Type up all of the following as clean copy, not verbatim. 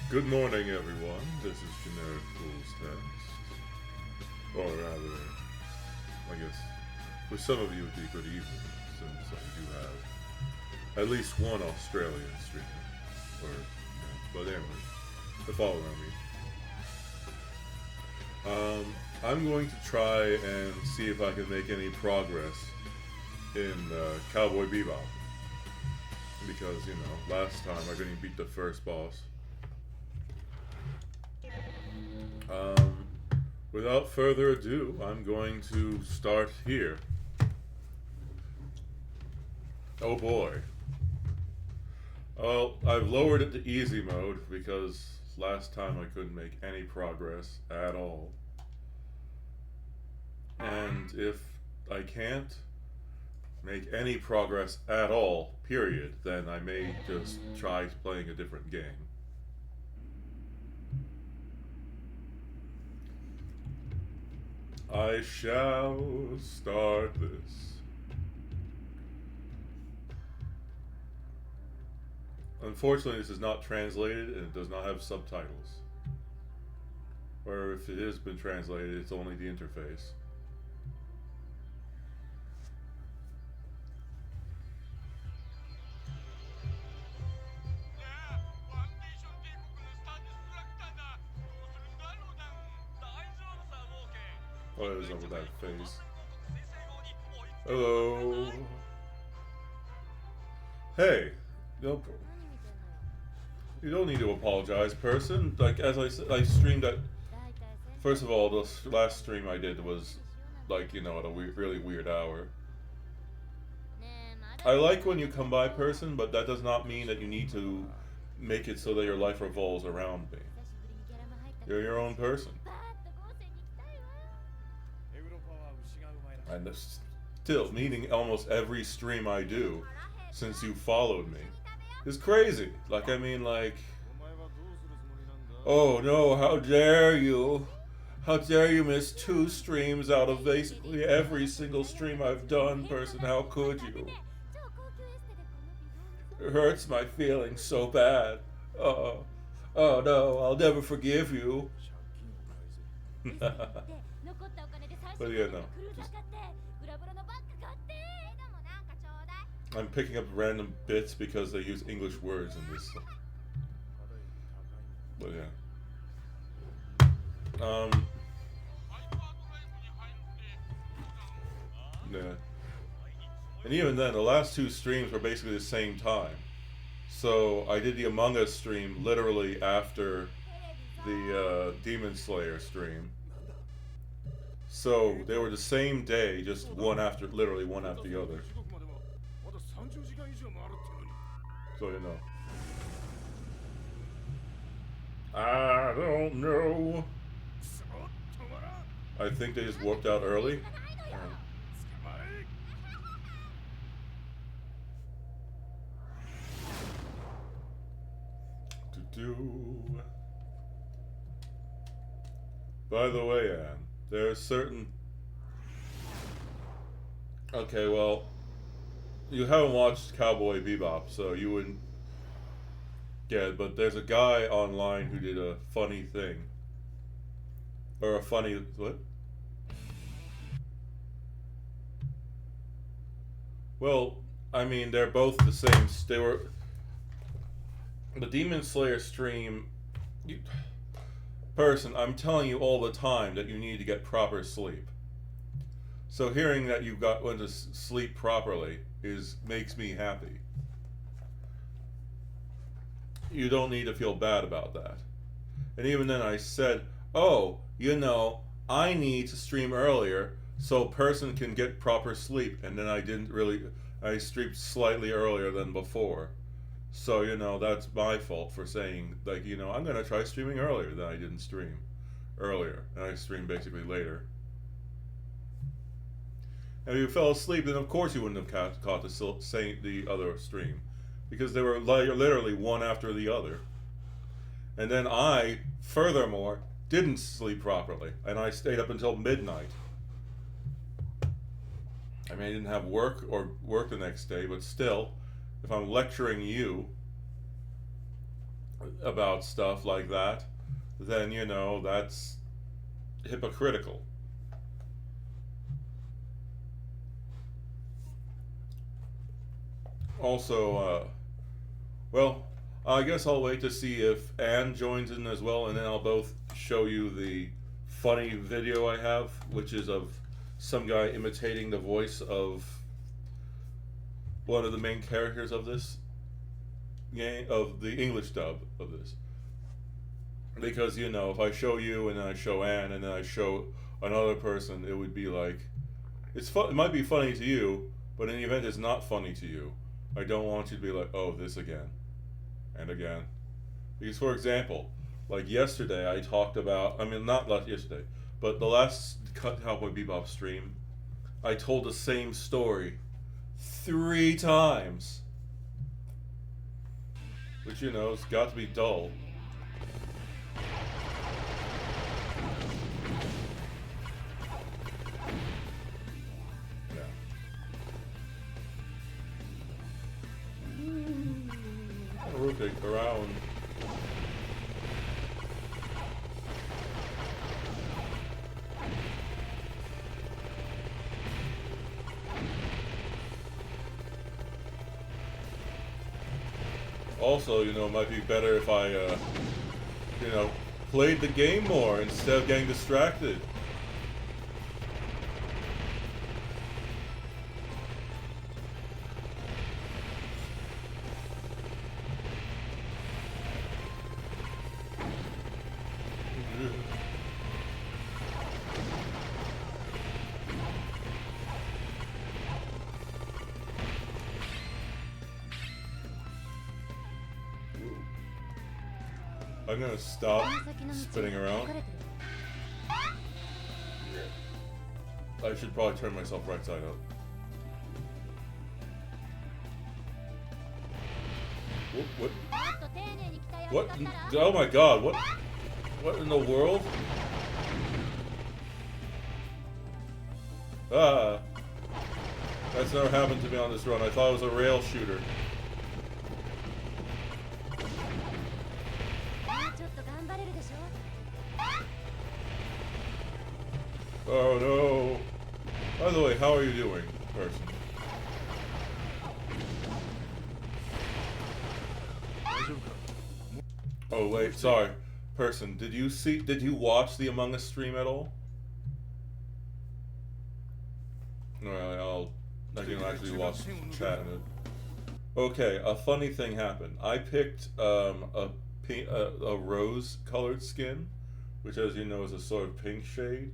Good morning, everyone. This is Generic Fool's Test. Or rather, I guess, for some of you it would be good evening, since I do have at least one Australian streamer. Or, but anyway, the following me. I'm going to try and see if I can make any progress in Cowboy Bebop. Because, last time I couldn't beat the first boss. Without further ado, I'm going to start here. Oh boy. Well, I've lowered it to easy mode because last time I couldn't make any progress at all. And if I can't make any progress at all, period, then I may just try playing a different game. I shall start this. Unfortunately, this is not translated and it does not have subtitles. Or if it has been translated, it's only the interface. What is up with that face? Hello. Hey, no, you don't need to apologize, person. Like, as I said, I streamed at. First of all, the last stream I did was, like, at a really weird hour. I like when you come by, person, but that does not mean that you need to make it so that your life revolves around me. You're your own person. And still, meaning almost every stream I do since you followed me is crazy. Like, oh no, how dare you? How dare you miss 2 streams out of basically every single stream I've done, person? How could you? It hurts my feelings so bad. Oh no, I'll never forgive you. But yeah, no. I'm picking up random bits because they use English words in this. But yeah. Yeah. And even then, the last 2 streams were basically the same time. So I did the Among Us stream literally after the Demon Slayer stream. So they were the same day, just literally one after the other. So I don't know. I think they just warped out early. By the way, Anne, there are certain... Okay, well, you haven't watched Cowboy Bebop, so you wouldn't get it, but there's a guy online who did a funny thing. Or a funny... What? Well, I mean, they're both the same... They were... The Demon Slayer stream... Person, I'm telling you all the time that you need to get proper sleep. So hearing that you went to sleep properly makes me happy. You don't need to feel bad about that. And even then I said, oh, I need to stream earlier so a person can get proper sleep. And then I streamed slightly earlier than before. So, that's my fault for saying, like, I'm going to try streaming earlier than I didn't stream earlier. And I streamed basically later. And if you fell asleep, then of course you wouldn't have caught the other stream. Because they were literally one after the other. And then I, furthermore, didn't sleep properly. And I stayed up until midnight. I mean, I didn't have work the next day, but still... If I'm lecturing you, about stuff like that, then that's hypocritical. Also, well, I guess I'll wait to see if Anne joins in as well, and then I'll both show you the funny video I have, which is of some guy imitating the voice of one of the main characters of this game, of the English dub of this. Because if I show you and then I show Anne and then I show another person, it would be like it's fun. It might be funny to you, but in the event, it's not funny to you. I don't want you to be like, oh, this again and again. Because, for example, like yesterday, I talked about. I mean, not yesterday, but the last Cowboy Bebop stream, I told the same story 3 times, which it's got to be dull. Rotate around. Also, it might be better if I, played the game more instead of getting distracted. I'm gonna stop spinning around. I should probably turn myself right side up. What? What? Oh my god, what? What in the world? Ah. That's never happened to me on this run. I thought it was a rail shooter. Oh no. By the way, how are you doing, person? Oh wait, sorry. Person, did you watch the Among Us stream at all? No, I didn't actually watch chat in it. Okay, a funny thing happened. I picked a rose-colored skin, which, as you know, is a sort of pink shade.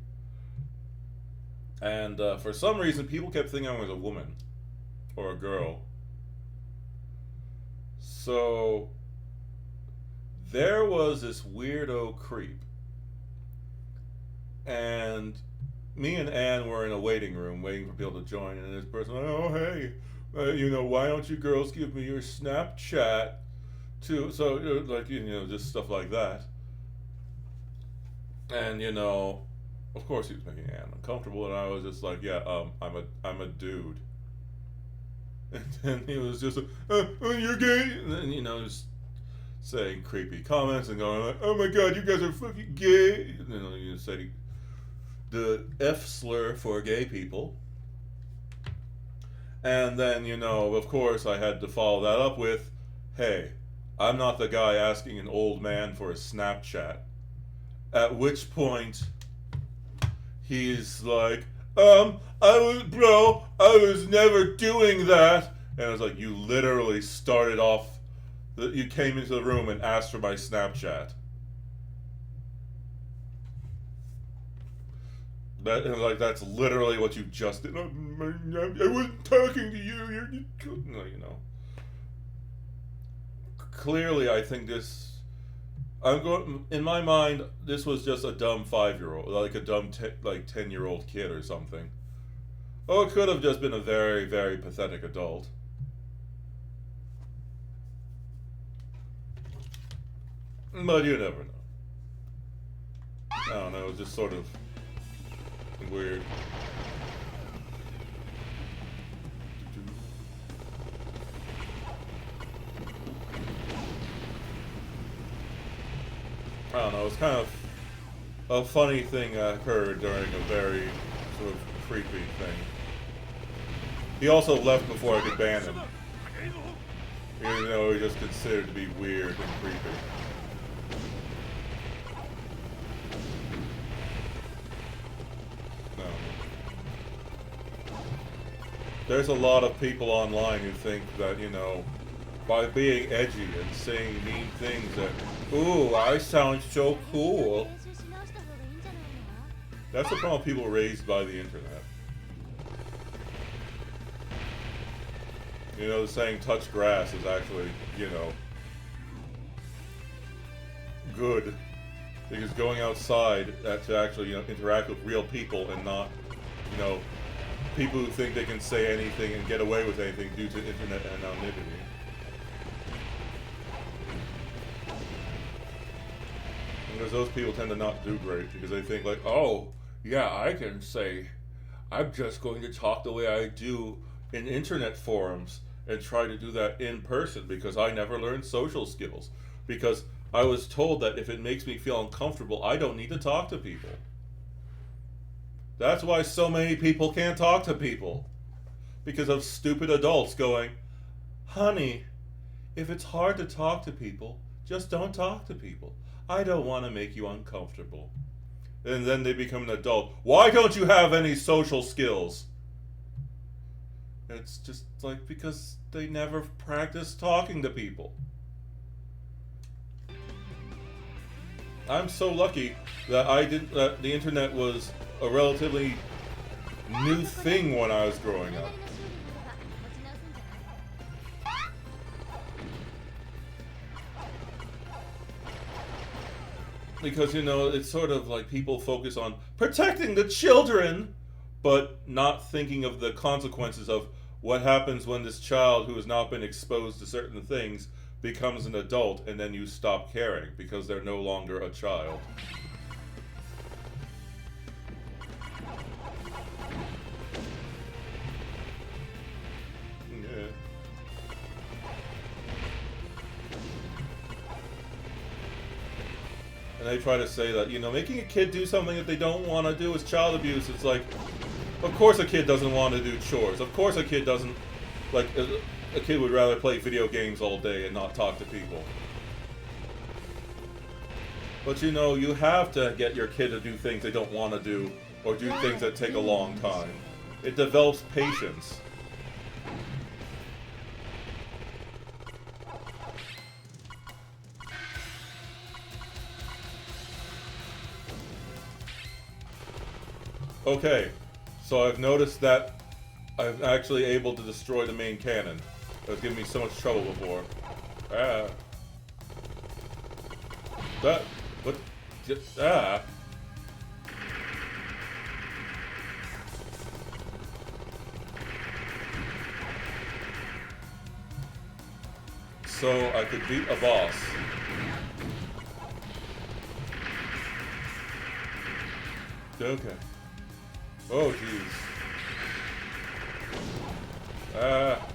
And for some reason, people kept thinking I was a woman or a girl. So there was this weirdo creep, and me and Anne were in a waiting room waiting for people to join, and this person, oh hey, why don't you girls give me your Snapchat too? So like just stuff like that, and of course he was making Anne uncomfortable, and I was just like, yeah, I'm a dude, and then he was just like, you're gay, and then just saying creepy comments and going like, oh my god, you guys are fucking gay, and then you say the F slur for gay people. And then, of course, I had to follow that up with, hey, I'm not the guy asking an old man for a Snapchat. At which point, he's like, I was never doing that. And I was like, you literally started off, you came into the room and asked for my Snapchat. That's literally what you just did. I wasn't talking to you. Clearly, I think this. In my mind, this was just a dumb 5-year-old, like a dumb 10-year-old kid or something. Oh, it could have just been a very, very pathetic adult. But you never know. I don't know. It was just sort of weird. I don't know, it's kind of a funny thing occurred during a very sort of creepy thing. He also left before I could ban him. Even though he just considered to be weird and creepy. No. There's a lot of people online who think that, you know, by being edgy and saying mean things that, ooh, I sound so cool. That's the problem with people raised by the internet. You know, the saying touch grass is actually, you know, good. Because going outside to actually, you know, interact with real people and not, you know, people who think they can say anything and get away with anything due to internet anonymity. Because those people tend to not do great because they think like, oh, yeah, I can say, I'm just going to talk the way I do in internet forums and try to do that in person because I never learned social skills. Because I was told that if it makes me feel uncomfortable, I don't need to talk to people. That's why so many people can't talk to people. Because of stupid adults going, honey, if it's hard to talk to people, just don't talk to people. I don't want to make you uncomfortable. And then they become an adult. Why don't you have any social skills? It's just like because they never practiced talking to people. I'm so lucky that the internet was a relatively new thing when I was growing up. Because, you know, it's sort of like people focus on protecting the children, but not thinking of the consequences of what happens when this child who has not been exposed to certain things becomes an adult and then you stop caring because they're no longer a child. Yeah. And they try to say that, you know, making a kid do something that they don't want to do is child abuse. It's like, of course a kid doesn't want to do chores. Of course a kid doesn't, like, a kid would rather play video games all day and not talk to people. But, you know, you have to get your kid to do things they don't want to do or do things that take a long time. It develops patience. Okay, so I've noticed that I'm actually able to destroy the main cannon. That was giving me so much trouble before. Ah. That... what... ah. So I could beat a boss. Okay. Oh, jeez. Ah.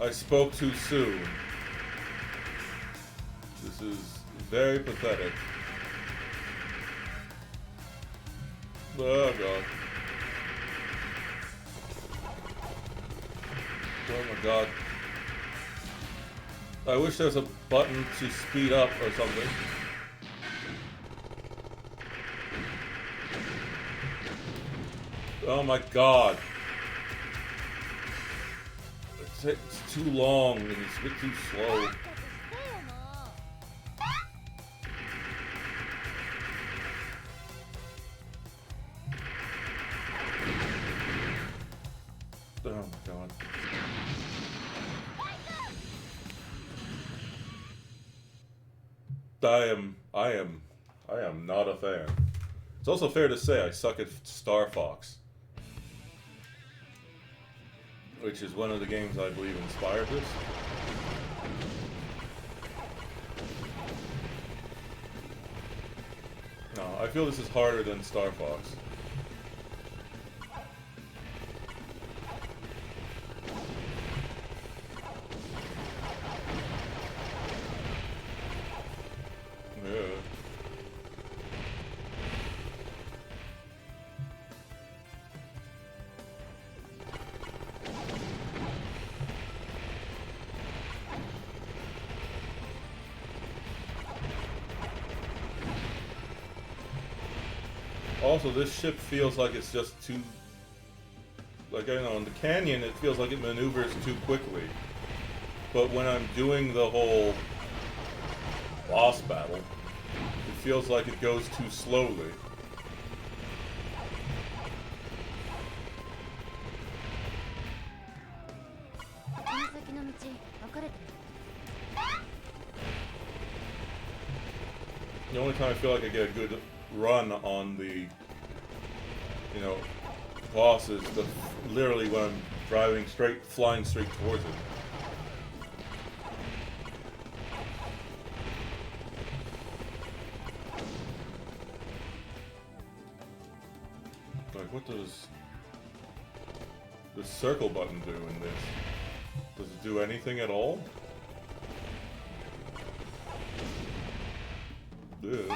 I spoke too soon. This is very pathetic. Oh, God. Oh, my God. I wish there was a button to speed up or something. Oh my God. It's too long and it's a bit too slow. Oh my God. I am not a fan. It's also fair to say I suck at Star Fox. Which is one of the games I believe inspired this. No, I feel this is harder than Star Fox. Also, this ship feels like it's just too... Like, I don't know, in the canyon, it feels like it maneuvers too quickly. But when I'm doing the whole boss battle, it feels like it goes too slowly. The only time I feel like I get a good run on the, you know, boss is literally when I'm flying straight towards it. Like, what does the circle button do in this? Does it do anything at all? Ugh.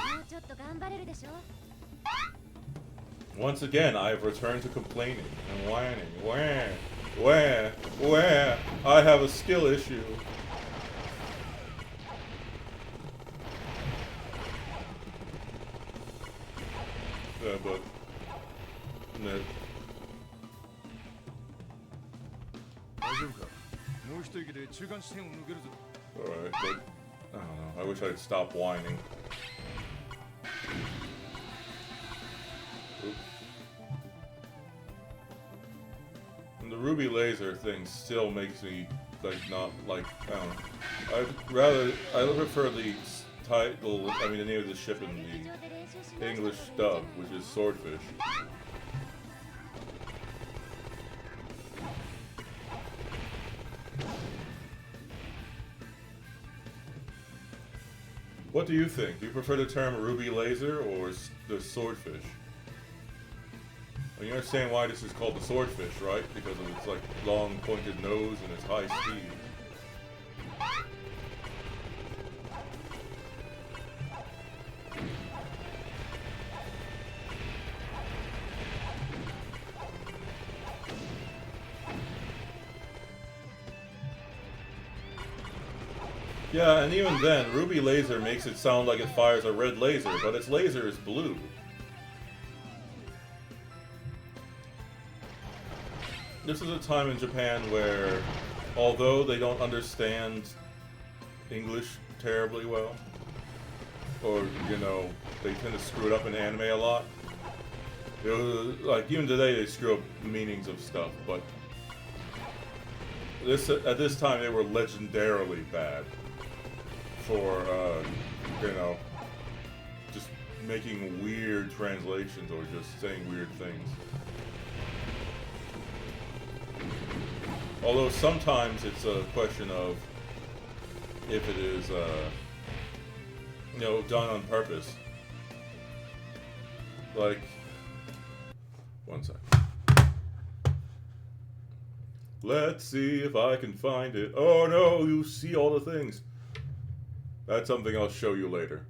Once again, I have returned to complaining and whining. Where? I have a skill issue. Yeah, but... No. Alright, but... I don't know. I wish I'd stop whining. Oops. And the ruby laser thing still makes me, like, not, like, I don't know. I prefer the title, I mean the name of the ship in the English dub, which is Swordfish. What do you think? Do you prefer the term ruby laser or the swordfish? Well, you understand why this is called the swordfish, right? Because of its like long pointed nose and its high speed. Yeah, and even then, ruby laser makes it sound like it fires a red laser, but its laser is blue. This is a time in Japan where, although they don't understand English terribly well, or, you know, they tend to screw it up in anime a lot. It was, like, even today they screw up meanings of stuff, but at this time they were legendarily bad for, you know, just making weird translations or just saying weird things. Although sometimes it's a question of if it is, you know, done on purpose. Like, one sec. Let's see if I can find it. Oh no, you see all the things. That's something I'll show you later.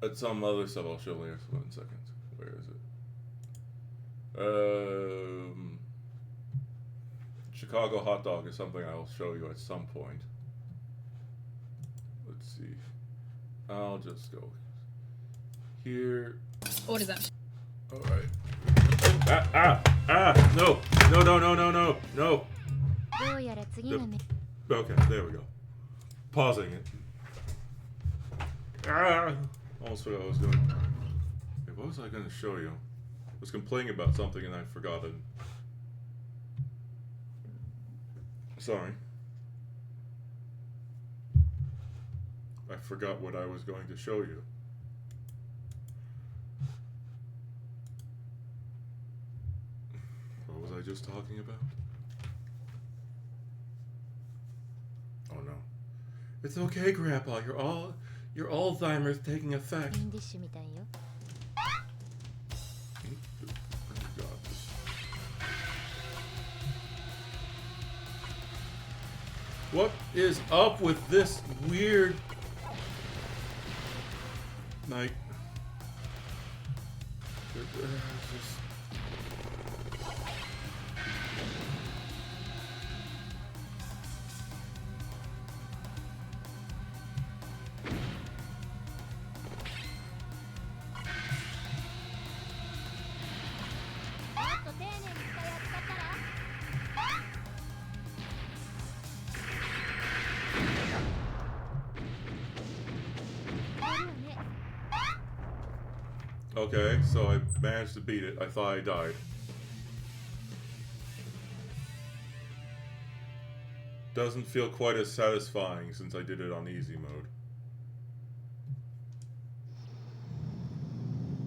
That's some other stuff I'll show later. 1 second. Where is it? Chicago hot dog is something I'll show you at some point. Let's see. I'll just go here. What is that? All right. No. Okay, there we go. Pausing it. Almost forgot what I was doing. Okay, what was I going to show you? I was complaining about something and I forgot it. Sorry. I forgot what I was going to show you. What was I just talking about? Oh no. It's okay, Grandpa. Your Alzheimer's taking effect. What is up with this weird, like, Okay, so I managed to beat it. I thought I died. Doesn't feel quite as satisfying since I did it on easy mode.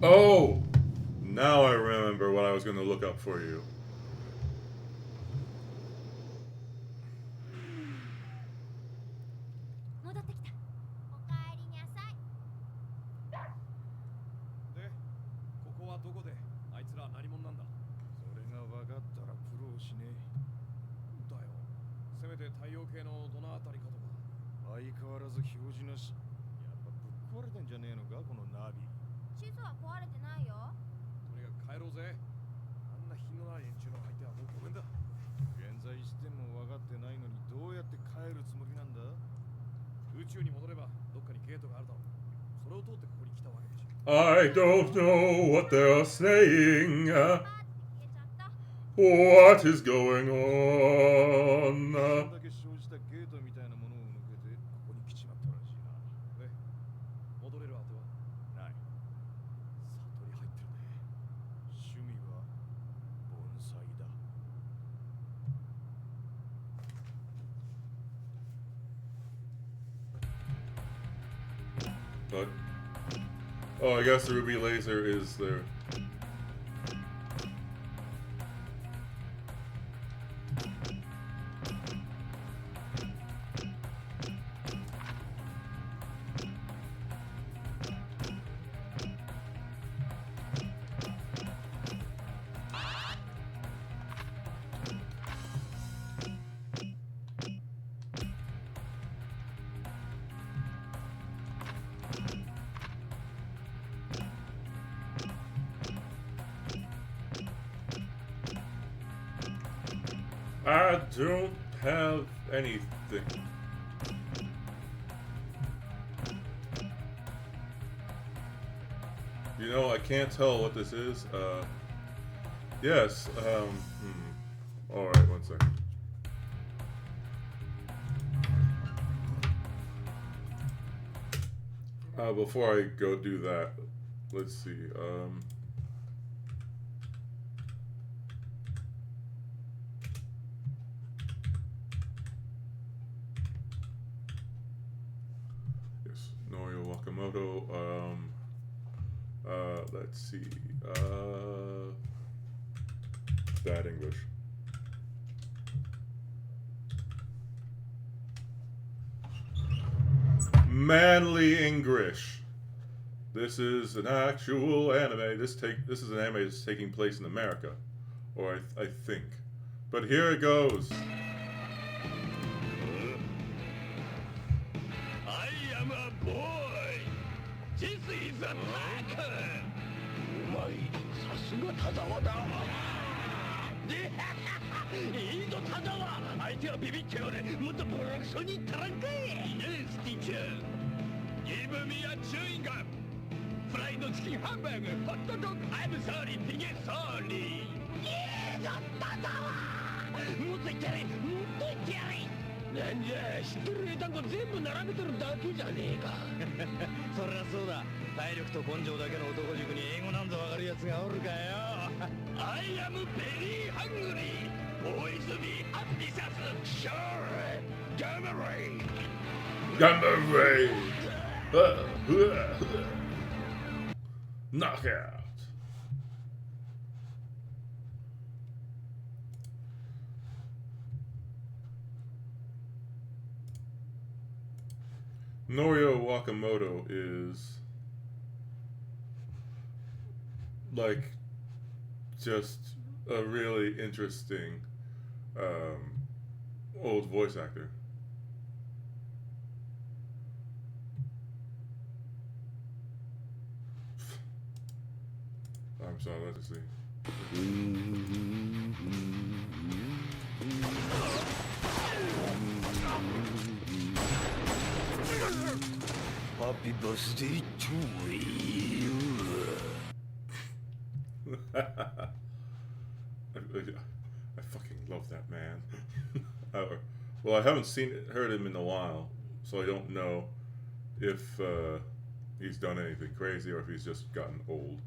Oh! Now I remember what I was going to look up for you. I don't know what they're saying. What is going on? But oh, I guess the ruby laser is there. I don't have anything. You know, I can't tell what this is. Yes, Alright, one second. Before I go do that, let's see, yes, Norio Wakamoto, let's see, bad English. Manly English. This is an actual anime. This is an anime that's taking place in America, or I think. But here it goes. I am a boy. This is a hacker. My, さすが田沢だ。いいぞ田沢。相手はビビっちゃうね。もっとボロクソにいったらんかい。Yes, teacher. Give me a chewing gum. フライドチキンハンバーグ、ホットドッグ、I'm sorry, ピゲソーリー。いいぞ田沢。もっといってやれ。もっといってやれ。なんじゃ、知ってる英単語全部並べてるだけじゃねえか。そりゃそうだ。体力と根性だけの男塾に英語なんぞわかるやつがおるかよ。I am very hungry. Always be ambitious. Sure. Gamma ray. Gamma ray. Knockout. Norio Wakamoto is like just a really interesting old voice actor. I'm sorry, let's see. Happy birthday to you. I fucking love that man. Well, I haven't heard him in a while, so I don't know if he's done anything crazy or if he's just gotten old.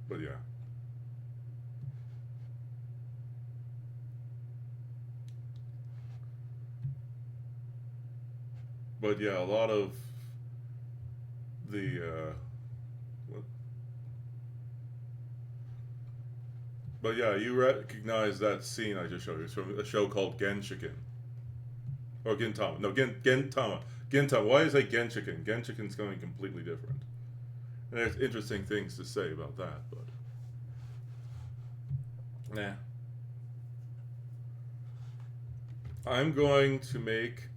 But yeah. But yeah, a lot of the what? But yeah, you recognize that scene I just showed you. It's from a show called Genshiken. Or Gintama. No, Gintama. Gintama. Why is it Genshiken? Genshiken's something completely different. And there's interesting things to say about that, but nah. I'm going to make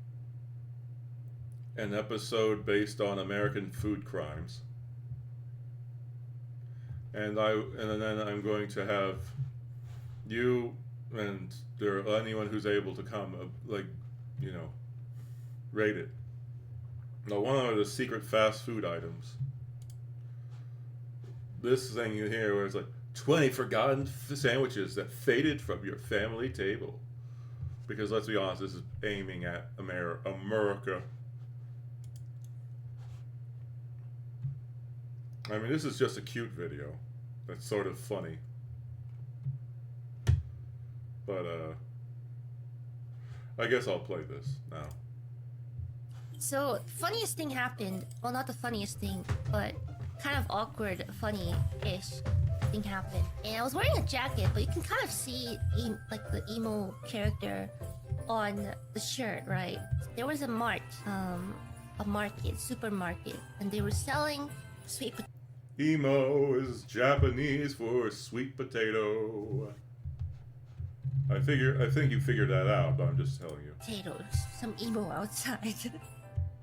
an episode based on American food crimes. And then I'm going to have you and anyone who's able to come, rate it. Now, one of the secret fast food items. This thing here, where it's like 20 forgotten sandwiches that faded from your family table. Because let's be honest, this is aiming at America. I mean, this is just a cute video. That's sort of funny. But, I guess I'll play this now. So, funniest thing happened. Well, not the funniest thing, but kind of awkward, funny-ish thing happened. And I was wearing a jacket, but you can kind of see, like, the emo character on the shirt, right? There was a supermarket, and they were selling sweet potatoes. Emo is Japanese for sweet potato. I think you figured that out, but I'm just telling you. Potatoes. Some emo outside.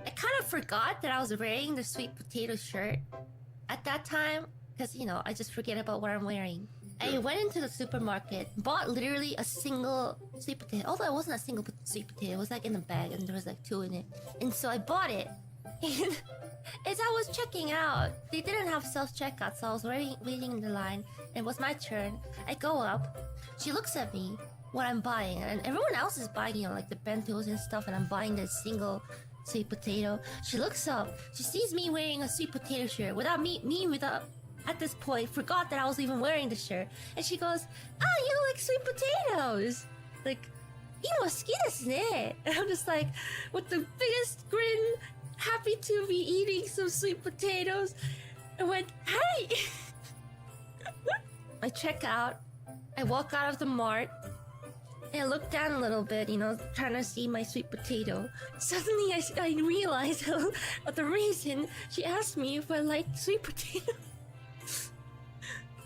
I kind of forgot that I was wearing the sweet potato shirt at that time, because, I just forget about what I'm wearing. I went into the supermarket, bought literally a single sweet potato. Although it wasn't a single sweet potato, it was like in a bag, and there was like 2 in it. And so I bought it. And as I was checking out, they didn't have self-checkout, so I was waiting in the line. It was my turn. I go up. She looks at me, what I'm buying, and everyone else is buying, like the bentos and stuff, and I'm buying the single sweet potato. She looks up. She sees me wearing a sweet potato shirt without at this point, forgot that I was even wearing the shirt. And she goes, you like sweet potatoes. Like, 今好きですね. And I'm just like, with the biggest grin, happy to be eating some sweet potatoes. I went, hey! I check out. I walk out of the mart. And I look down a little bit, trying to see my sweet potato. Suddenly I realized the reason she asked me if I liked sweet potato.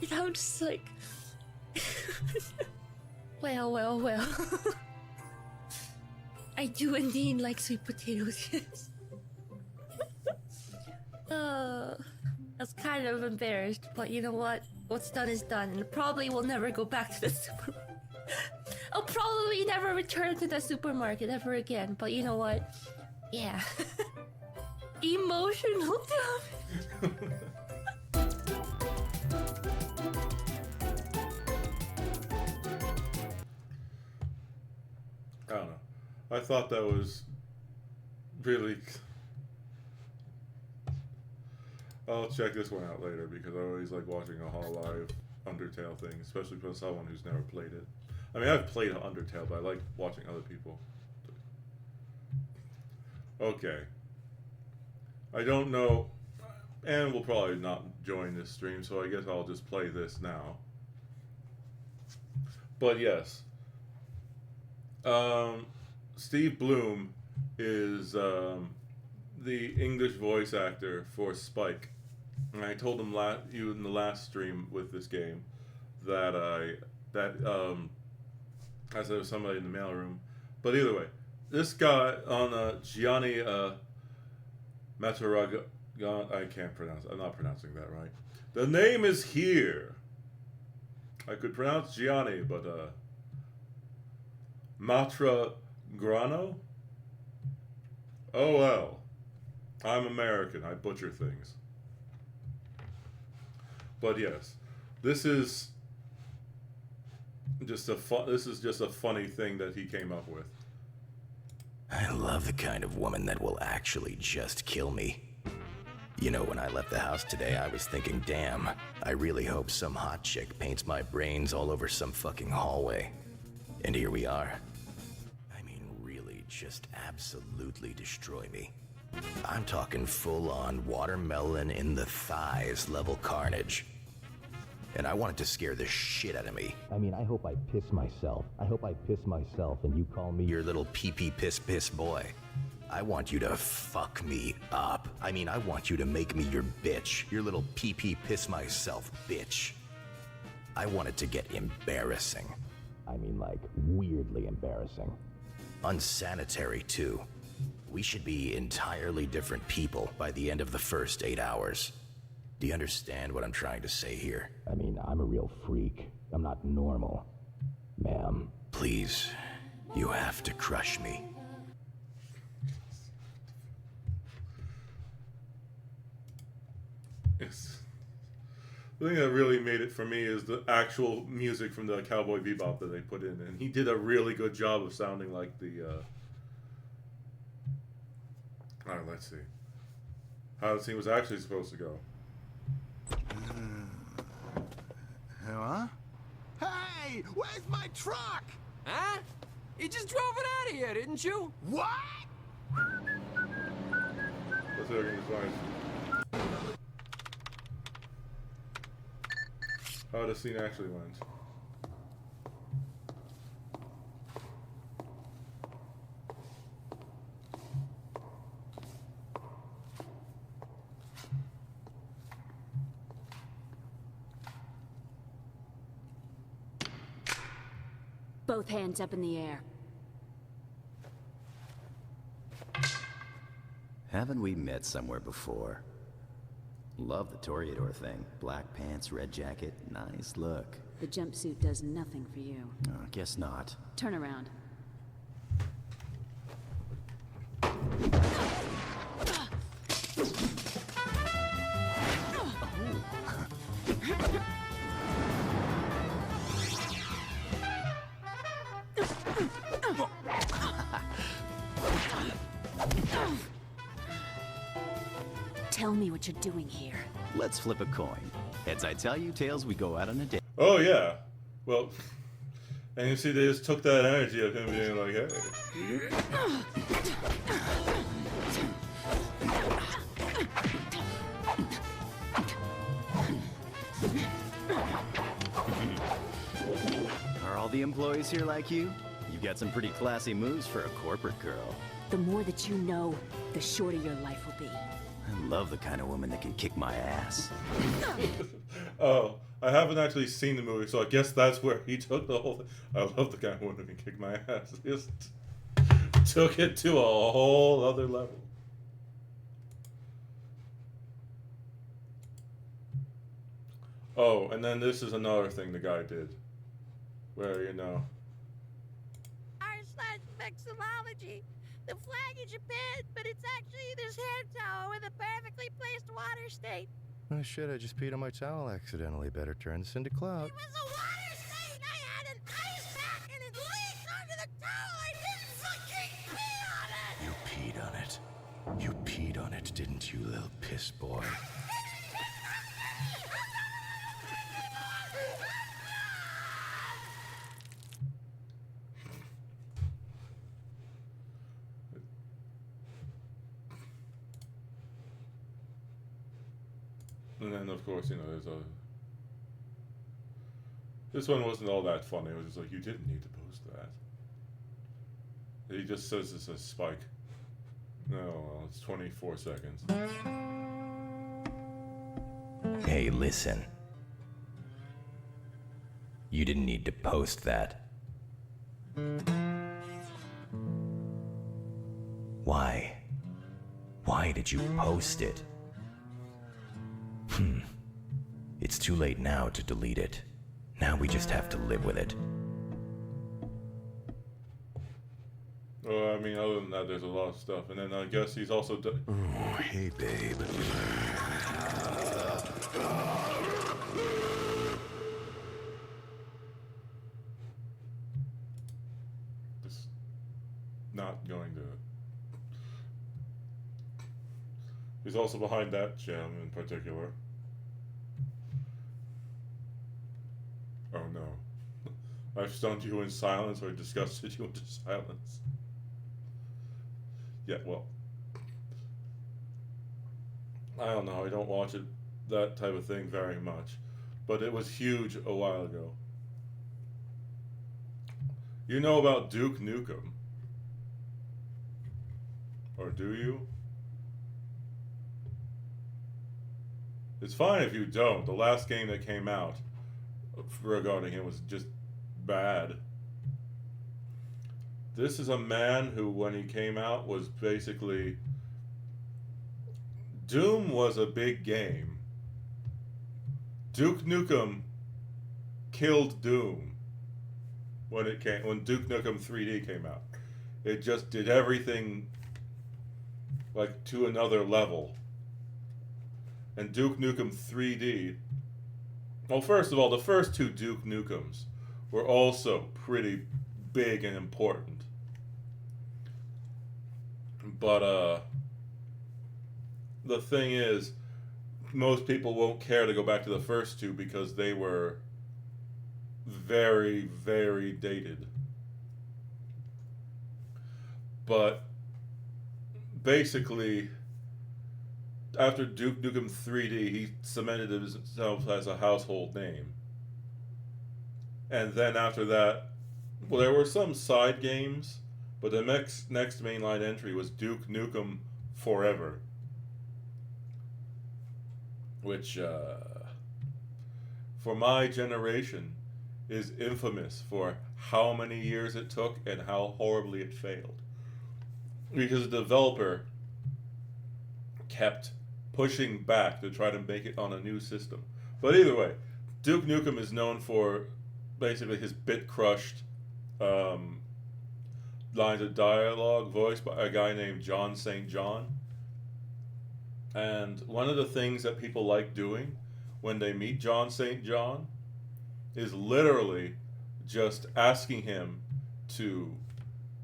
And I'm just like... well. I do indeed like sweet potatoes, yes. I was kind of embarrassed, but you know what? What's done is done, and probably will never go back to the supermarket. I'll probably never return to the supermarket ever again, but you know what? Yeah. Emotional damage. I don't know. I thought that was really... I'll check this one out later because I always like watching a Hololive Undertale thing, especially for someone who's never played it. I mean, I've played Undertale, but I like watching other people. Okay. I don't know, and will probably not join this stream, so I guess I'll just play this now. But yes. Steve Bloom is the English voice actor for Spike. And I told him you in the last stream with this game that as there was somebody in the mailroom. But either way, this guy on Gianni Mataraga, I can't pronounce it. I'm not pronouncing that right. The name is here. I could pronounce Gianni, but Matragrano? Oh well. I'm American. I butcher things. But yes, this is just a funny thing that he came up with. I love the kind of woman that will actually just kill me. You know, when I left the house today, I was thinking, damn, I really hope some hot chick paints my brains all over some fucking hallway. And here we are. I mean, really, just absolutely destroy me. I'm talking full-on watermelon in the thighs level carnage. And I want it to scare the shit out of me. I mean, I hope I piss myself. I hope I piss myself and you call me your little pee-pee piss boy. I want you to fuck me up. I mean, I want you to make me your bitch. Your little pee-pee piss myself bitch. I want it to get embarrassing. I mean, like, weirdly embarrassing. Unsanitary, too. We should be entirely different people by the end of the first 8 hours. Do you understand what I'm trying to say here? I mean, I'm a real freak. I'm not normal. Ma'am, please, you have to crush me. Yes. The thing that really made it for me is the actual music from the Cowboy Bebop that they put in, and he did a really good job of sounding like the. All right, let's see how the scene was actually supposed to go. Huh? Hey, where's my truck? Huh? You just drove it out of here, didn't you? What? Let's see if I can find how the scene actually went. Both hands up in the air. Haven't we met somewhere before? Love the Toreador thing. Black pants, red jacket, nice look. The jumpsuit does nothing for you. Oh, guess not. Turn around. Tell me what you're doing here. Let's flip a coin. Heads I tell you, tails we go out on a date. Oh yeah, well, and you see they just took that energy of him being like, hey. Are all the employees here like you? You've got some pretty classy moves for a corporate girl. The more that you know, the shorter your life will be. I love the kind of woman that can kick my ass. Oh, I haven't actually seen the movie, so I guess that's where he took the whole thing. I love the guy who wanted to kick my ass. He just took it to a whole other level. Oh, and then this is another thing the guy did. Where, you know. R/vexillology. The flag in Japan, but it's actually this hand towel with a perfectly placed water stain. Oh shit, I just peed on my towel accidentally. Better turn this into cloud. It was a water stain! I had an ice pack and it leaked onto the towel! I didn't fucking pee on it! You peed on it. You peed on it, didn't you, little piss boy? And then, of course, you know, there's a... This one wasn't all that funny. It was just like, you didn't need to post that. He just says this as Spike. No, well, it's 24 seconds. Hey, listen. You didn't need to post that. Why? Why did you post it? It's too late now to delete it. Now we just have to live with it. Well, I mean, other than that, there's a lot of stuff. And then I guess he's also... Oh, hey, babe. Just not going to... He's also behind that gem in particular. Oh no. I've stunned you in silence or disgusted you into silence. Yeah, well. I don't know, I don't watch it, that type of thing very much. But it was huge a while ago. You know about Duke Nukem? Or do you? It's fine if you don't. The last game that came out regarding him was just bad. This is a man who, when he came out, was basically... Doom was a big game. Duke Nukem killed Doom when Duke Nukem 3D came out. It just did everything like to another level. And Duke Nukem 3D, well, first of all, the first two Duke Nukems were also pretty big and important. But the thing is, most people won't care to go back to the first two because they were very, very dated. But basically, after Duke Nukem 3D, he cemented himself as a household name. And then after that, well, there were some side games, but the next mainline entry was Duke Nukem Forever. Which, for my generation, is infamous for how many years it took and how horribly it failed. Because the developer kept pushing back to try to make it on a new system. But either way, Duke Nukem is known for basically his bit-crushed lines of dialogue voiced by a guy named John St. John. And one of the things that people like doing when they meet John St. John is literally just asking him to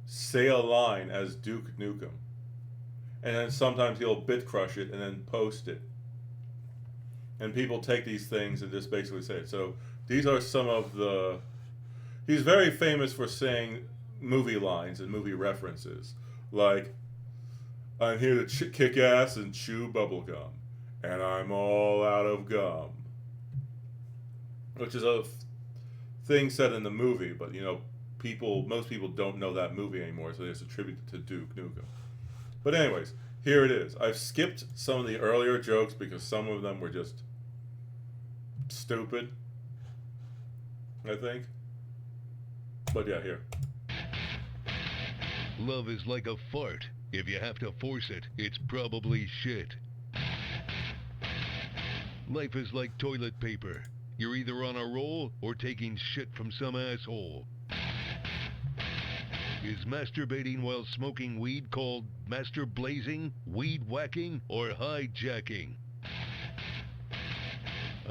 say a line as Duke Nukem. And then sometimes he'll bit crush it and then post it. And people take these things and just basically say it. So these are some of the... He's very famous for saying movie lines and movie references. Like, I'm here to kick ass and chew bubblegum. And I'm all out of gum. Which is a thing said in the movie, but, you know, most people don't know that movie anymore, so they just attribute it to Duke Nukem. But anyways, here it is. I've skipped some of the earlier jokes because some of them were just stupid, I think. But yeah, here. Love is like a fart. If you have to force it, it's probably shit. Life is like toilet paper. You're either on a roll or taking shit from some asshole. Is masturbating while smoking weed called master blazing, weed whacking, or hijacking?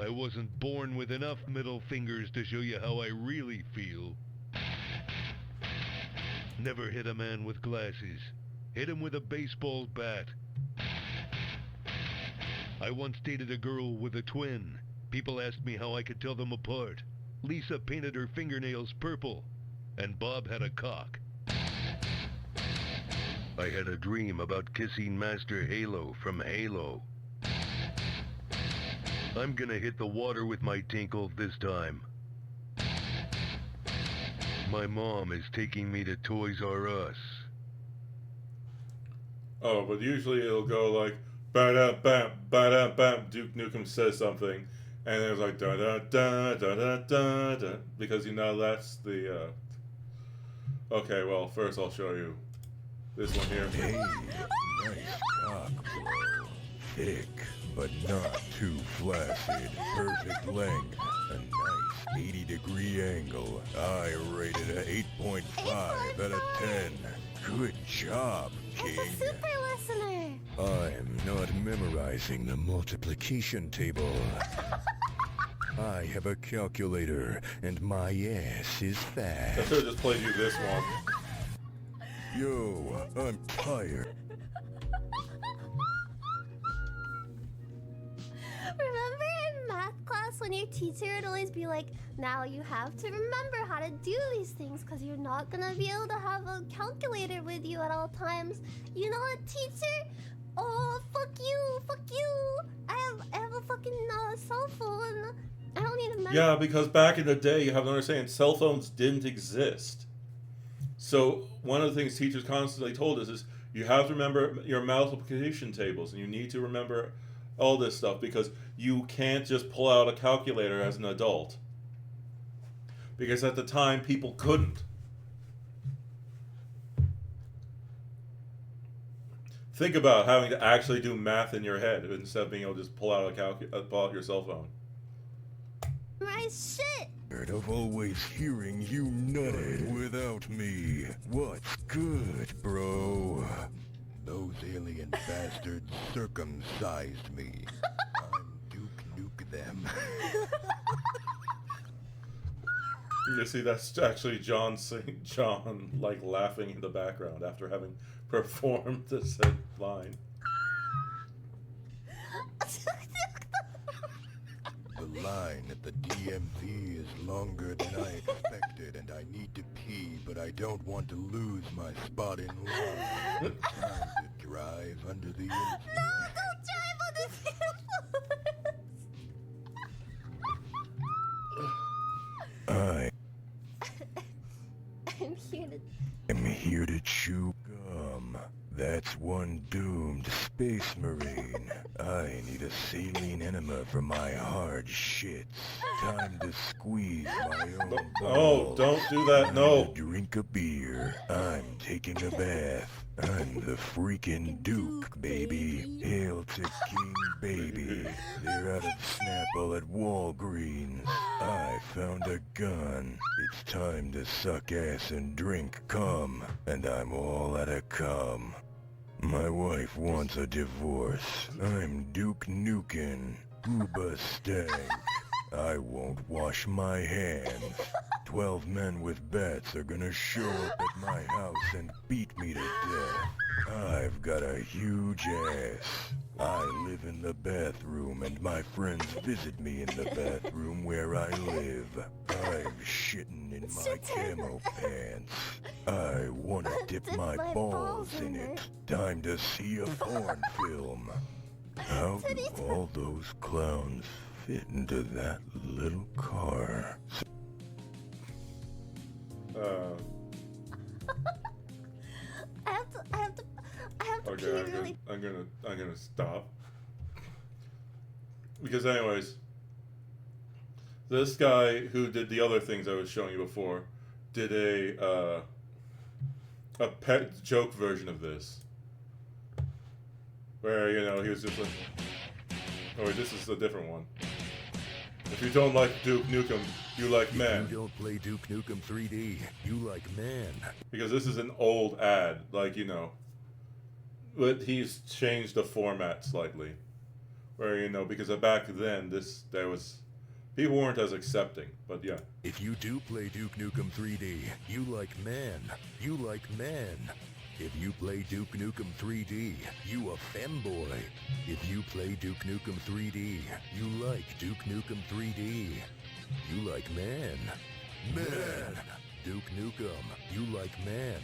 I wasn't born with enough middle fingers to show you how I really feel. Never hit a man with glasses. Hit him with a baseball bat. I once dated a girl with a twin. People asked me how I could tell them apart. Lisa painted her fingernails purple, and Bob had a cock. I had a dream about kissing Master Halo from Halo. I'm gonna hit the water with my tinkle this time. My mom is taking me to Toys R Us. Oh, but usually it'll go like, ba-da-bam, ba-da-bam, Duke Nukem says something, and there's like, da-da-da-da-da-da-da, because, you know, that's the, Okay, well, first I'll show you this one here. Hey, nice cock, bro. Thick, but not too flaccid. Perfect length. A nice 80-degree angle. I rated a 8.5 out of 10. Good job, King. It's a super listener. I'm not memorizing the multiplication table. I have a calculator, and my ass is fat. I should have just played you this one. Yo, I'm tired. when your teacher would always be like, now you have to remember how to do these things because you're not gonna be able to have a calculator with you at all times. You know what, teacher? Oh, fuck you, fuck you. I have a fucking cell phone. I don't need a memory. Yeah, because back in the day, you have to understand, cell phones didn't exist. So one of the things teachers constantly told us is you have to remember your multiplication tables, and you need to remember all this stuff because you can't just pull out a calculator as an adult. Because at the time, people couldn't. Think about having to actually do math in your head instead of being able to just pull out pull out your cell phone. My shit. Tired of always hearing you nutted without me. What's good, bro? Those alien bastards circumcised me. I'm Duke Nuke them. You see, that's actually John like laughing in the background after having performed the said line. The line at the DMV is longer than I expected, and I need to pee, but I don't want to lose my spot in line. It's time to drive under the influence. No, don't drive on the I'm here to chew gum. That's one doomed space marine. I need a saline enema for my hard shits. Time to squeeze my own balls. Oh, don't do that, no. Drink a beer. I'm taking a bath. I'm the freaking Duke, baby. Hail to King Baby. They're out of Snapple at Walgreens. I found a gun. It's time to suck ass and drink cum. And I'm all out of cum. My wife wants a divorce. I'm Duke Nukem. Uba stank. I won't wash my hands. 12 men with bats are gonna show up at my house and beat me to death. I've got a huge ass. I live in the bathroom and my friends visit me in the bathroom where I live. I'm shitting in my camo pants. I wanna dip my balls in it. Time to see a porn film. How do all those clowns fit into that little car? I have to pee really. I'm gonna stop. Because anyways, this guy who did the other things I was showing you before did a pet joke version of this. Where, you know, he was just like, oh wait, this is a different one. If you don't like Duke Nukem, you like man. You don't play Duke Nukem 3D, you like man. Because this is an old ad, like, you know. But he's changed the format slightly. Where, you know, because back then, people weren't as accepting, but yeah. If you do play Duke Nukem 3D, you like man. You like man. If you play Duke Nukem 3D, you a femboy. If you play Duke Nukem 3D, you like Duke Nukem 3D. You like man. Man! Duke Nukem, you like man.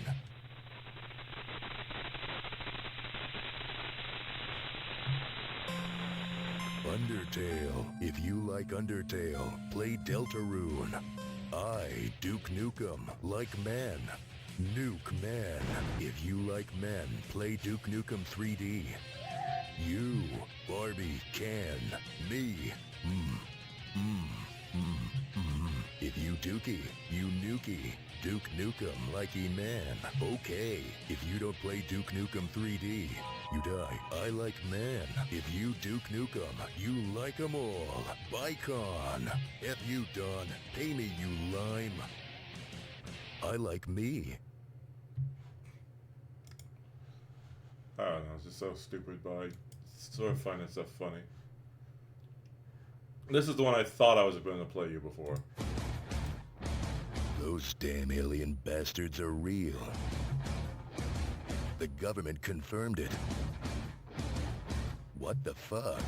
Undertale. If you like Undertale, play Deltarune. I, Duke Nukem, like man. Nuke man. If you like men, play Duke Nukem 3D. You, Barbie, can. Me. If you Dookie, you Nukie. Duke Nukem, likey man. Okay. If you don't play Duke Nukem 3D, you die. I like man. If you Duke Nukem, you like 'em all. Bicon. F you done. Pay me, you lime. I like me. I don't know, it's just so stupid, but I sort of find that stuff funny. This is the one I thought I was going to play you before. Those damn alien bastards are real. The government confirmed it. What the fuck?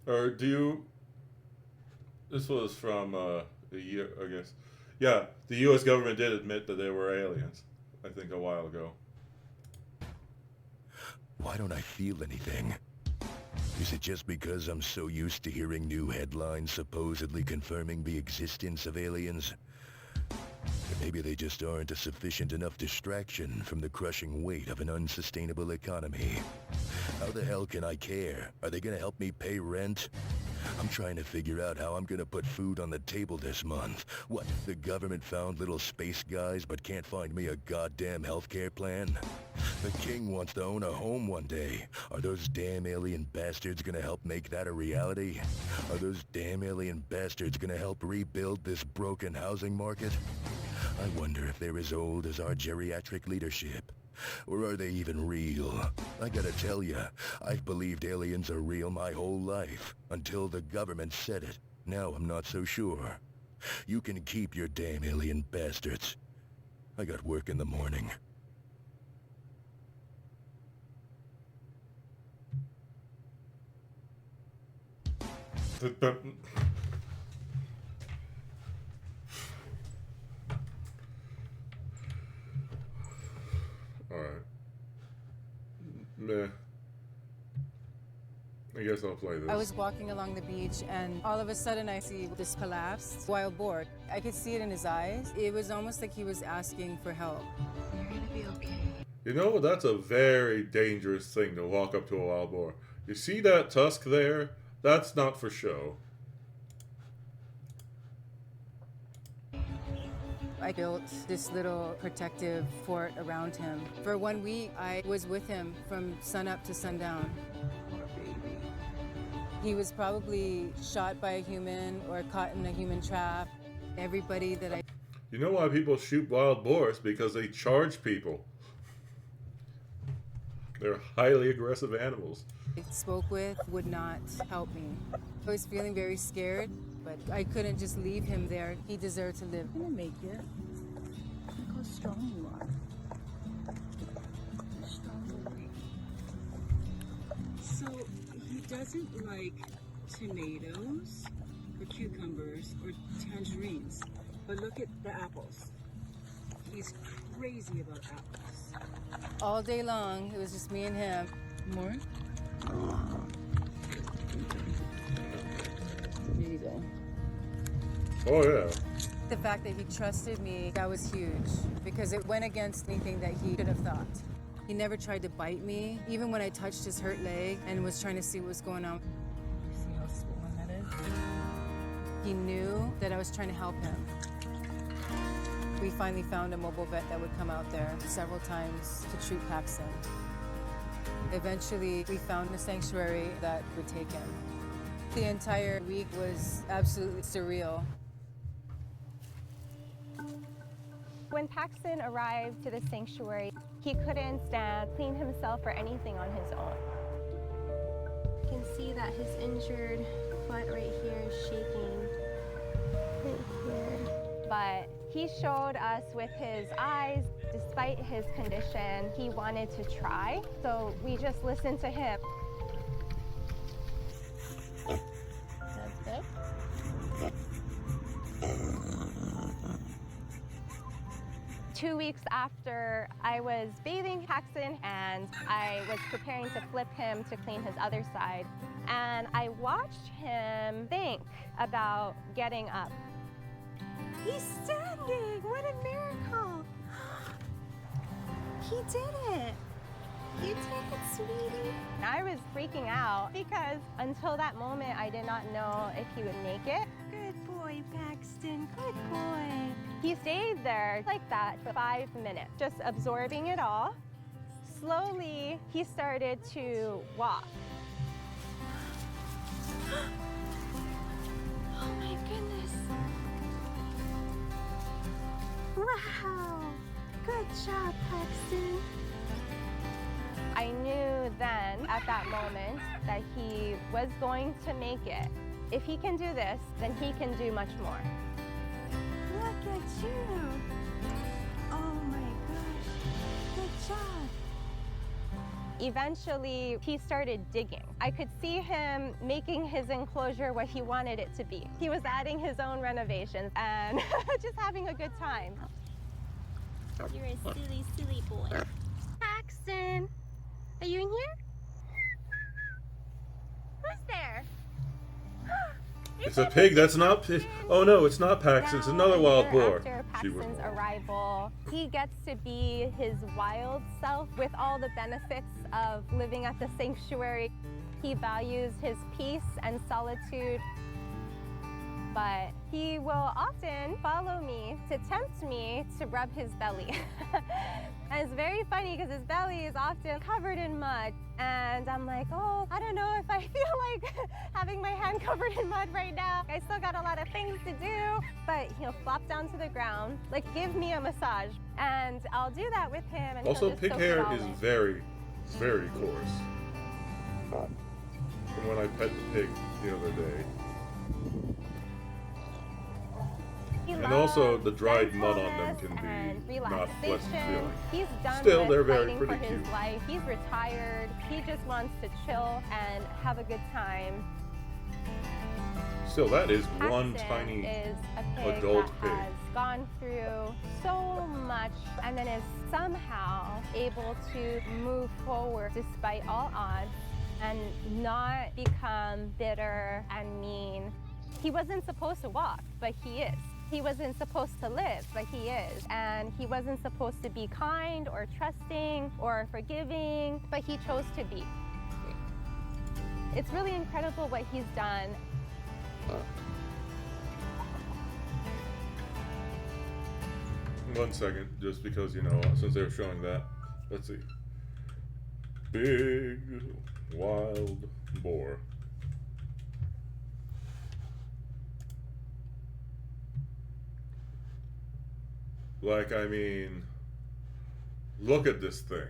Or do you This was from the year, I guess. Yeah, the U.S. government did admit that they were aliens. I think a while ago. Why don't I feel anything? Is it just because I'm so used to hearing new headlines supposedly confirming the existence of aliens? Or maybe they just aren't a sufficient enough distraction from the crushing weight of an unsustainable economy. How the hell can I care? Are they gonna help me pay rent? I'm trying to figure out how I'm gonna put food on the table this month. What, the government found little space guys but can't find me a goddamn healthcare plan? The king wants to own a home one day. Are those damn alien bastards gonna help make that a reality? Are those damn alien bastards gonna help rebuild this broken housing market? I wonder if they're as old as our geriatric leadership. Or are they even real? I gotta tell ya, I've believed aliens are real my whole life, until the government said it. Now I'm not so sure. You can keep your damn alien bastards. I got work in the morning. Alright. Meh. I guess I'll play this. I was walking along the beach and all of a sudden I see this collapsed wild boar. I could see it in his eyes. It was almost like he was asking for help. You're gonna be okay. You know, that's a very dangerous thing to walk up to a wild boar. You see that tusk there? That's not for show. I built this little protective fort around him. For 1 week, I was with him from sunup to sundown. Poor baby. He was probably shot by a human or caught in a human trap. Everybody that I... You know why people shoot wild boars? Because they charge people. They're highly aggressive animals. spoke with would not help me. I was feeling very scared, but I couldn't just leave him there. He deserved to live. I'm gonna make it. Look how strong you are. You're strong. So he doesn't like tomatoes or cucumbers or tangerines, but look at the apples. He's crazy about apples. All day long, it was just me and him. More? There you go. Oh, yeah. The fact that he trusted me, that was huge, because it went against anything that he could have thought. He never tried to bite me, even when I touched his hurt leg and was trying to see what was going on. You see how swollen that is? He knew that I was trying to help him. We finally found a mobile vet that would come out there several times to treat Paxton. Eventually, we found a sanctuary that would take him. The entire week was absolutely surreal. When Paxton arrived to the sanctuary, he couldn't stand, clean himself, or anything on his own. You can see that his injured foot right here is shaking. Right here. But he showed us with his eyes, despite his condition, he wanted to try. So we just listened to him. That's good. Two weeks after, I was bathing Paxton and I was preparing to flip him to clean his other side. And I watched him think about getting up. He's standing! What a miracle! He did it! You did it, sweetie! And I was freaking out because until that moment, I did not know if he would make it. Good boy, Paxton. Good boy. He stayed there like that for 5 minutes, just absorbing it all. Slowly, he started to walk. Oh my goodness. Wow! Good job, Paxton. I knew then, at that moment, that he was going to make it. If he can do this, then he can do much more. Look at you. Oh my gosh. Good job. Eventually, he started digging. I could see him making his enclosure what he wanted it to be. He was adding his own renovations and just having a good time. You're a silly, silly boy. Paxton, are you in here? Who's there? It's a pig. That's not. Oh no, it's not Paxton. It's another wild boar. After Paxton's arrival, he gets to be his wild self with all the benefits of living at the sanctuary. He values his peace and solitude, but he will often follow me to tempt me to rub his belly. And it's very funny because his belly is often covered in mud. And I'm like, oh, I don't know if I feel like having my hand covered in mud right now. I still got a lot of things to do. But he'll flop down to the ground, like give me a massage. And I'll do that with him. And Also, he'll just pig soak it hair all is in. very, very coarse. From when I pet the pig the other day. And also, the dried mud on them can be not pleasant feeling. He's done Still, with they're very fighting pretty for his cute. life. He's retired. He just wants to chill and have a good time. Still, that is one Paxton tiny is a pig adult that pig. has gone through so much and then is somehow able to move forward despite all odds and not become bitter and mean. He wasn't supposed to walk, but he is. He wasn't supposed to live, but he is. And he wasn't supposed to be kind or trusting or forgiving, but he chose to be. It's really incredible what he's done. One second, just because, you know, since they were showing that. Let's see. Big wild boar. Like, I mean, look at this thing.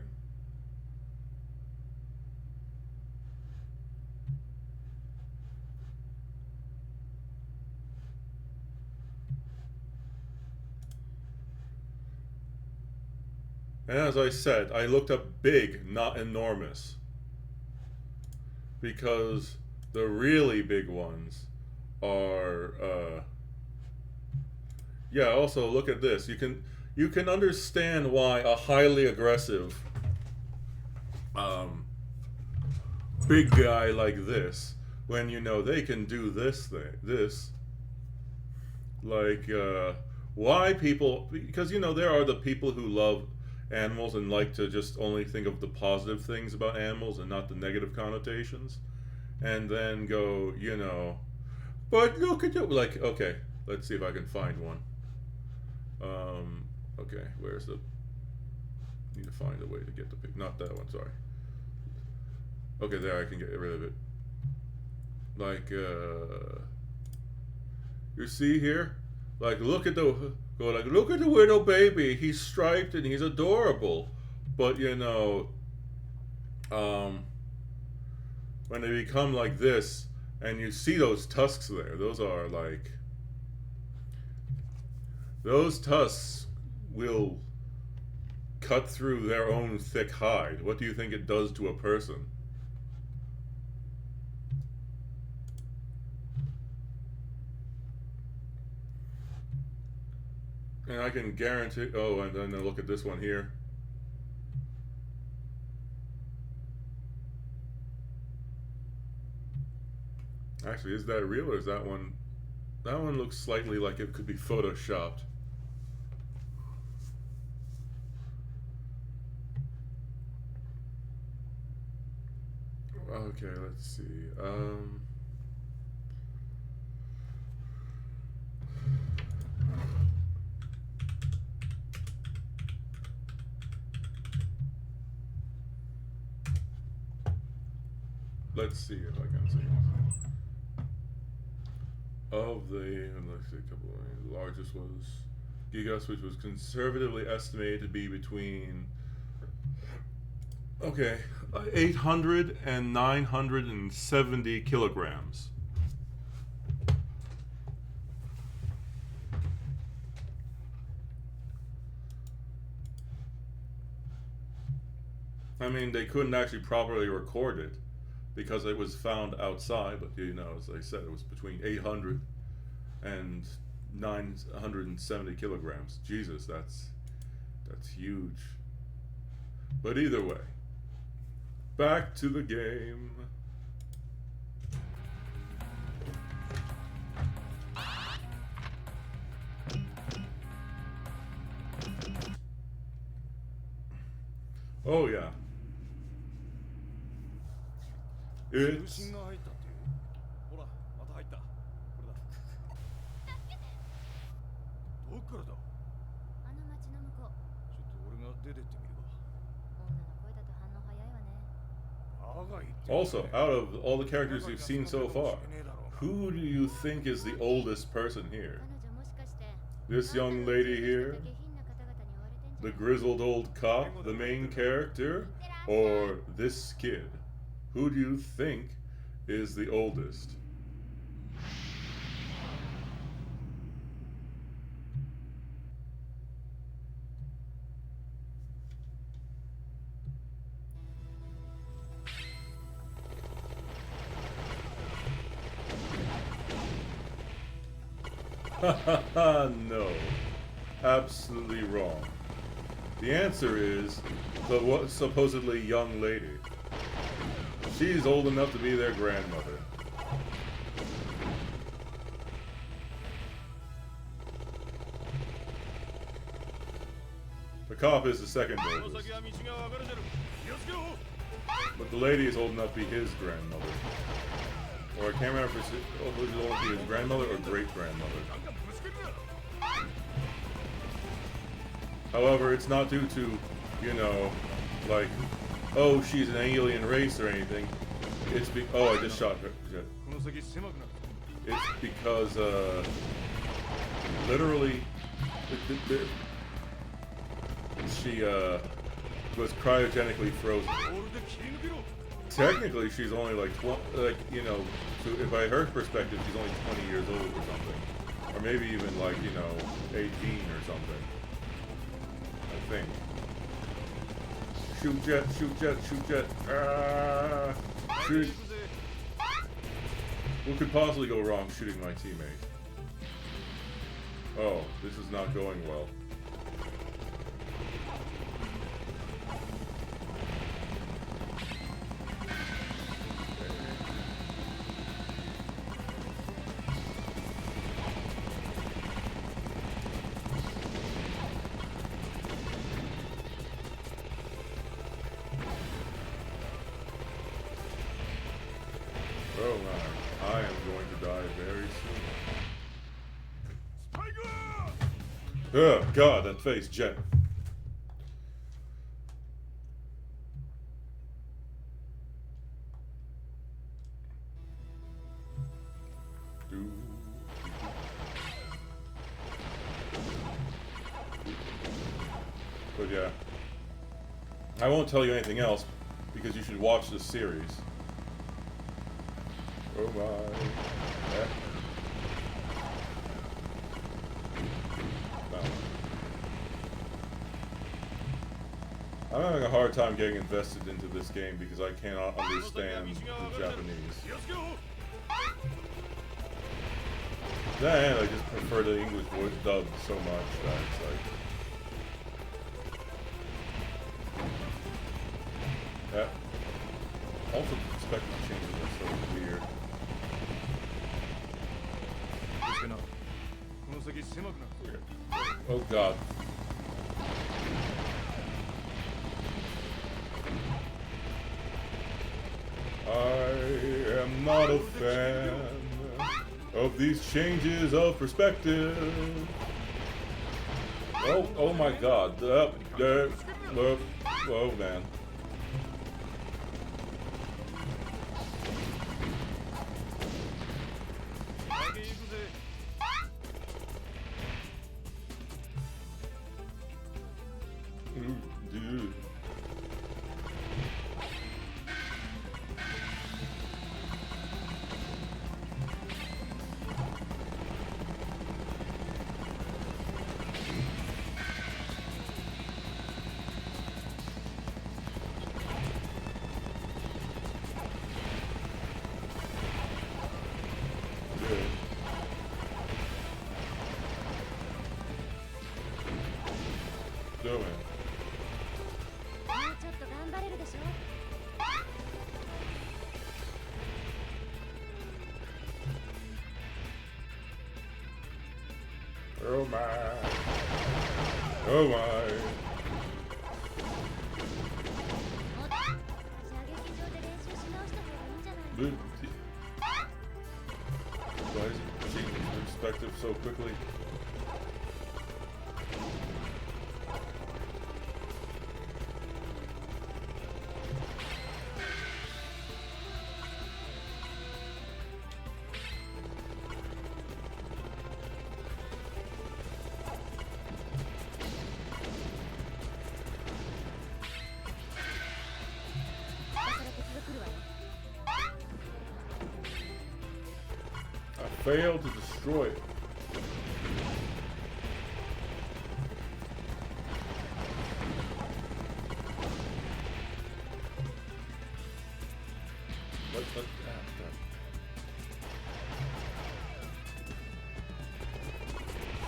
And as I said, I looked up big, not enormous. Because the really big ones are, yeah, also look at this. You can understand why a highly aggressive big guy like this, when you know they can do this, like why people, because you know there are the people who love animals and like to just only think of the positive things about animals and not the negative connotations, and then go, you know, but look at you, like, okay, let's see if I can find one. Okay, where's the, need to find a way to get the pic, not that one, sorry. Okay, there, I can get rid of it. Like, you see here? Like, look at the, go like, look at the little baby, he's striped and he's adorable. But, you know, when they become like this, and you see those tusks there, those are like, those tusks will cut through their own thick hide. What do you think it does to a person? And I can guarantee, oh, and then look at this one here. Actually, is that real or is that one looks slightly like it could be photoshopped. Okay, let's see. Let's see if I can see it. Of the, let's see, a couple of, the largest was Gigas, which was conservatively estimated to be between, okay, 800 and 970 kilograms. I mean, they couldn't actually properly record it because it was found outside, but you know, as I said, it was between 800 and 970 kilograms. Jesus, that's huge. But either way, back to the game. Oh yeah. It's が入ったっていうほらまた入ったこれだどっからだあの町の向こうちょっと俺が出てってみる女の声だと反応早いわね also, out of all the characters you've seen so far, who do you think is the oldest person here? This young lady here? The grizzled old cop, the main character? Or this kid? Who do you think is the oldest? No. Absolutely wrong. The answer is the supposedly young lady. She's old enough to be their grandmother. The cop is the second oldest. But the lady is old enough to be his grandmother. Or I can't remember if it's old enough to be his grandmother or great-grandmother. However, it's not due to, you know, like, oh, she's an alien race or anything. It's oh, I just shot her. It's because, literally, she, was cryogenically frozen. Technically, she's only like, you know, so if by her perspective, she's only 20 years old or something. Or maybe even like, you know, 18 or something. I think. Shoot jet, shoot jet, shoot jet. Shoot. What could possibly go wrong shooting my teammate? Oh, this is not going well. Oh my, I am going to die very soon. Oh god, that face, Jet. But yeah. I won't tell you anything else because you should watch this series. Oh my. Yeah. No. I'm having a hard time getting invested into this game because I cannot understand the Japanese. Then I just prefer the English voice dub so much that it's like. Yeah. Also, the perspective changes are so weird. Weird. Oh god. I am not a fan of these changes of perspective. Oh my god. Oh man. Dude. Oh my. Oh my. Why is he changing perspective so quickly? Failed to destroy it.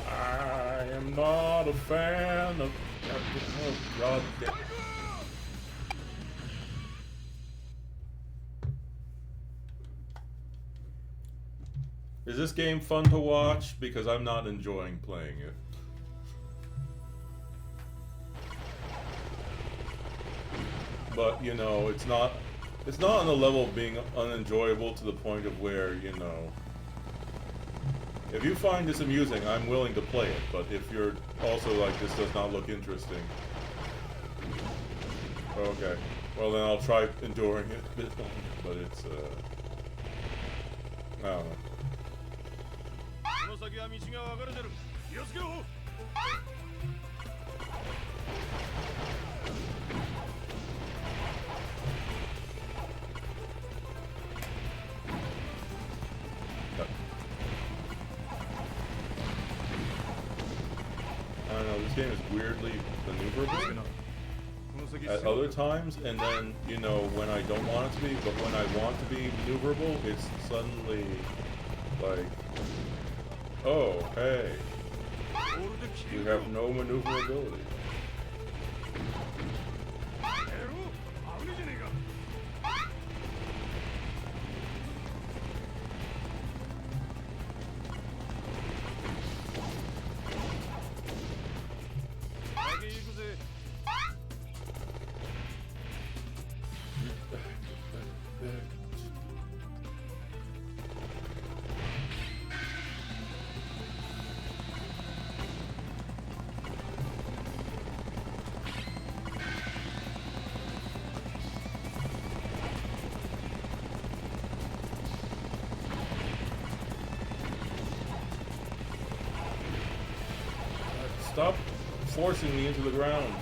I am not a fan of God damn. Is this game fun to watch? Because I'm not enjoying playing it. But, you know, it's not on the level of being unenjoyable to the point of where, you know, if you find this amusing, I'm willing to play it. But if you're also like, this does not look interesting. Okay. Well, then I'll try enduring it a bit longer. But it's, I don't know. I don't know, this game is weirdly maneuverable at other times, and then, you know, when I don't want it to be, but when I want to be maneuverable, it's suddenly like, oh, hey, you have no maneuverability. Stop forcing me into the ground.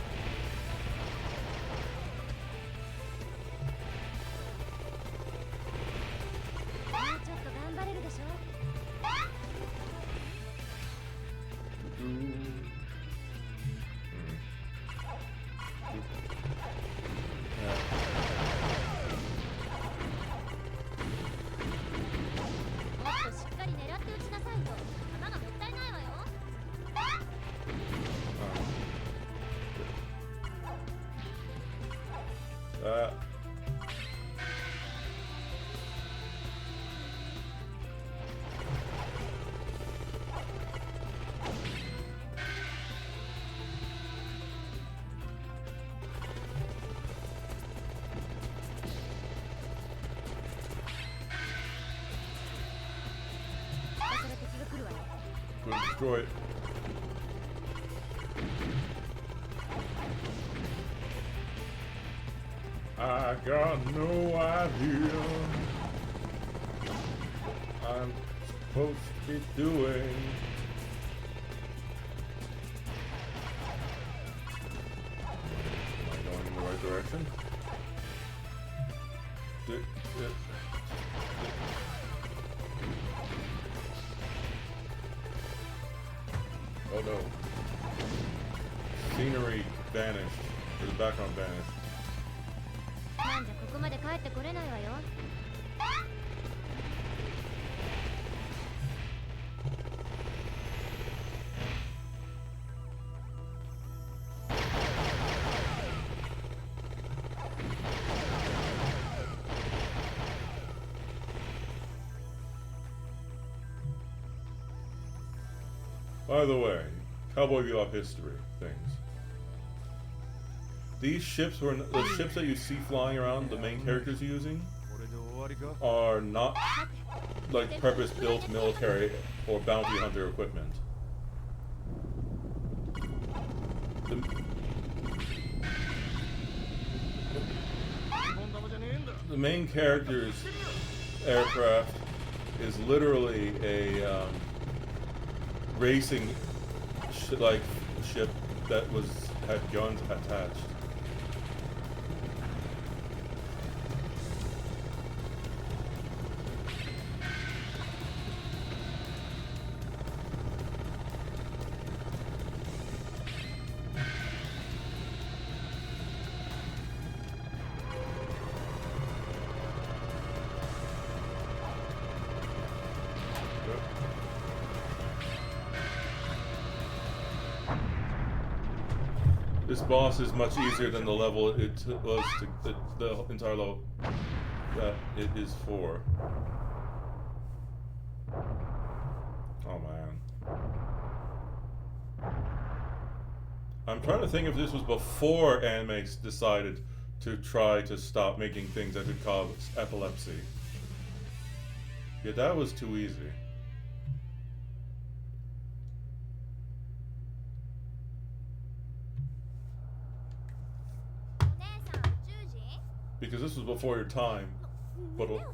Destroy it. I got no idea what I'm supposed to be doing. Am I going in the right direction? Oh no. Scenery vanished. Or the background vanished. By the way, Cowboy Bebop history things. These ships were the ships that you see flying around. The main characters using are not like purpose-built military or bounty hunter equipment. The main character's aircraft is literally a racing ship that had guns attached. This boss is much easier than the level it was to the entire level that it is for. Oh man. I'm trying to think if this was before anime decided to try to stop making things that could cause epilepsy. Yeah, that was too easy. Because this was before your time. But I'm sorry.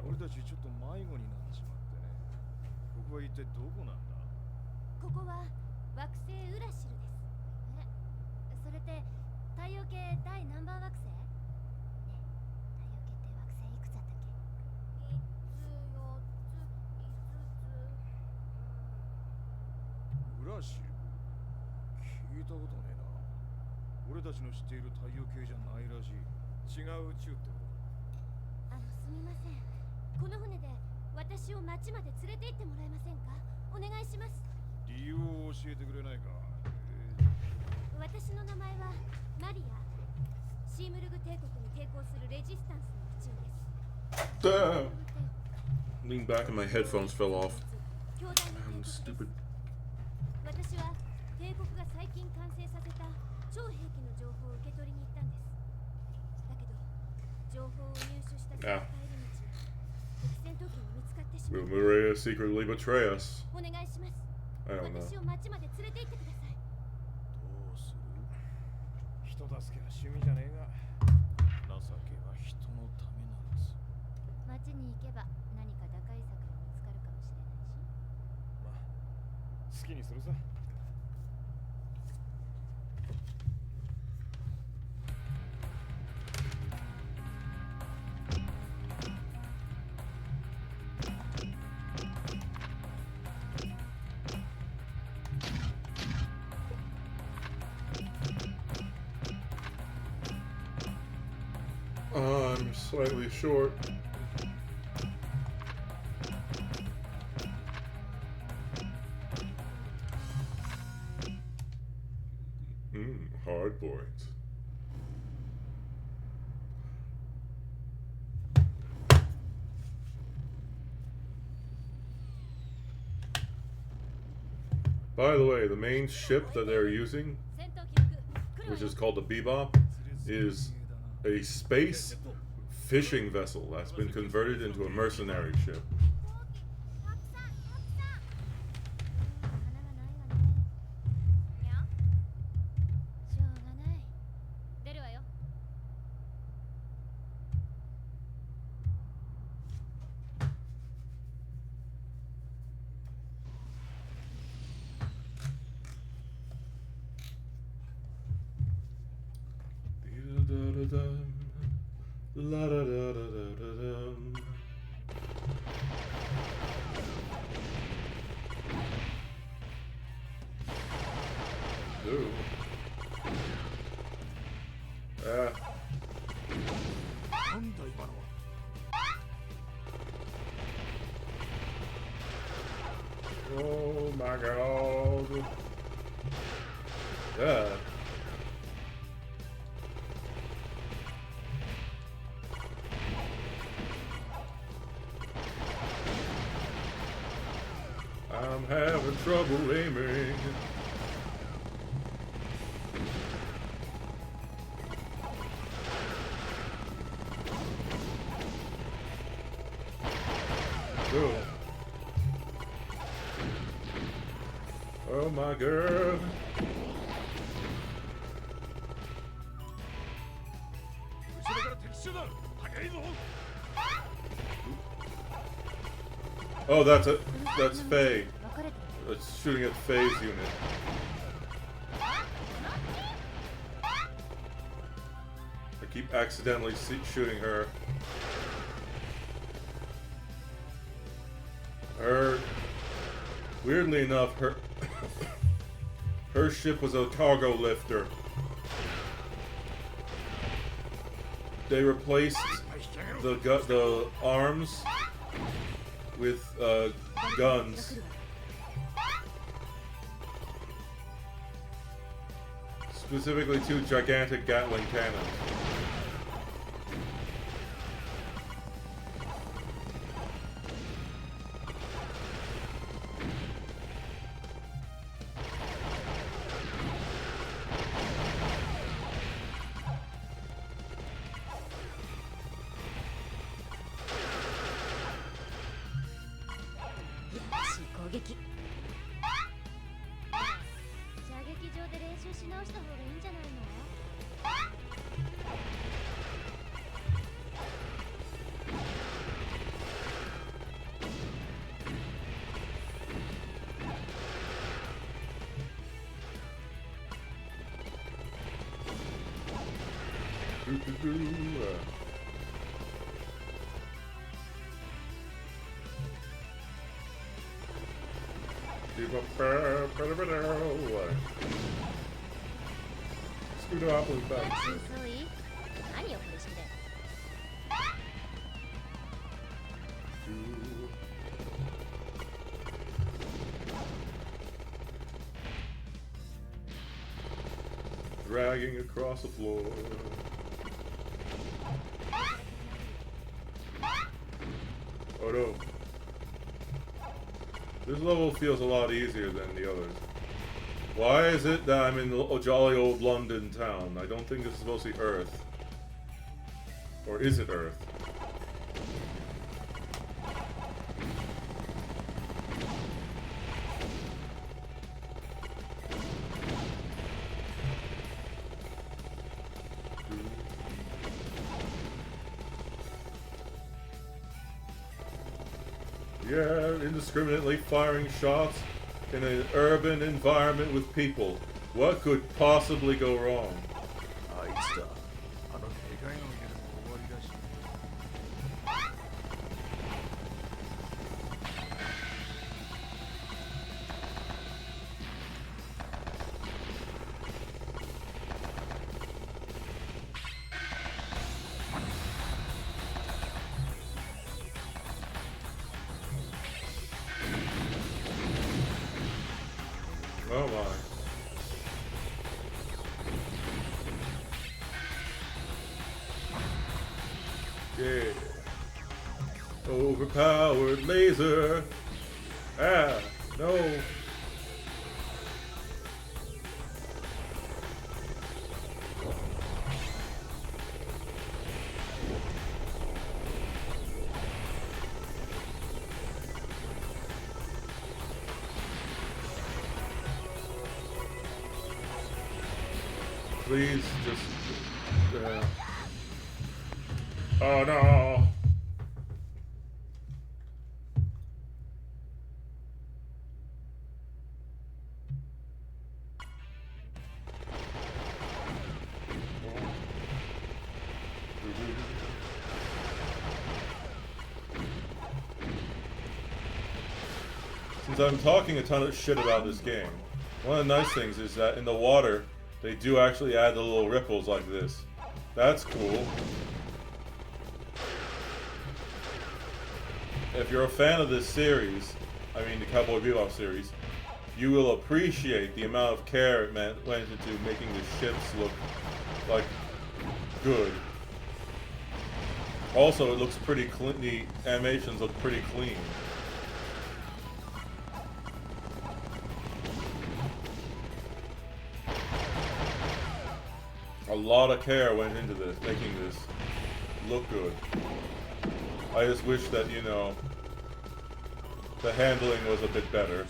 俺たちちょっと迷子になってしまってね。ここは一体どこなんだ？ここは惑星ウラシルです。それって太陽系第何番惑星？ねえ、太陽系って惑星いくつあったっけ？3つ、4つ、5つ。ウラシル？聞いたことねえな。俺たちの知っている太陽系じゃないらしい。違う宇宙ってこと？すみません。この船で私を町まで連れて行ってもらえませんか？お願いします。理由を教えてくれないか？私の名前はマリア。シームルグ帝国に抵抗するレジスタンスの一員です。Lean back and my headphones fell off. I'm stupid. 私は帝国が最近完成させた超兵器の情報を受け取りに行ったんです。だけど情報を入手した帰り道、敵戦闘機に見つかってしまう。Will Maria secretly betray us? お願いします。 I don't know. 私を町まで連れて行ってください。どうする？人助けは趣味じゃねえが、情けは人のためならず。町に行けば何か打開策が見つかるかもしれないし。まあ、好きにするさ。I'm slightly short. Hard points. By the way, the main ship that they're using, which is called the Bebop, is a space fishing vessel that's been converted into a mercenary ship. La da da da da da da. Ooh. Oh my god. Yeah. trouble aiming. Cool. Oh my god. Oh, that's Faye. It's shooting at Faye's unit. I keep accidentally shooting her. Weirdly enough, her ship was a cargo lifter. They replaced the arms with guns. Specifically 2 gigantic Gatling cannons. Dragging across the floor. Oh no. This level feels a lot easier than the others. Why is it that I'm in a jolly old London town? I don't think this is supposed to be Earth. Or is it Earth? Yeah, indiscriminately firing shots in an urban environment with people. What could possibly go wrong? Oh my. Yeah. Overpowered laser. Ah, no. Please just. Oh no! Since I'm talking a ton of shit about this game, one of the nice things is that in the water, they do actually add the little ripples like this. That's cool. If you're a fan of this series, I mean the Cowboy Bebop series, you will appreciate the amount of care it went into making the ships look like good. Also, it looks pretty clean. The animations look pretty clean. A lot of care went into this, making this look good. I just wish that, you know, the handling was a bit better.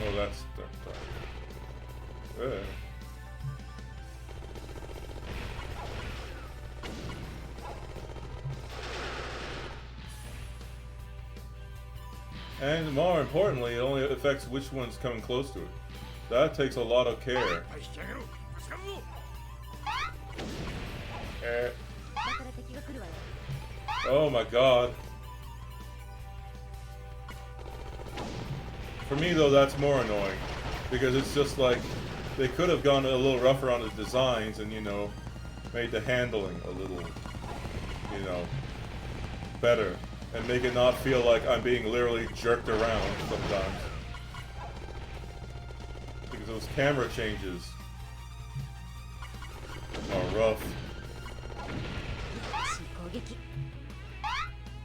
Oh, that's yeah. And more importantly, it only affects which one's coming close to it. That takes a lot of care. Oh my god. For me though, that's more annoying. Because it's just like, they could have gone a little rougher on the designs and, you know, made the handling a little, you know, better. And make it not feel like I'm being literally jerked around sometimes. Because those camera changes are rough.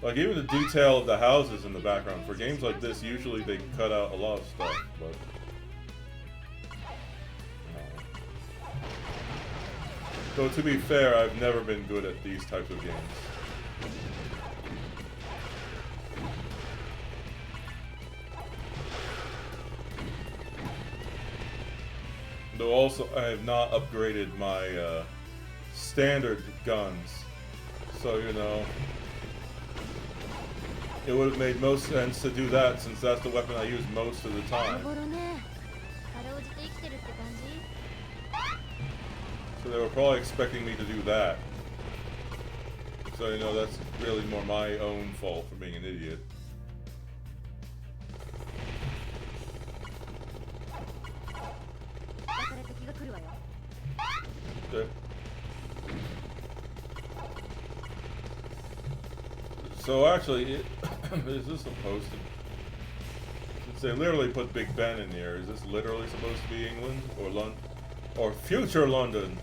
Like, even the detail of the houses in the background. For games like this, usually they cut out a lot of stuff, but... Though, to be fair, I've never been good at these types of games. Though also, I have not upgraded my standard guns. So, you know, it would have made most sense to do that since that's the weapon I use most of the time. So they were probably expecting me to do that. So, you know, that's really more my own fault for being an idiot. Okay. So actually, is this supposed to... Since they literally put Big Ben in here, is this literally supposed to be England? Or London? Or future London?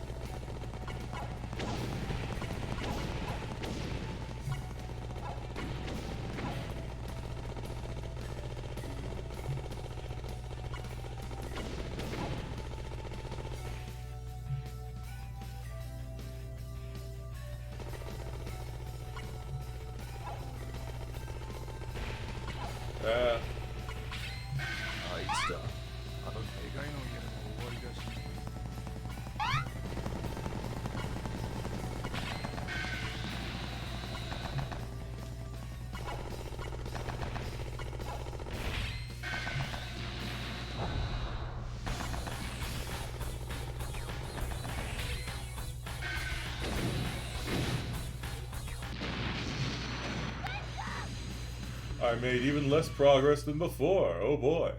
I made even less progress than before. Oh boy.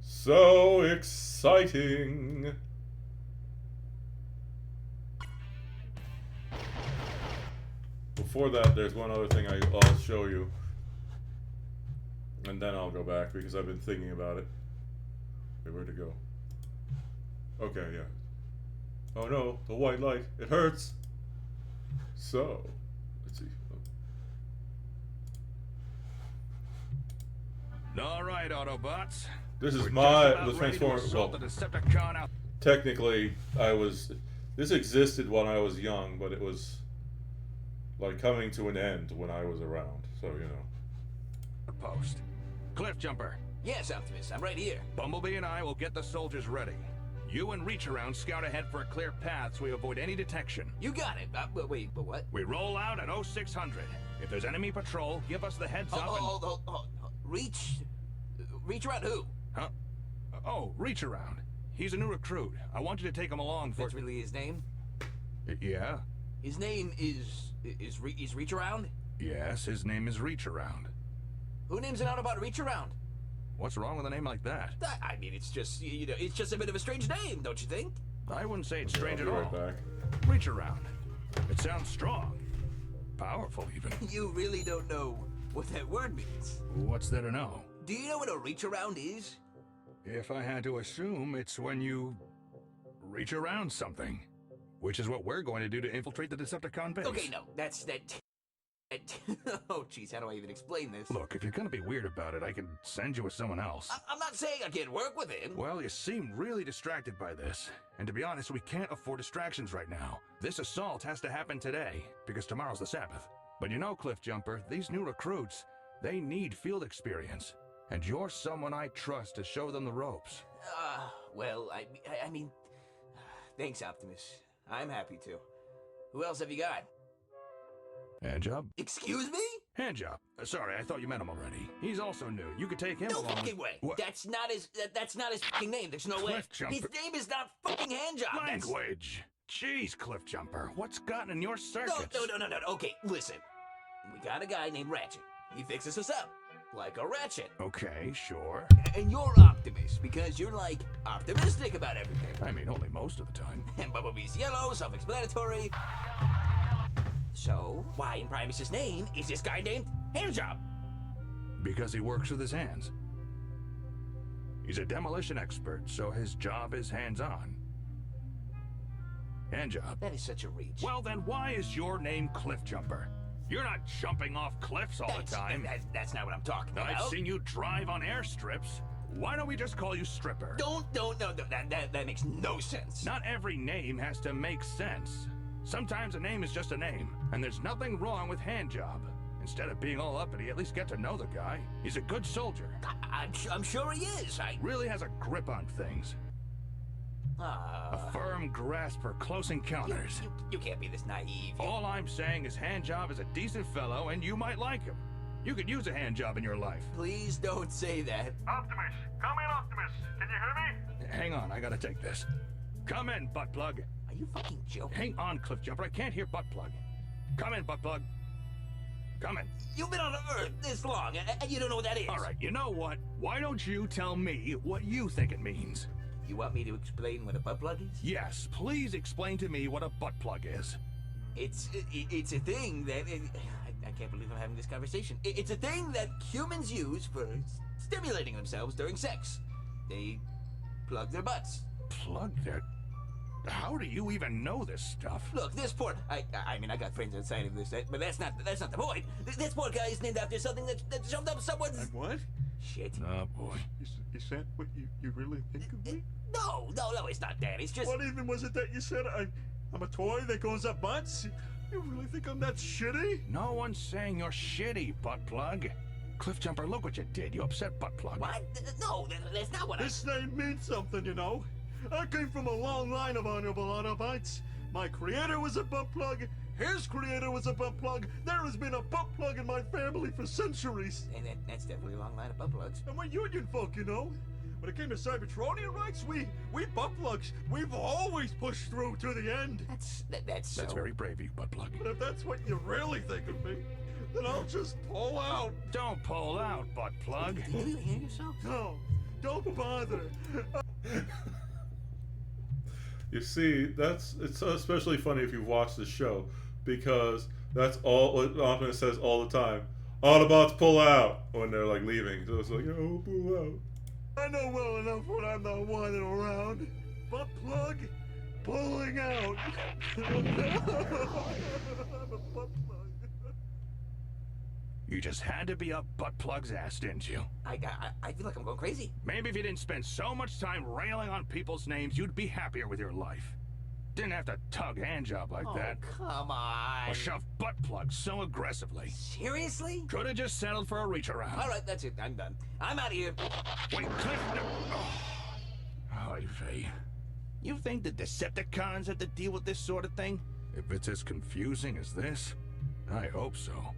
So exciting. Before that, there's one other thing I'll show you. And then I'll go back because I've been thinking about it. Wait, where'd it go? Okay, yeah. Oh no, the white light. It hurts. So, let's see. All right, Autobots. This is We're my just the about ready to Transformer. assault Well, the Decepticon out. technically, this existed when I was young, but it was like coming to an end when I was around. So you know. Post. Cliff Jumper. Yes, Optimus. I'm right here. Bumblebee and I will get the soldiers ready. You and Reach Around scout ahead for a clear path so we avoid any detection. You got it. Wait, but what? We roll out at 0600. If there's enemy patrol, give us the heads up. Hold. Reach Around who? Huh? Oh, Reach Around. He's a new recruit. I want you to take him along for... That's really his name? Yeah. His name is Reach Around? Yes, his name is Reach Around. Who names an Autobot Reach Around? What's wrong with a name like that? I mean, it's just, you know, it's just a bit of a strange name, don't you think? I wouldn't say it's strange at I'll all. be right back. Reach Around. It sounds strong. Powerful, even. You really don't know what that word means. What's there to know? Do you know what a Reach Around is? If I had to assume, it's when you reach around something. Which is what we're going to do to infiltrate the Decepticon base. Okay, no, that's that. Oh, jeez, how do I even explain this? Look, if you're gonna be weird about it, I can send you with someone else. I'm not saying I can't work with him. Well, you seem really distracted by this. And to be honest, we can't afford distractions right now. This assault has to happen today, because tomorrow's the Sabbath. But you know, Cliffjumper, these new recruits, they need field experience. And you're someone I trust to show them the ropes. Well, I mean, thanks, Optimus. I'm happy to. Who else have you got? Handjob? Excuse me? Handjob. Sorry, I thought you met him already. He's also new. You could take him No along. fucking way. What? That's not his fucking name. There's no way. Cliffjumper. His name is not fucking Handjob. Language. Jeez, Cliffjumper. What's gotten in your circuits? No. Okay, listen. We got a guy named Ratchet. He fixes us up. Like a ratchet. Okay, sure. And you're Optimus, because you're, like, optimistic about everything. I mean, only most of the time. And Bumblebee's yellow, self-explanatory. So, why in Primus's name is this guy named Handjob? Because he works with his hands. He's a demolition expert, so his job is hands-on. Handjob. That is such a reach. Well, then why is your name Cliffjumper? You're not jumping off cliffs all the time. That's not what I'm talking about. I've seen you drive on airstrips. Why don't we just call you Stripper? No, that makes no sense. Not every name has to make sense. Sometimes a name is just a name, and there's nothing wrong with Handjob. Instead of being all uppity, at least get to know the guy. He's a good soldier. I'm sure he is. Really has a grip on things. A firm grasp for close encounters. You can't be this naive. All I'm saying is Handjob is a decent fellow, and you might like him. You could use a handjob in your life. Please don't say that. Optimus! Come in, Optimus! Can you hear me? Hang on, I gotta take this. Come in, butt plug. Are you fucking joking? Hang on, Cliffjumper. I can't hear butt plug. Come in, butt plug. Come in. You've been on Earth this long, and you don't know what that is. All right, you know what? Why don't you tell me what you think it means? You want me to explain what a butt plug is? Yes, please explain to me what a butt plug is. It's a thing that... I can't believe I'm having this conversation. It's a thing that humans use for stimulating themselves during sex. They plug their butts. Plug their... How do you even know this stuff? Look, this poor... I mean, I got friends outside of this, but that's not the point. This poor guy is named after something that shoved up someone's... And what? Shit. Oh, boy. Is that what you really think of me? No, it's not that. It's just... What even was it that you said? I'm a toy that goes up butts? You really think I'm that shitty? No one's saying you're shitty, butt plug. Cliffjumper, look what you did. You upset butt plug. What? No, that's not what This name means something, you know. I came from a long line of honorable Autobots. My creator was a butt plug. His creator was a butt plug. There has been a butt plug in my family for centuries. And that's definitely a long line of butt plugs. And we're union folk, you know. When it came to Cybertronian rights, we butt plugs, we've always pushed through to the end. That's very brave of you, butt plug. But if that's what you really think of me, then I'll just pull out. Don't pull out, butt plug. Did you hear yourself? No, don't bother. You see, it's especially funny if you've watched the show, because that's all what Optimus says all the time. Autobots pull out when they're like leaving. So it's like, oh, pull out. I know well enough when I'm not whining around. Butt plug, pulling out. I'm a butt plug. You just had to be up butt plug's ass, didn't you? I feel like I'm going crazy. Maybe if you didn't spend so much time railing on people's names, you'd be happier with your life. Didn't have to tug handjob like that. Come on. Or shove butt plugs so aggressively. Seriously? Could have just settled for a reach around. All right, that's it. I'm done. I'm out of here. Wait, Cliff. No. Oh, Vey. You think the Decepticons have to deal with this sort of thing? If it's as confusing as this, I hope so.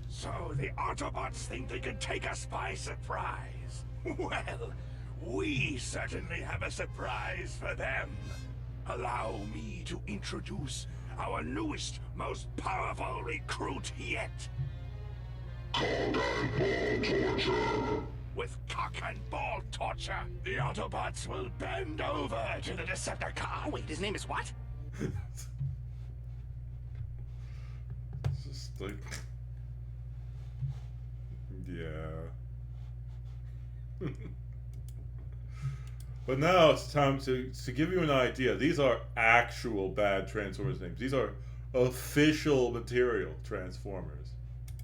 So the Autobots think they can take us by surprise. Well, we certainly have a surprise for them. Allow me to introduce our newest, most powerful recruit yet. Cock and ball torture. With cock and ball torture, the Autobots will bend over to the Decepticon. Oh, wait, his name is what? It's just like... Yeah. But now it's time to give you an idea. These are actual bad Transformers names. These are official material Transformers.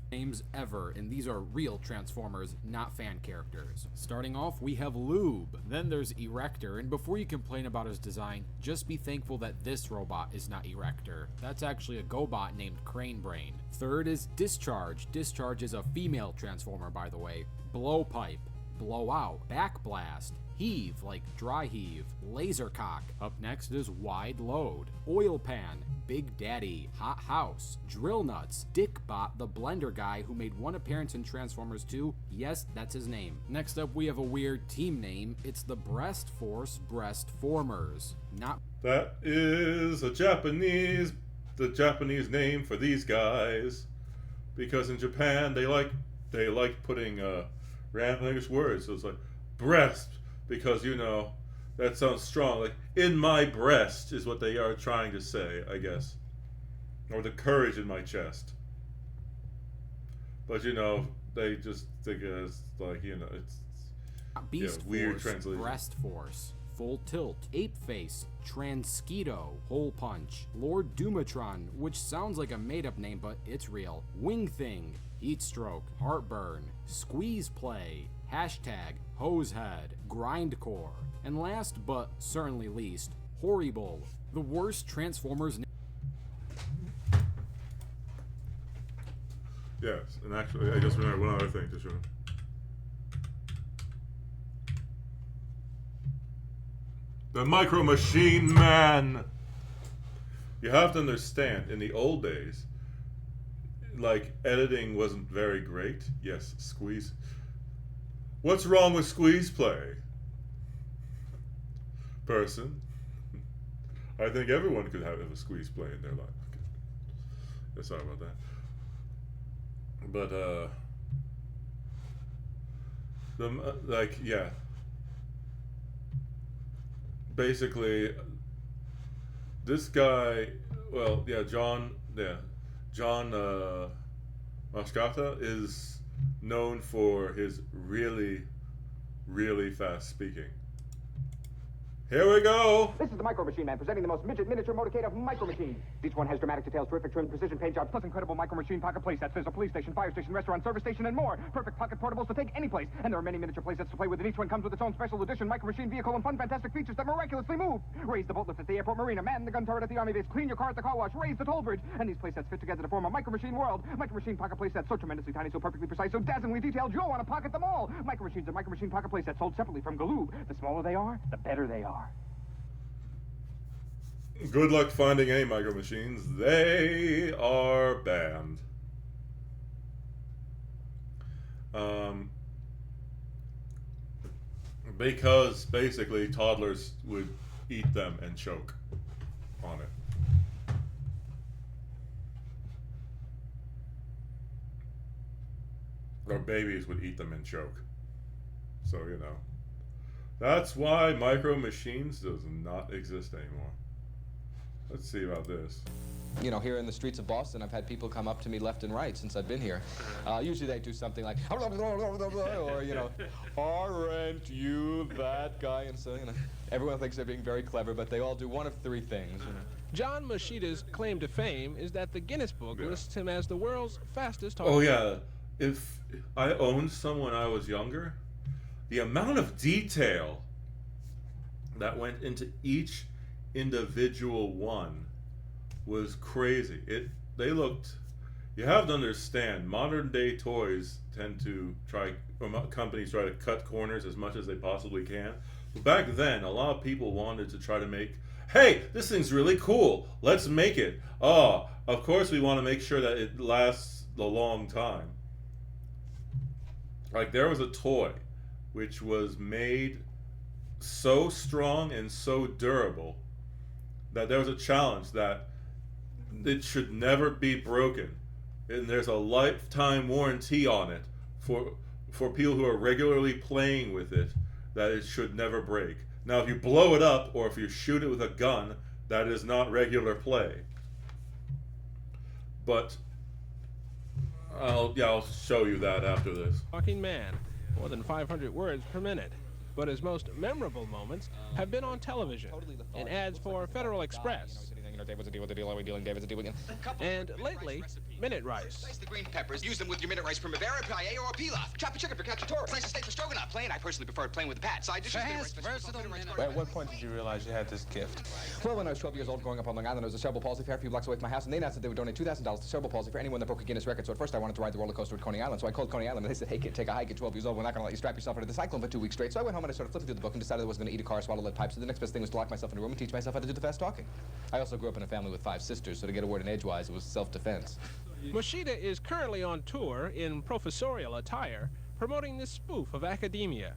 Names ever, and these are real Transformers, not fan characters. Starting off, we have Lube, then there's Erector, and before you complain about his design, just be thankful that this robot is not Erector. That's actually a GoBot named Crane Brain. Third is Discharge. Discharge is a female Transformer, by the way. Blowpipe, Blowout, Backblast, Heave, like dry heave, Laser Cock. Up next is Wide Load, Oil Pan, Big Daddy, Hot House, Drill Nuts, Dickbot, the blender guy who made one appearance in Transformers 2. Yes, that's his name. Next up, we have a weird team name. It's the Breast Force Breastformers. Not That is the Japanese name for these guys, because in Japan they like putting random English words. So it's like breast, because you know that sounds strong. Like in my breast is what they are trying to say, I guess, or the courage in my chest. But you know they just think it's like, you know, it's Beast weird Force, translation. Breast Force, Full Tilt, Ape Face, Transketo, Hole Punch, Lord Doomatron, which sounds like a made-up name, but it's real, Wing Thing, Heat Stroke, Heartburn, Squeeze Play, Hashtag, Hosehead, Grindcore, and last but certainly least, Horrible, the worst Transformers. Yes, and actually, I just remember one other thing to show. The Micro Machine Man! You have to understand, in the old days, like, editing wasn't very great. Yes, Squeeze. What's wrong with Squeeze Play? Person. I think everyone could have a Squeeze Play in their life. Okay. Yeah, sorry about that. But, yeah. Basically, this guy, well, yeah, John Moscata is known for his really, really fast speaking. Here we go! This is the Micro Machine Man presenting the most midget miniature motorcade of micro machines. Each one has dramatic details, terrific trim, precision paint jobs, plus incredible micro machine pocket playsets. There's a police station, fire station, restaurant, service station, and more. Perfect pocket portables to take any place. And there are many miniature playsets to play with, and each one comes with its own special edition micro machine vehicle and fun, fantastic features that miraculously move. Raise the boat lift at the airport marina, man the gun turret at the army base, clean your car at the car wash, raise the toll bridge. And these playsets fit together to form a micro machine world. Micro machine pocket playsets, so tremendously tiny, so perfectly precise, so dazzlingly detailed, you'll want to pocket them all. Micro machines and micro machine pocket playsets sold separately from Galoob. The smaller they are, the better they are. Good luck finding any Micro Machines. They are banned. Because basically toddlers would eat them and choke on it. Or babies would eat them and choke. So, you know. That's why Micro Machines does not exist anymore. Let's see about this. You know, here in the streets of Boston, I've had people come up to me left and right since I've been here. Usually they do something like, or, you know, aren't you that guy? And so, you know, everyone thinks they're being very clever, but they all do one of three things, you know. John Mashida's claim to fame is that the Guinness Book lists him as the world's fastest talker. Oh, yeah. If I owned some when I was younger, the amount of detail that went into each individual one was crazy. They looked, you have to understand, modern day toys tend to companies try to cut corners as much as they possibly can. But back then, a lot of people wanted to try to make, hey, this thing's really cool, let's make it. Oh, of course we want to make sure that it lasts a long time. Like, there was a toy which was made so strong and so durable that there was a challenge that it should never be broken, and there's a lifetime warranty on it for people who are regularly playing with it, that it should never break. Now, if you blow it up or if you shoot it with a gun, that is not regular play. But I'll show you that after this. Talking man, more than 500 words per minute. but his most memorable moments have been on television, in ads for Federal Express. David's a deal with the deal. Are we dealing? David's a deal again. And lately, Minute Rice. Slice the green peppers. Use them with your minute rice primavera, paella, or pilaf. Chop a chicken for cacciatore. Slice a steak for stroganoff. Plain. I personally prefer plain with the pat. Side dishes. At what point did you realize you had this gift? Well, when I was 12 years old, growing up on Long Island, there was a cerebral palsy fair a few blocks away from my house, and they announced that they would donate $2,000 to cerebral palsy for anyone that broke a Guinness record. So at first, I wanted to ride the roller coaster at Coney Island. So I called Coney Island, and they said, "Hey kid, take a hike. At 12 years old, we're not going to let you strap yourself into the cyclone for 2 weeks straight." So I went home and I started flipping through the book and decided I wasn't going to eat a car, swallow lead pipes. So the next best thing was to lock myself in a room and teach myself how to do the fast talking. I also grew up in a family with 5 sisters, so to get a word in edgewise, it was self-defense. Moshida is currently on tour in professorial attire, promoting this spoof of academia.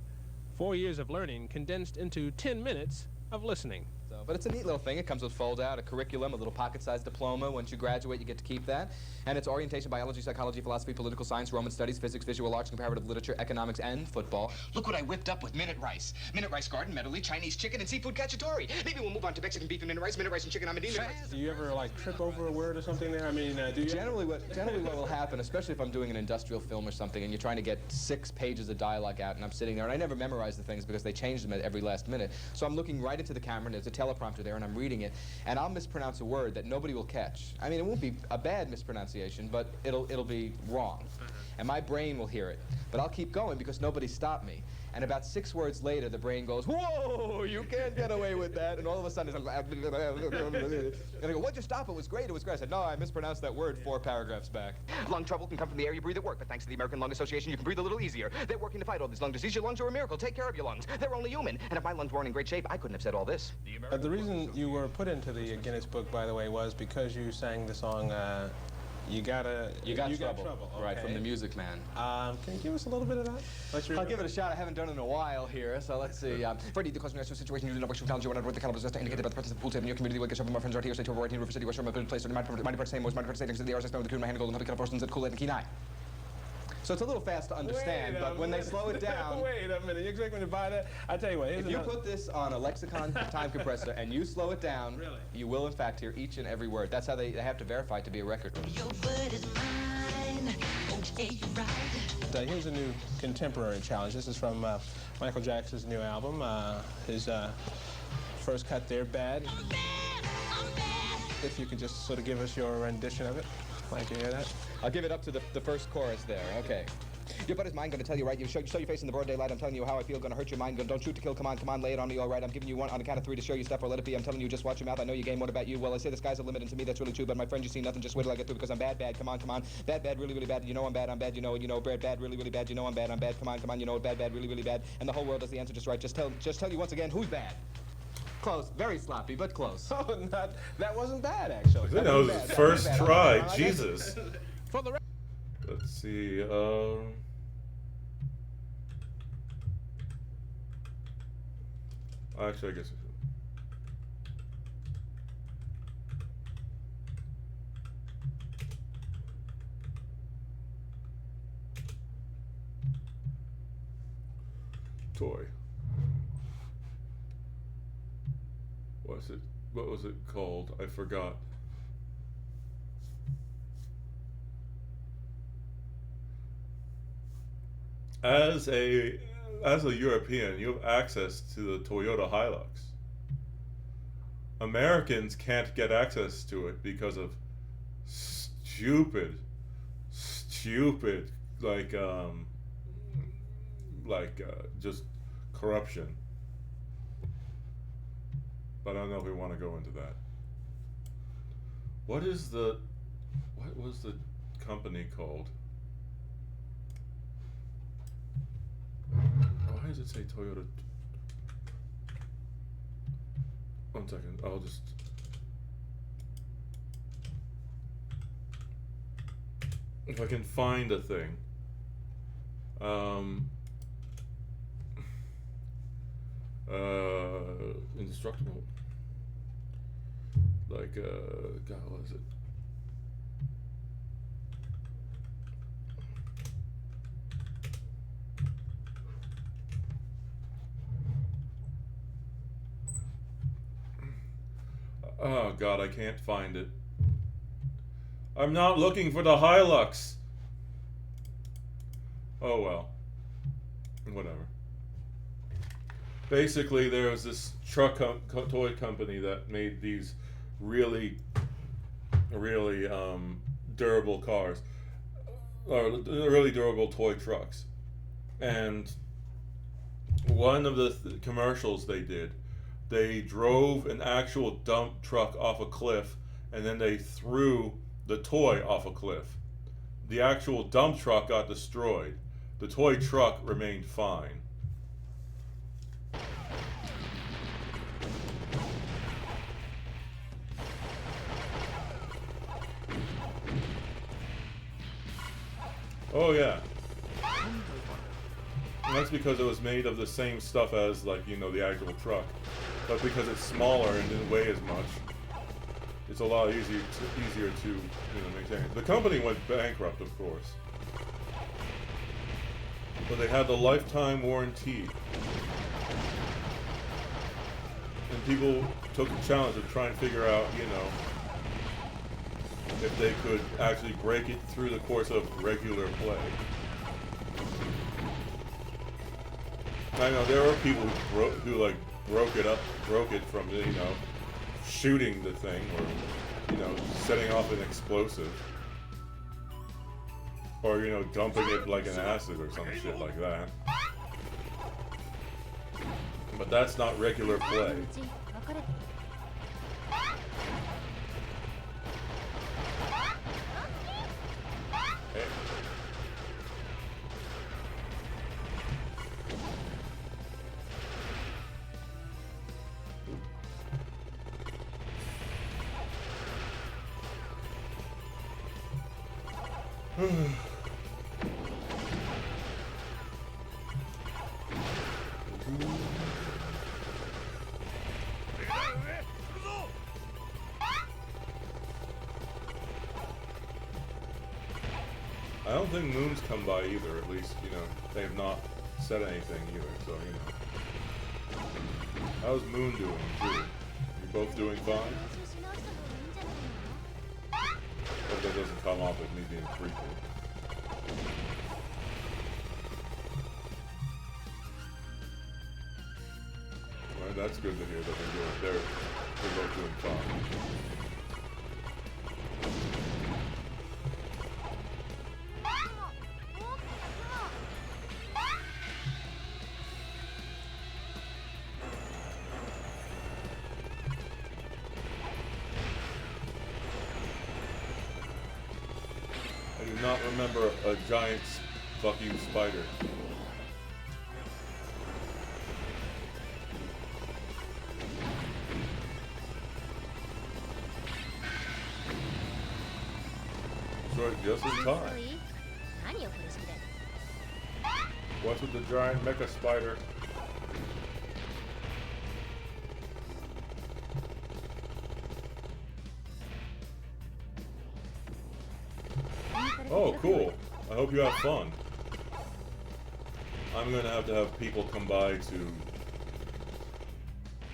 4 years of learning condensed into 10 minutes of listening. But it's a neat little thing. It comes with fold-out, a curriculum, a little pocket-sized diploma. Once you graduate, you get to keep that. And it's orientation, biology, psychology, philosophy, political science, Roman studies, physics, visual arts, comparative literature, economics, and football. Look what I whipped up with Minute Rice. Minute Rice Garden, medley, Chinese chicken, and seafood cacciatore. Maybe we'll move on to Mexican beef and minute rice and chicken amadina. Do you ever, like, trip over a word or something there? I mean, do you... Generally what will happen, especially if I'm doing an industrial film or something, and you're trying to get 6 pages of dialogue out, and I'm sitting there, and I never memorize the things because they change them at every last minute. So I'm looking right into the camera, and there's a teleprompter there, and I'm reading it, and I'll mispronounce a word that nobody will catch. I mean, it won't be a bad mispronunciation, but it'll be wrong. And my brain will hear it. But I'll keep going because nobody stopped me. And about 6 words later, the brain goes, "Whoa, you can't get away with that." And all of a sudden, and I go, "What'd you stop? It was great. It was great." I said, "No, I mispronounced that word 4 paragraphs back." Lung trouble can come from the air you breathe at work, but thanks to the American Lung Association, you can breathe a little easier. They're working to fight all these lung disease. Your lungs are a miracle. Take care of your lungs. They're only human. And if my lungs weren't in great shape, I couldn't have said all this. The reason you were put into the Guinness Book, by the way, was because you sang the song, You Got Trouble. Right, okay. from The Music Man. Can you give us a little bit of that? I'll give it a shot. I haven't done it in a while here, so let's see. Freddie, the question situation, you do not wish to challenge you, and what the caliber is indicated by the presence of the pool table in your community. Will get my friends right here, say to avoid River City, West Room, place, or my part same, was my part saying, the RSS, the coon, my hand, golden, happy kind of persons that cool it and keen eye. So it's a little fast to understand, but when they slow it down... Wait a minute, you expect me to buy that? I tell you what, if you put this on a lexicon time compressor and you slow it down, you will in fact hear each and every word. That's how they have to verify it to be a record. Your word is mine. Okay, you're right. Here's a new contemporary challenge. This is from Michael Jackson's new album. His first cut there, Bad. I'm bad. If you could just sort of give us your rendition of it. I'd like to hear that. I'll give it up to the first chorus there. Okay. Your butt is mine, gonna tell you right. You show your face in the broad daylight. I'm telling you how I feel. Gonna hurt your mind. Don't shoot to kill. Come on, lay it on me. All right. I'm giving you one on the count of 3 to show you stuff or let it be. I'm telling you, just watch your mouth. I know your game. What about you? Well, I say the sky's the limit, and to me that's really true. But my friend, you see nothing. Just wait till I get through because I'm bad. Come on. Bad, really bad. You know I'm bad. You know, bad, really bad. You know I'm bad. Come on. You know bad, really bad. And the whole world does the answer just right. Just tell you once again who's bad. Close. Very sloppy, but close. Oh, that wasn't bad, actually. That was his first try. Jesus. For the Let's see. Actually, I guess. Toy. What was it called? I forgot. As a European, you have access to the Toyota Hilux. Americans can't get access to it because of stupid, just corruption. But I don't know if we want to go into that. What was the company called? Why does it say Toyota? One second, I'll just... If I can find a thing. Indestructible. Like, God, what is it? Oh God, I can't find it. I'm not looking for the Hilux. Oh well. Whatever. Basically, there was this toy company that made these really, really durable cars, or really durable toy trucks. And one of the commercials they did, they drove an actual dump truck off a cliff, and then they threw the toy off a cliff. The actual dump truck got destroyed. The toy truck remained fine. Oh yeah. And that's because it was made of the same stuff as, like, you know, the actual truck. But because it's smaller and didn't weigh as much, it's a lot easier to maintain. The company went bankrupt, of course. But they had the lifetime warranty. And people took the challenge of trying to figure out, you know, if they could actually break it through the course of regular play. I know there were people who broke it from, you know, shooting the thing, or, you know, setting off an explosive, or, you know, dumping it like an acid or some shit like that. But that's not regular play. I don't think moons come by either, at least, you know, they have not said anything either, so, you know. How's Moon doing, too? You both doing fine? Hope that doesn't come off as me being creepy. Well, that's good to hear that they're both doing fine. Not remember a giant fucking spider. So just in time. What's with the giant mecha spider? Oh, cool. I hope you have fun. I'm gonna have to have people come by to...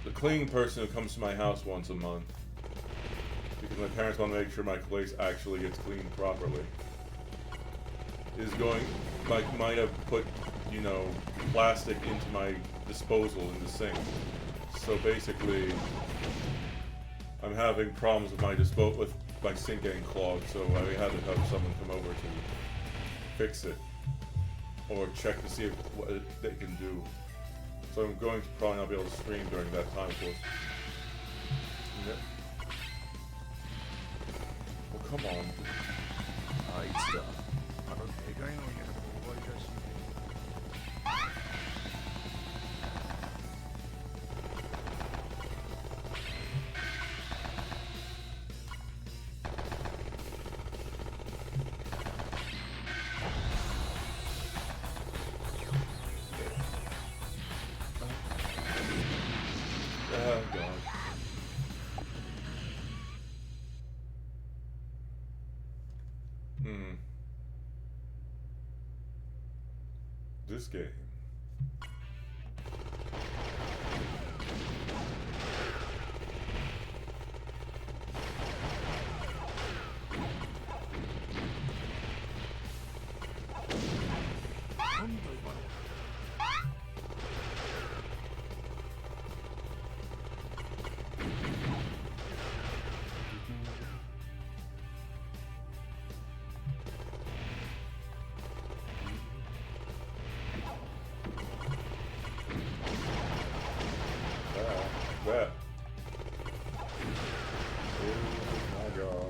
The cleaning person who comes to my house once a month. Because my parents want to make sure my place actually gets cleaned properly. Is going... might have put, you know, plastic into my disposal in the sink. So basically... I'm having problems with my sink getting clogged, so I had to have someone come over to fix it, or check to see what they can do. So I'm going to probably not be able to stream during that time, of course. Yep. Well, come on. Oh, God. This game. that? Oh my god.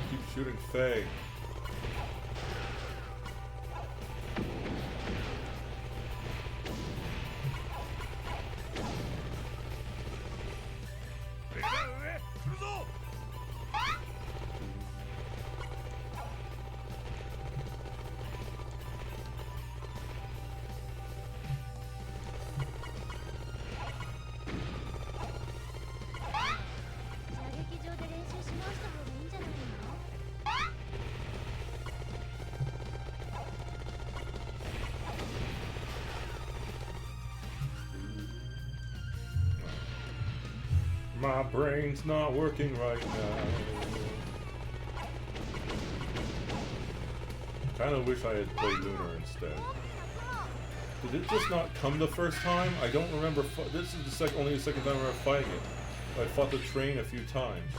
Keep shooting Faye. My brain's not working right now. Kind of wish I had played Lunar instead. Did it just not come the first time? I don't remember. This is only the second time I remember fighting it. I fought the train a few times.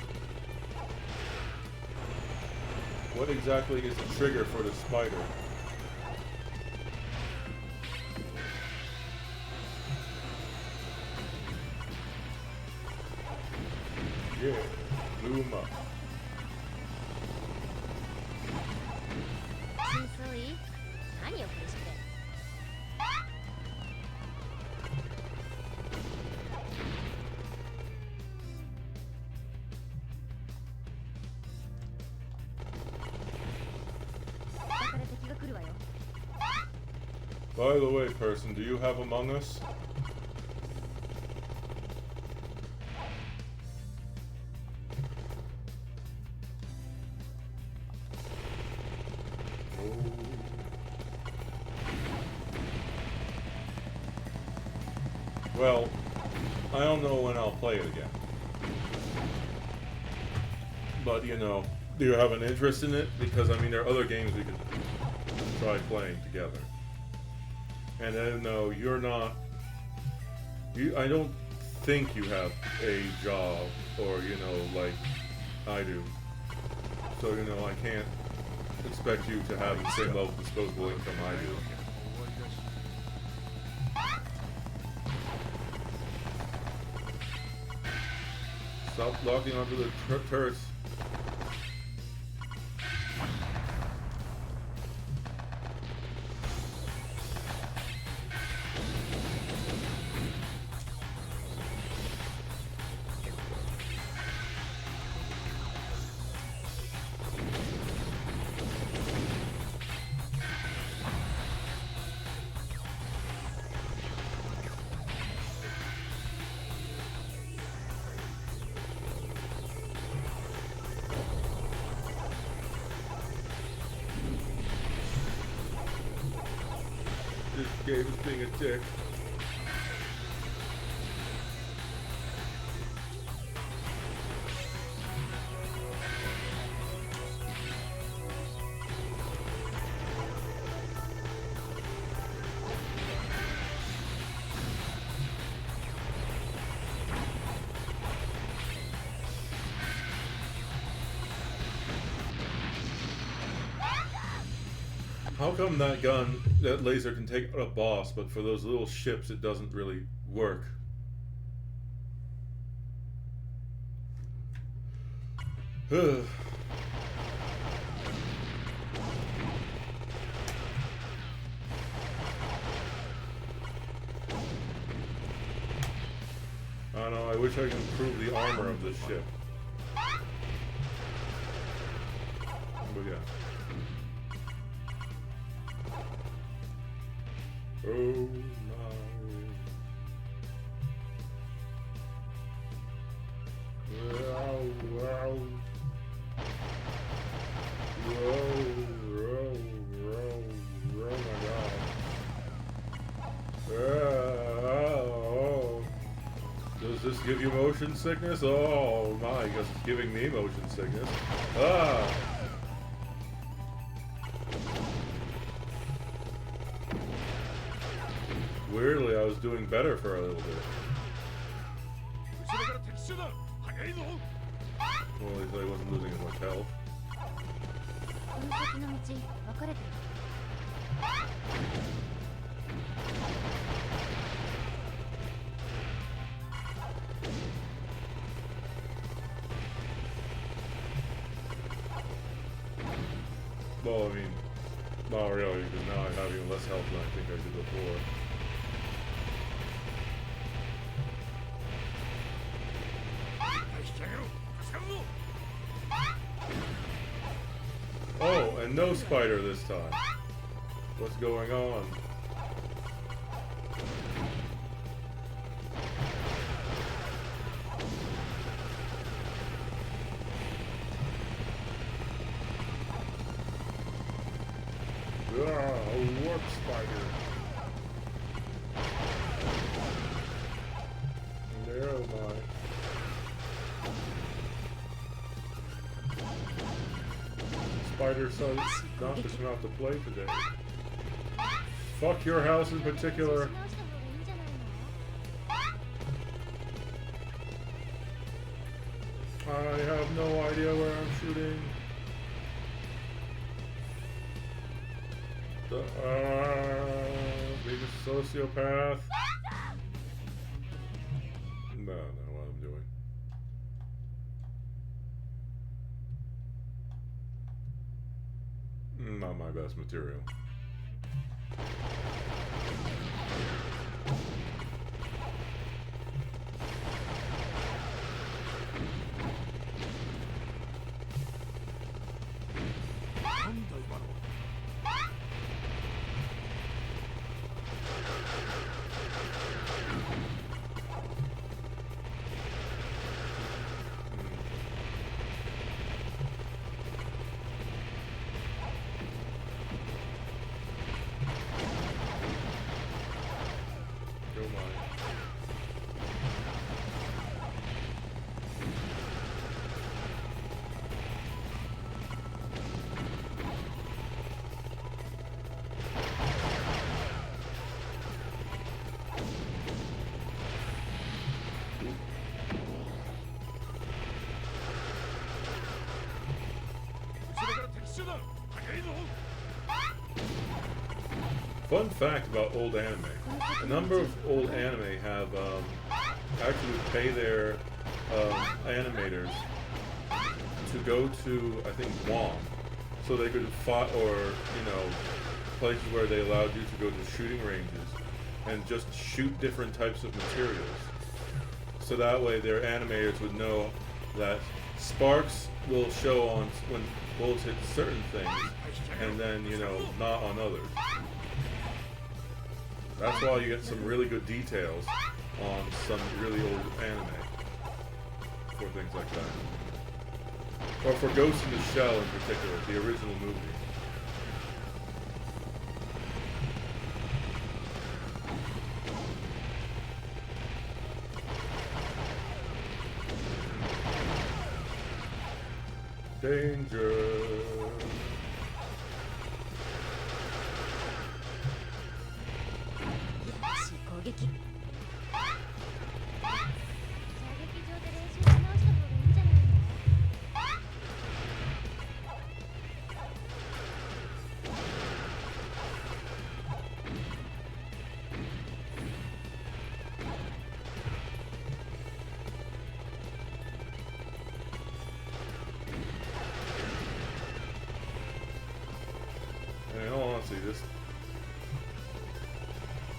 What exactly is the trigger for the spider? Yeah, blew him up. By the way, person, do you have Among Us? Well, I don't know when I'll play it again. But, you know, do you have an interest in it? Because, I mean, there are other games we could try playing together. And then, no, you're not... I don't think you have a job, or, you know, like I do. So, you know, I can't expect you to have the same level of disposable income I do. Stop locking onto the turrets. This game is being a dick. How come that gun, that laser can take out a boss, but for those little ships it doesn't really work? I don't know, I wish I could improve the armor of this ship. But yeah. Oh my. Oh my god. Does this give you motion sickness? Oh my, I guess it's giving me motion sickness. Ah! Weirdly, I was doing better for a little bit. Well, at least I wasn't losing as much health. Well, I mean, not really, because now I have even less health than I think I did before. Oh, and no spider this time. What's going on? A warp spider. There am I. Spider son not to come out to play today. Fuck your house in particular. I have no idea where I'm shooting. Being a sociopath. No, what I'm doing. Not my best material. Fun fact about old anime. A number of old anime have actually pay their animators to go to, I think, Guam, so they could fight, or, you know, places where they allowed you to go to shooting ranges and just shoot different types of materials. So that way their animators would know that sparks will show on when bullets hit certain things, and then, you know, not on others. That's why you get some really good details on some really old anime for things like that. Or for Ghost in the Shell in particular, the original movie. Danger.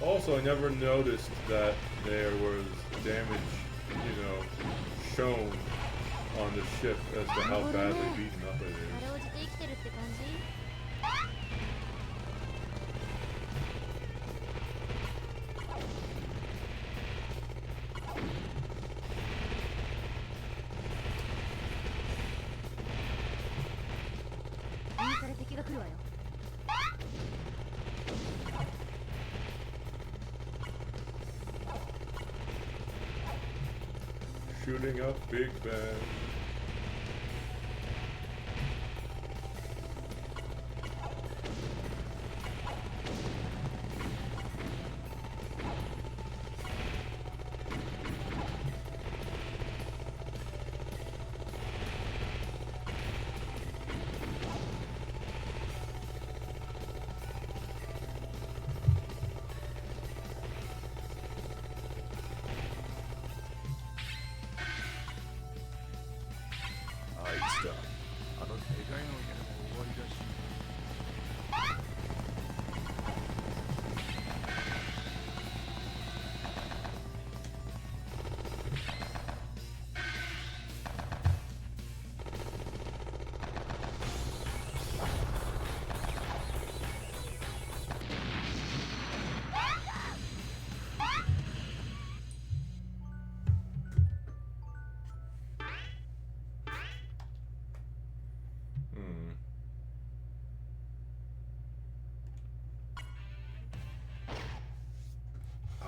Also, I never noticed that there was damage, you know, shown on the ship as to how badly beaten up it is. が来るわよ。 Shooting up Big Ben.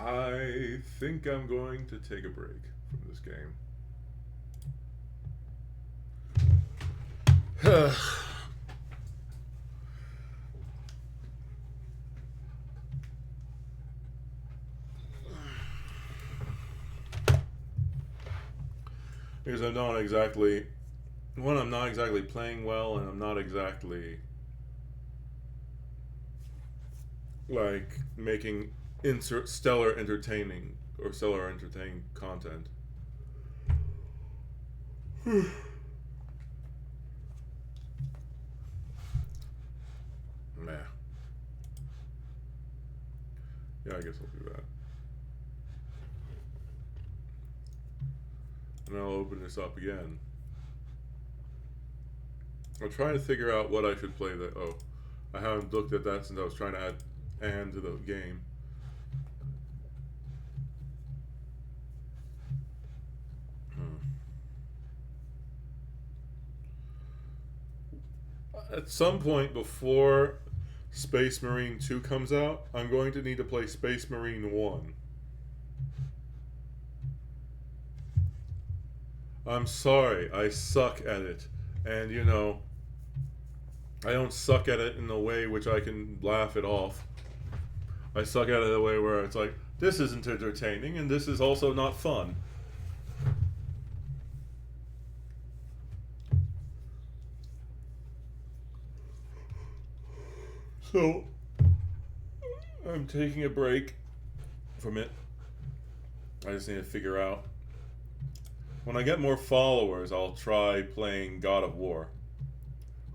I think I'm going to take a break from this game. Because I'm not exactly playing well, and I'm not exactly like making stellar entertaining content. Meh. Yeah, I guess I'll do that. And I'll open this up again. I'm trying to figure out what I should play that. Oh, I haven't looked at that since I was trying to add Anne to the game. At some point before Space Marine 2 comes out, I'm going to need to play Space Marine 1. I'm sorry, I suck at it. And you know, I don't suck at it in a way which I can laugh it off. I suck at it in a way where it's like, this isn't entertaining and this is also not fun. So, I'm taking a break from it. I just need to figure out. When I get more followers, I'll try playing God of War.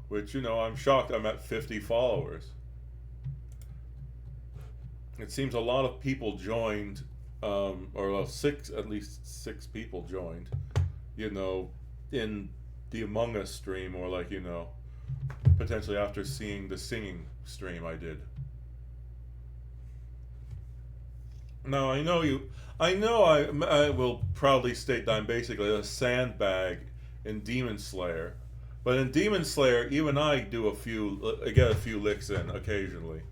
Which, you know, I'm shocked I'm at 50 followers. It seems a lot of people joined, or at least six people joined, you know, in the Among Us stream, or like, you know, potentially after seeing the singing stream I did. Now, I will proudly state that I'm basically a sandbag in Demon Slayer. But in Demon Slayer, even I get a few licks in occasionally.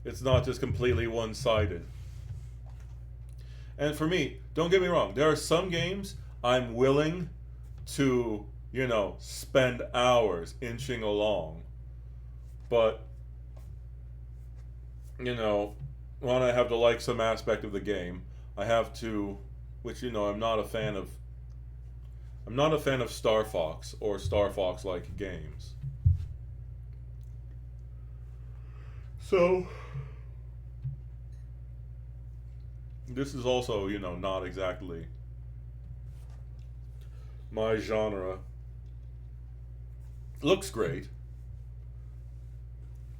It's not just completely one-sided. And for me, don't get me wrong, there are some games I'm willing to, you know, spend hours inching along. But, you know, when I have to like some aspect of the game, I have to, which, you know, I'm not a fan of Star Fox or Star Fox-like games. So, this is also, you know, not exactly my genre. Looks great.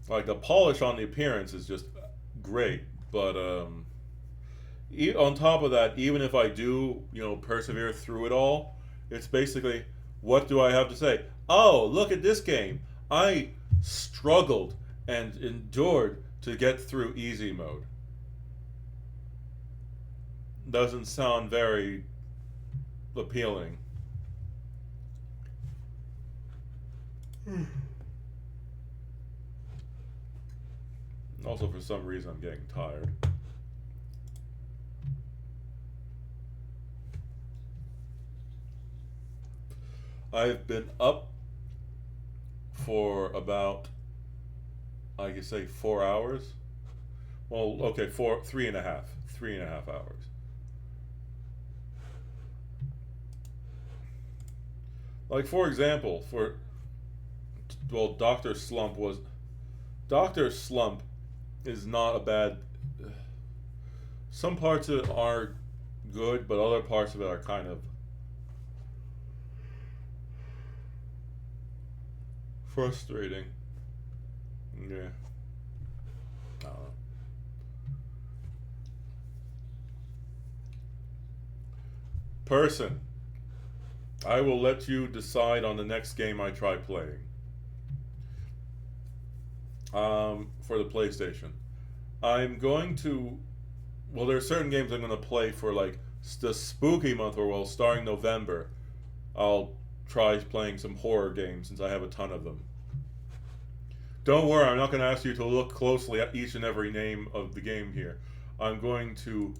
Like, the polish on the appearance is just great, but on top of that, even if I do, you know, persevere through it all, it's basically, what do I have to say? Oh, look at this game. I struggled and endured to get through easy mode. Doesn't sound very appealing. Also, for some reason, I'm getting tired. I've been up for about, I could say, 4 hours. Well, okay, 3.5 hours. Like, for example, Dr. Slump is not a bad. Some parts of it are good, but other parts of it are kind of frustrating. Yeah. I don't know. Person, I will let you decide on the next game I try playing. For the PlayStation. I'm going to... Well, there are certain games I'm going to play for, like, the spooky month, or, well, starting November. I'll try playing some horror games, since I have a ton of them. Don't worry, I'm not going to ask you to look closely at each and every name of the game here. I'm going to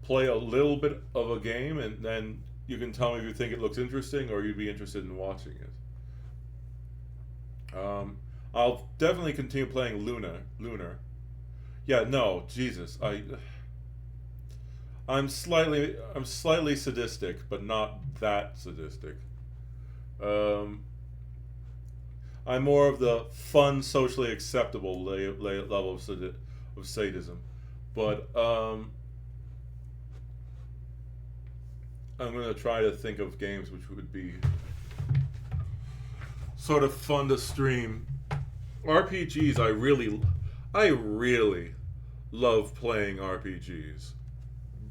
play a little bit of a game, and then you can tell me if you think it looks interesting, or you'd be interested in watching it. I'll definitely continue playing Lunar. Yeah, no, Jesus, I'm slightly sadistic, but not that sadistic. I'm more of the fun, socially acceptable level of sadism, but I'm gonna try to think of games which would be sort of fun to stream. RPGs, I really love playing RPGs,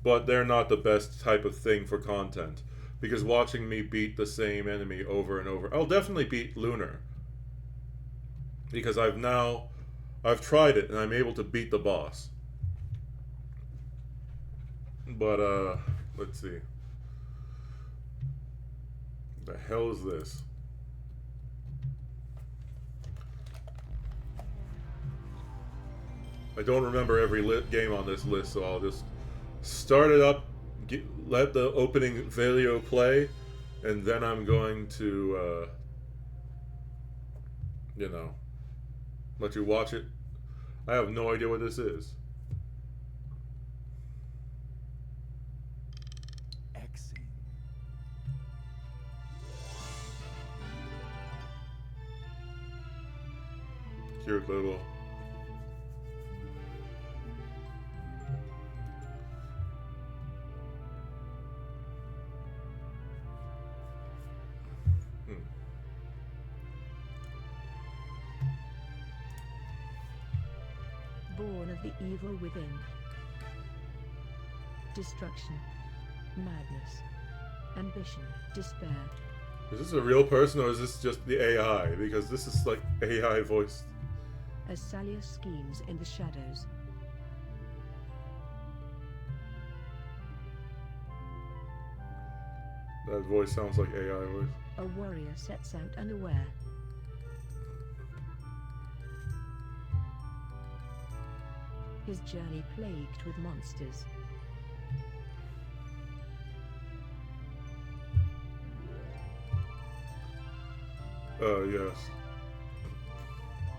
but they're not the best type of thing for content, because watching me beat the same enemy over and over. I'll definitely beat Lunar, because I've tried it and I'm able to beat the boss. But let's see. The hell is this? I don't remember every game on this list, so I'll just start it up, let the opening video play, and then I'm going to, let you watch it. I have no idea what this is. Cute little... Born of the evil within. Destruction. Madness. Ambition. Despair. Is this a real person, or is this just the AI? Because this is like AI voice. As Salius schemes in the shadows. That voice sounds like AI voice. A warrior sets out unaware. His journey plagued with monsters. Yes.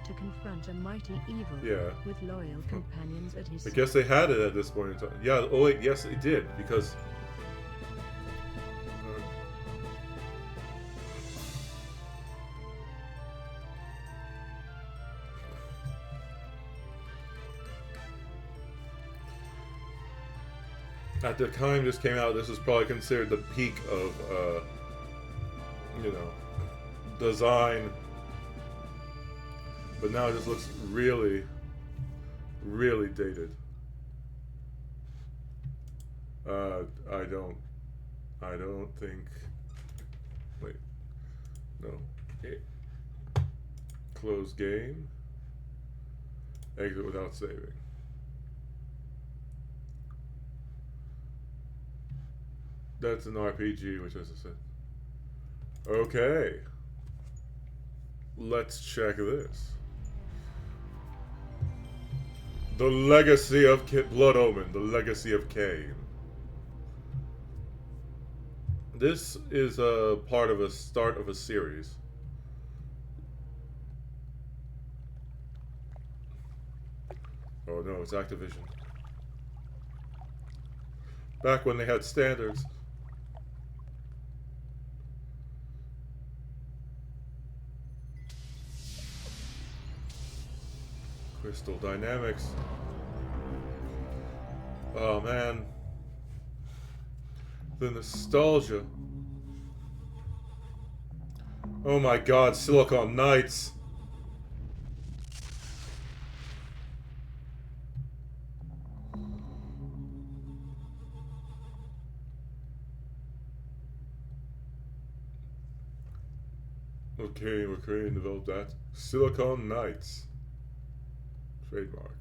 To confront a mighty evil with loyal companions at his I side. guess they had it at this point in time. Yeah, oh wait, yes they did, because... at the time this came out, this was probably considered the peak of, design. But now it just looks really, really dated. I don't think... Wait. No. Close game. Exit without saving. That's an RPG, which as I said. Okay. Let's check this. The Legacy of Blood Omen, The Legacy of Cain. This is a part of a start of a series. Oh no, it's Activision. Back when they had standards. Crystal Dynamics. Oh man. The nostalgia. Oh my god, Silicon Knights. Okay, we're creating and develop that. Silicon Knights. Trademark.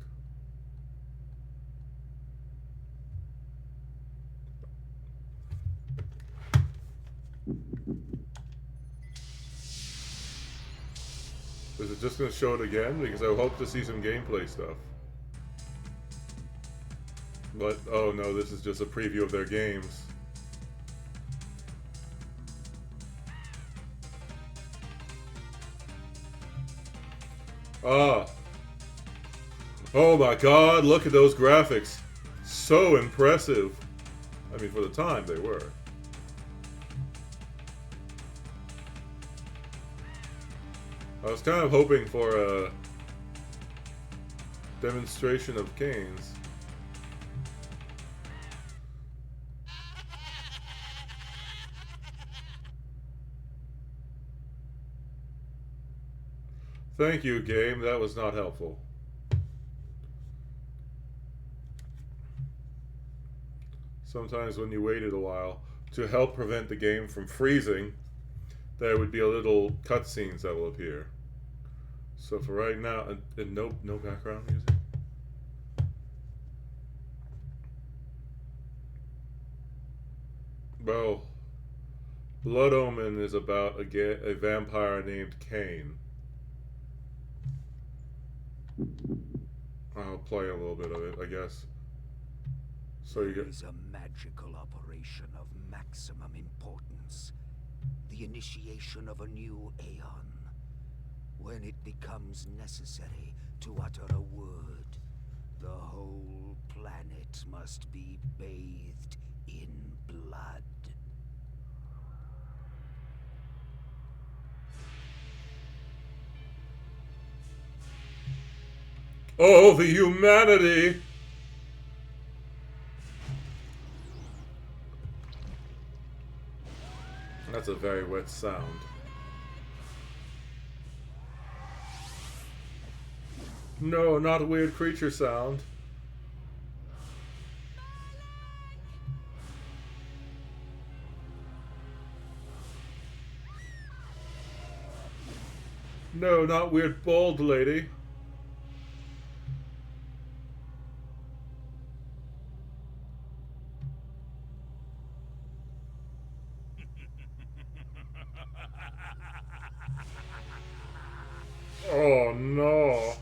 Is it just going to show it again? Because I hope to see some gameplay stuff. But, oh no, this is just a preview of their games. Ah. Oh my god, look at those graphics. So impressive. I mean, for the time, they were. I was kind of hoping for a demonstration of Cain's. Thank you, game. That was not helpful. Sometimes when you waited a while to help prevent the game from freezing, there would be a little cutscenes that will appear. So for right now, and no background music. Well, Blood Omen is about a vampire named Cain. I'll play a little bit of it, I guess. So you get. It is a magical operation of maximum importance. The initiation of a new aeon. When it becomes necessary to utter a word, the whole planet must be bathed in blood. Oh, the humanity! That's a very wet sound. No, not a weird creature sound. No, not weird bald lady. Oh no.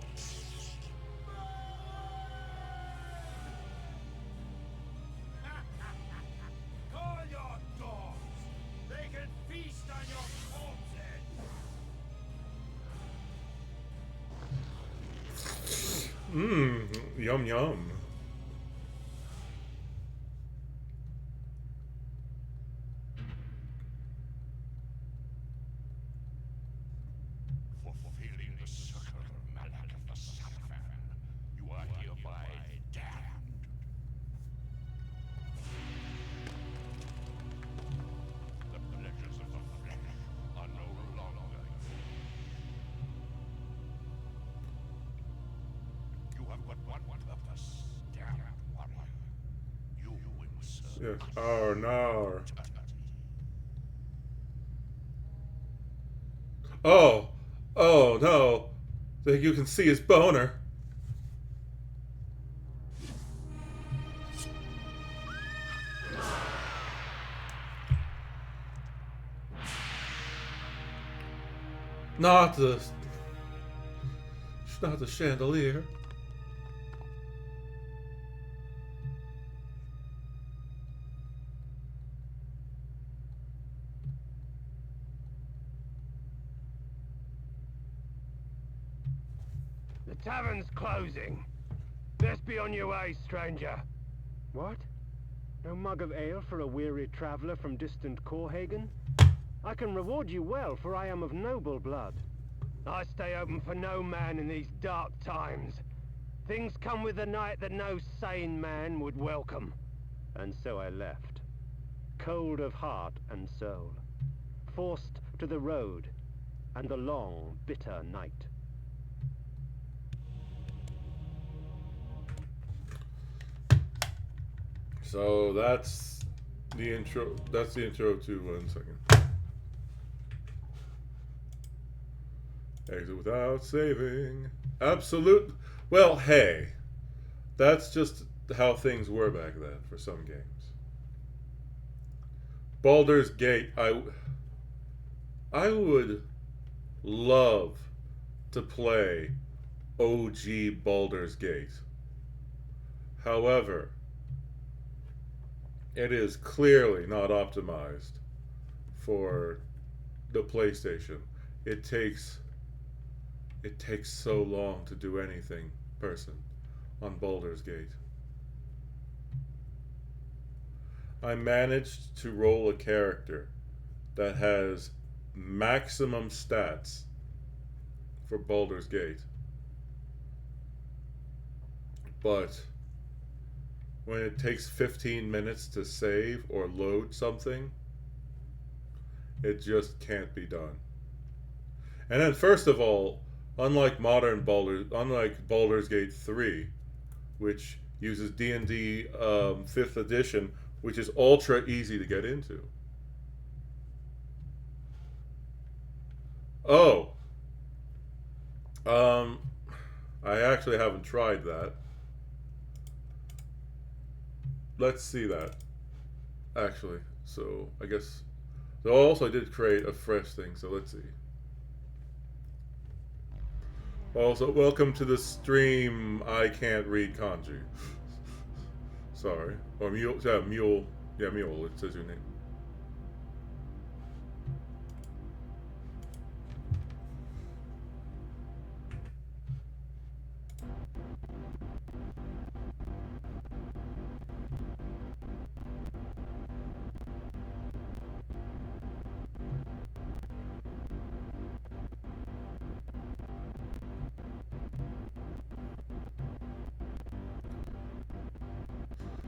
Call your dogs. They can feast on your corpses. Mmm, yum yum. Fulfilling the circle, mallet of the Southman, you are hereby damned. The pleasures of the flesh are no longer yours. You have but one purpose, damned warrior. You will serve Yeah. Oh no. Oh. Oh no. You can see his boner. Not the chandelier. The tavern's closing. Best be on your way, stranger. What? No mug of ale for a weary traveler from distant Corhagen? I can reward you well, for I am of noble blood. I stay open for no man in these dark times. Things come with the night that no sane man would welcome. And so I left, cold of heart and soul, forced to the road and the long, bitter night. So that's the intro. That's the intro to 1 second. Exit without saving. Absolute. Well, hey, that's just how things were back then for some games. Baldur's Gate. I would love to play OG Baldur's Gate. However, it is clearly not optimized for the PlayStation. It takes so long to do anything person on Baldur's Gate. I managed to roll a character that has maximum stats for Baldur's Gate. But when it takes 15 minutes to save or load something, it just can't be done. And then first of all, unlike Baldur's Gate 3, which uses D&D 5th edition, which is ultra easy to get into. Oh. I actually haven't tried that. Let's see that. Actually. So, I guess... So also I did create a fresh thing, so let's see. Also, welcome to the stream. I can't read kanji. Sorry. Or mule. Yeah, mule. Yeah, mule. It says your name.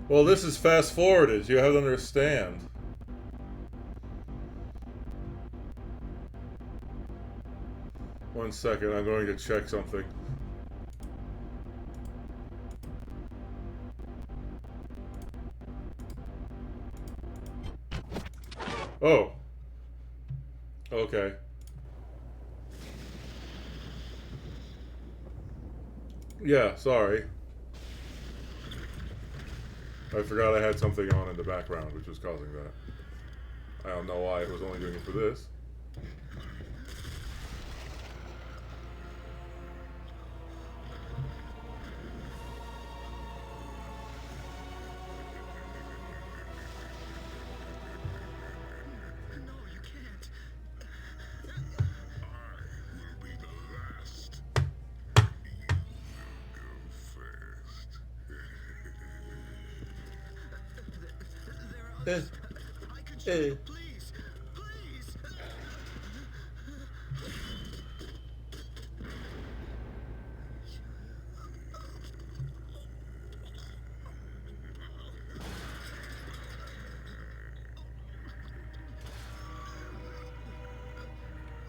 Well, this is fast forwarded. You have to understand. One second, I'm going to check something. Oh. Okay. Yeah, sorry. I forgot I had something on in the background, which was causing that. I don't know why it was only doing it for this.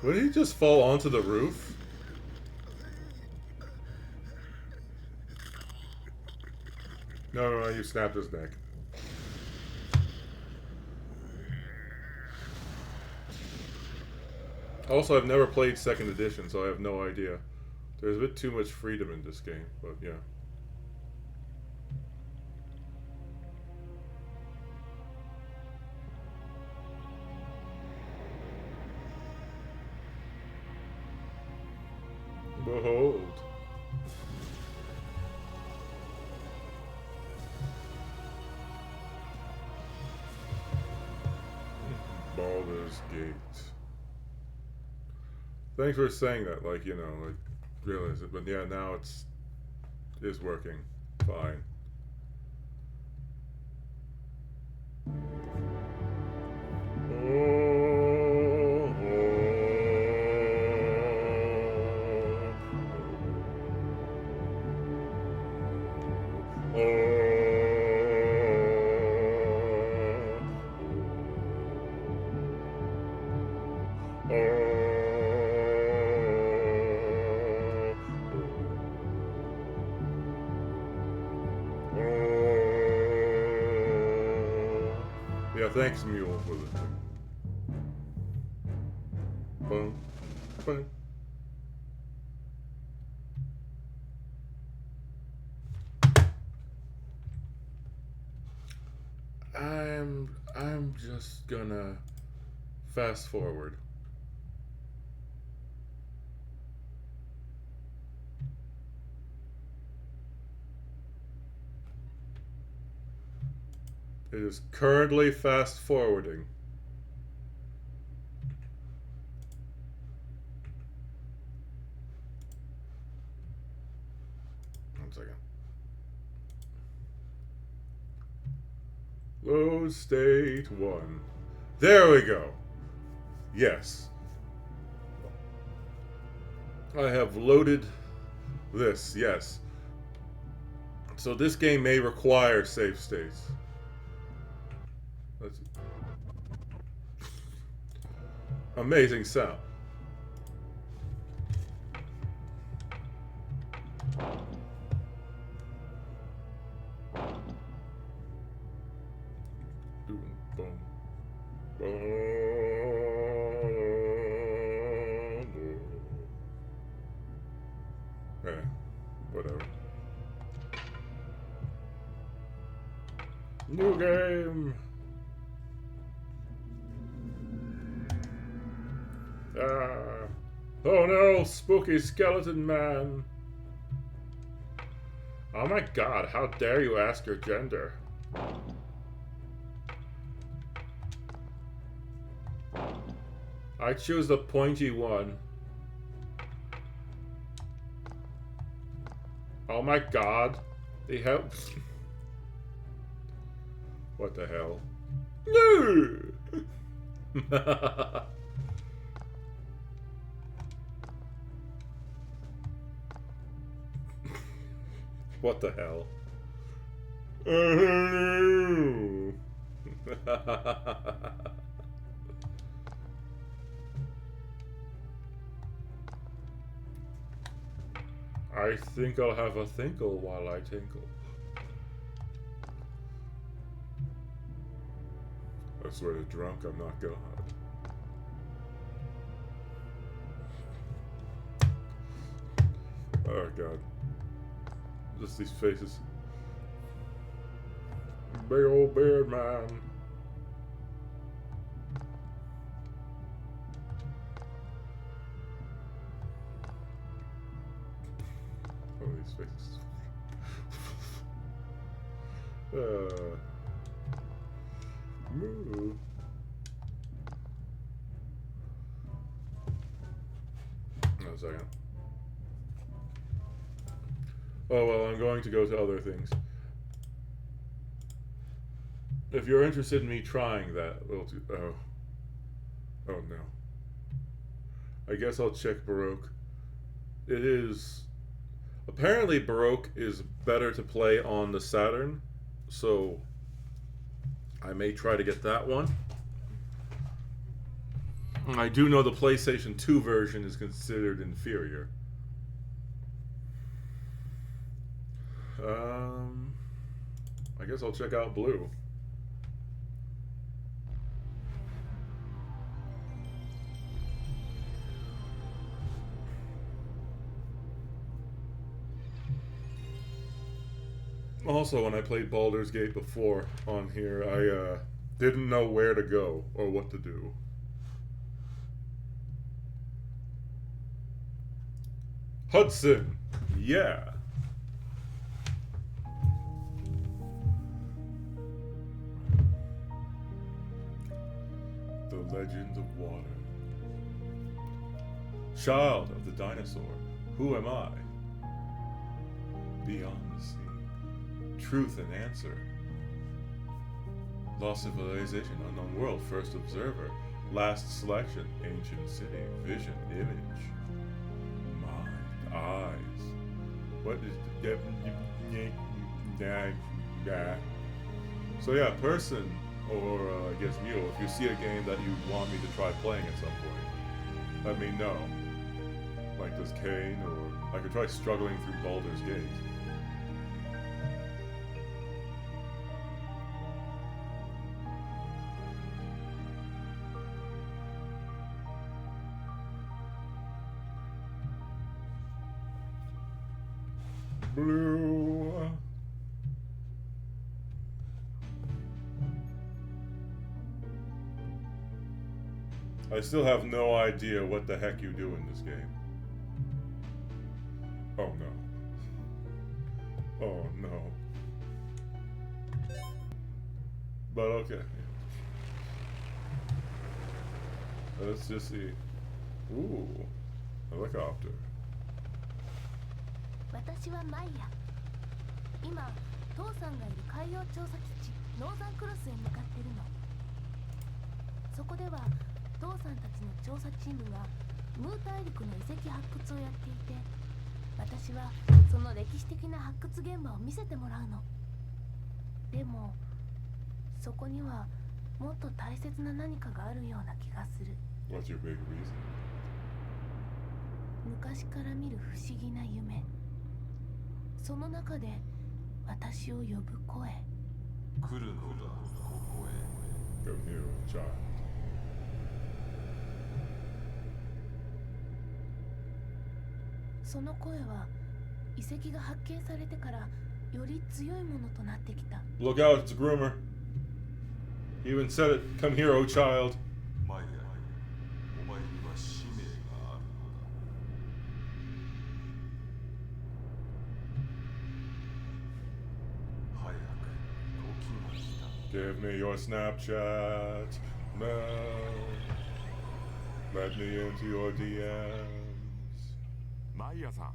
Would he just fall onto the roof? No, you snapped his neck. Also, I've never played 2nd edition, so I have no idea. There's a bit too much freedom in this game, but yeah. Behold. Baldur's Gate. Thanks for saying that, like, you know, like, realize it, but yeah, now is working fine. Yeah, thanks, Mule, for the thing. Boom. Boom. I'm just gonna fast forward. It is currently fast forwarding. One second. Load state 1. There we go. Yes. I have loaded this, yes. So this game may require save states. Let's see. Amazing sound. Boom, boom, boom. Whatever. New game. Oh no, spooky skeleton man. Oh my god, how dare you ask your gender? I choose the pointy one. Oh my god. They have... What the hell? No! What the hell? I think I'll have a thinkle while I tinkle. I swear to drunk, I'm not God. Oh god. Just these faces. Big old beard man. Oh, these faces. Move. No, second. Oh well, I'm going to go to other things. If you're interested in me trying that, we'll do. Oh no. I guess I'll check Baroque. It is. Apparently, Baroque is better to play on the Saturn, so I may try to get that one. I do know the PlayStation 2 version is considered inferior. I guess I'll check out Blue. Also, when I played Baldur's Gate before on here, I didn't know where to go or what to do. Hudson! Yeah! The Legend of Water. Child of the dinosaur. Who am I? Beyond the sea. Truth and answer. Lost civilization, unknown world, first observer. Last selection, ancient city, vision, image. Mind, eyes. What is the So yeah, person, or I guess Mule, if you see a game that you want me to try playing at some point, let me know. Like does Kane, or I could try struggling through Baldur's Gate. Blue. I still have no idea what the heck you do in this game. Oh no. Oh no. But okay. Let's just see. Ooh. Helicopter. 私はマイヤ。今、父さんがいる海洋調査基地ノーザンクロスへ向かってるの。そこでは父さんたちの調査チームがムー大陸の遺跡発掘をやっていて、私はその歴史的な発掘現場を見せてもらうの。でもそこにはもっと大切な何かがあるような気がする。 What's your big reason? 昔から見る不思議な夢。その中で私を呼ぶ声。来るのだ、ここへ。Come here, child. その声は遺跡が発見されてからより強いものとなってきた。 Look out, it's a groomer. He even said it. Come here, oh child. マイヤ、お前には使命があるのだ。早く時が来た。 Give me your Snapchat now. Let me into your DMs. マイヤさん、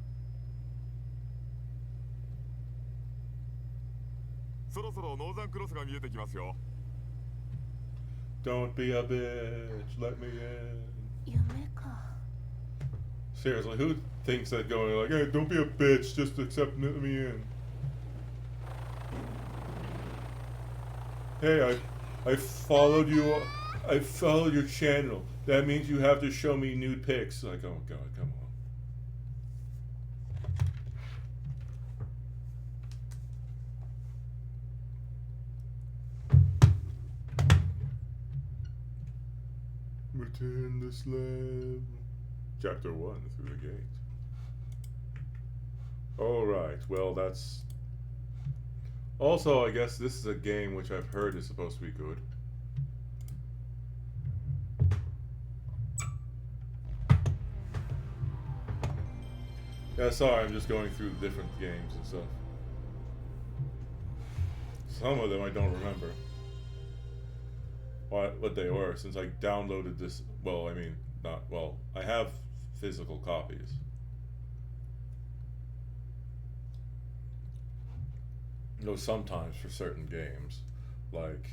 そろそろノーザンクロスが見えてきますよ。 Don't be a bitch. Let me in. 夢か。 Seriously, who thinks that going like, hey, don't be a bitch, just accept me in? Hey, I followed you. I followed your channel. That means you have to show me nude pics. Like, oh god, come on. Return the slab. Chapter 1, through the gate. Alright, well that's... Also, I guess this is a game which I've heard is supposed to be good. Yeah, sorry, I'm just going through different games and stuff. Some of them I don't remember what they were, since I downloaded this. Well, I mean, not well. I have physical copies. You know, sometimes for certain games, like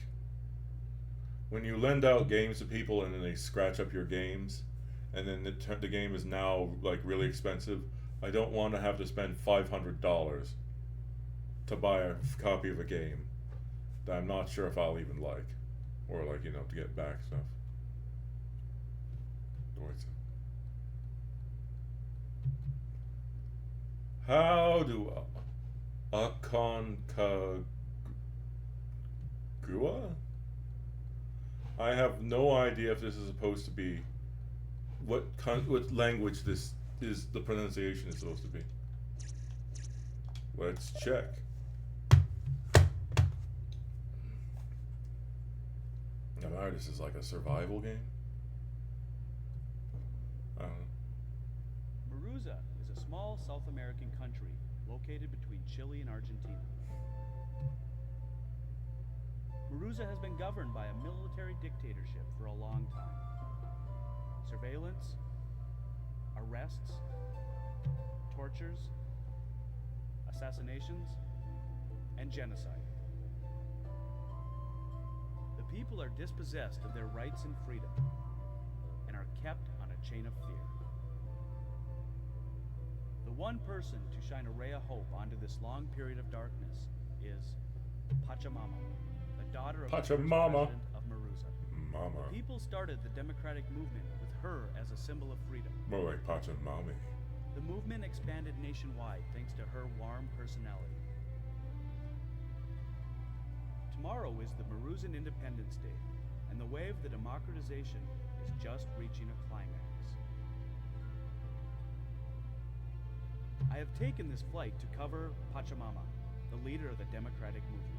when you lend out games to people and then they scratch up your games, and then the game is now like really expensive. I don't want to have to spend $500 to buy a copy of a game that I'm not sure if I'll even like. Or like, you know, to get back stuff. How do Aconcagua? I have no idea if this is supposed to be what language this is. The pronunciation is supposed to be. Let's check. This is like a survival game? I don't know. Maruza is a small South American country located between Chile and Argentina. Maruza has been governed by a military dictatorship for a long time. Surveillance, arrests, tortures, assassinations, and genocide. The people are dispossessed of their rights and freedom and are kept on a chain of fear. The one person to shine a ray of hope onto this long period of darkness is Pachamama, the daughter of the first Pachamama. president of Maruza. Mama. The people started the democratic movement with her as a symbol of freedom. More like Pachamami. The movement expanded nationwide thanks to her warm personality. Tomorrow is the Maruzan Independence Day, and the wave of democratization is just reaching a climax. I have taken this flight to cover Pachamama, the leader of the democratic movement.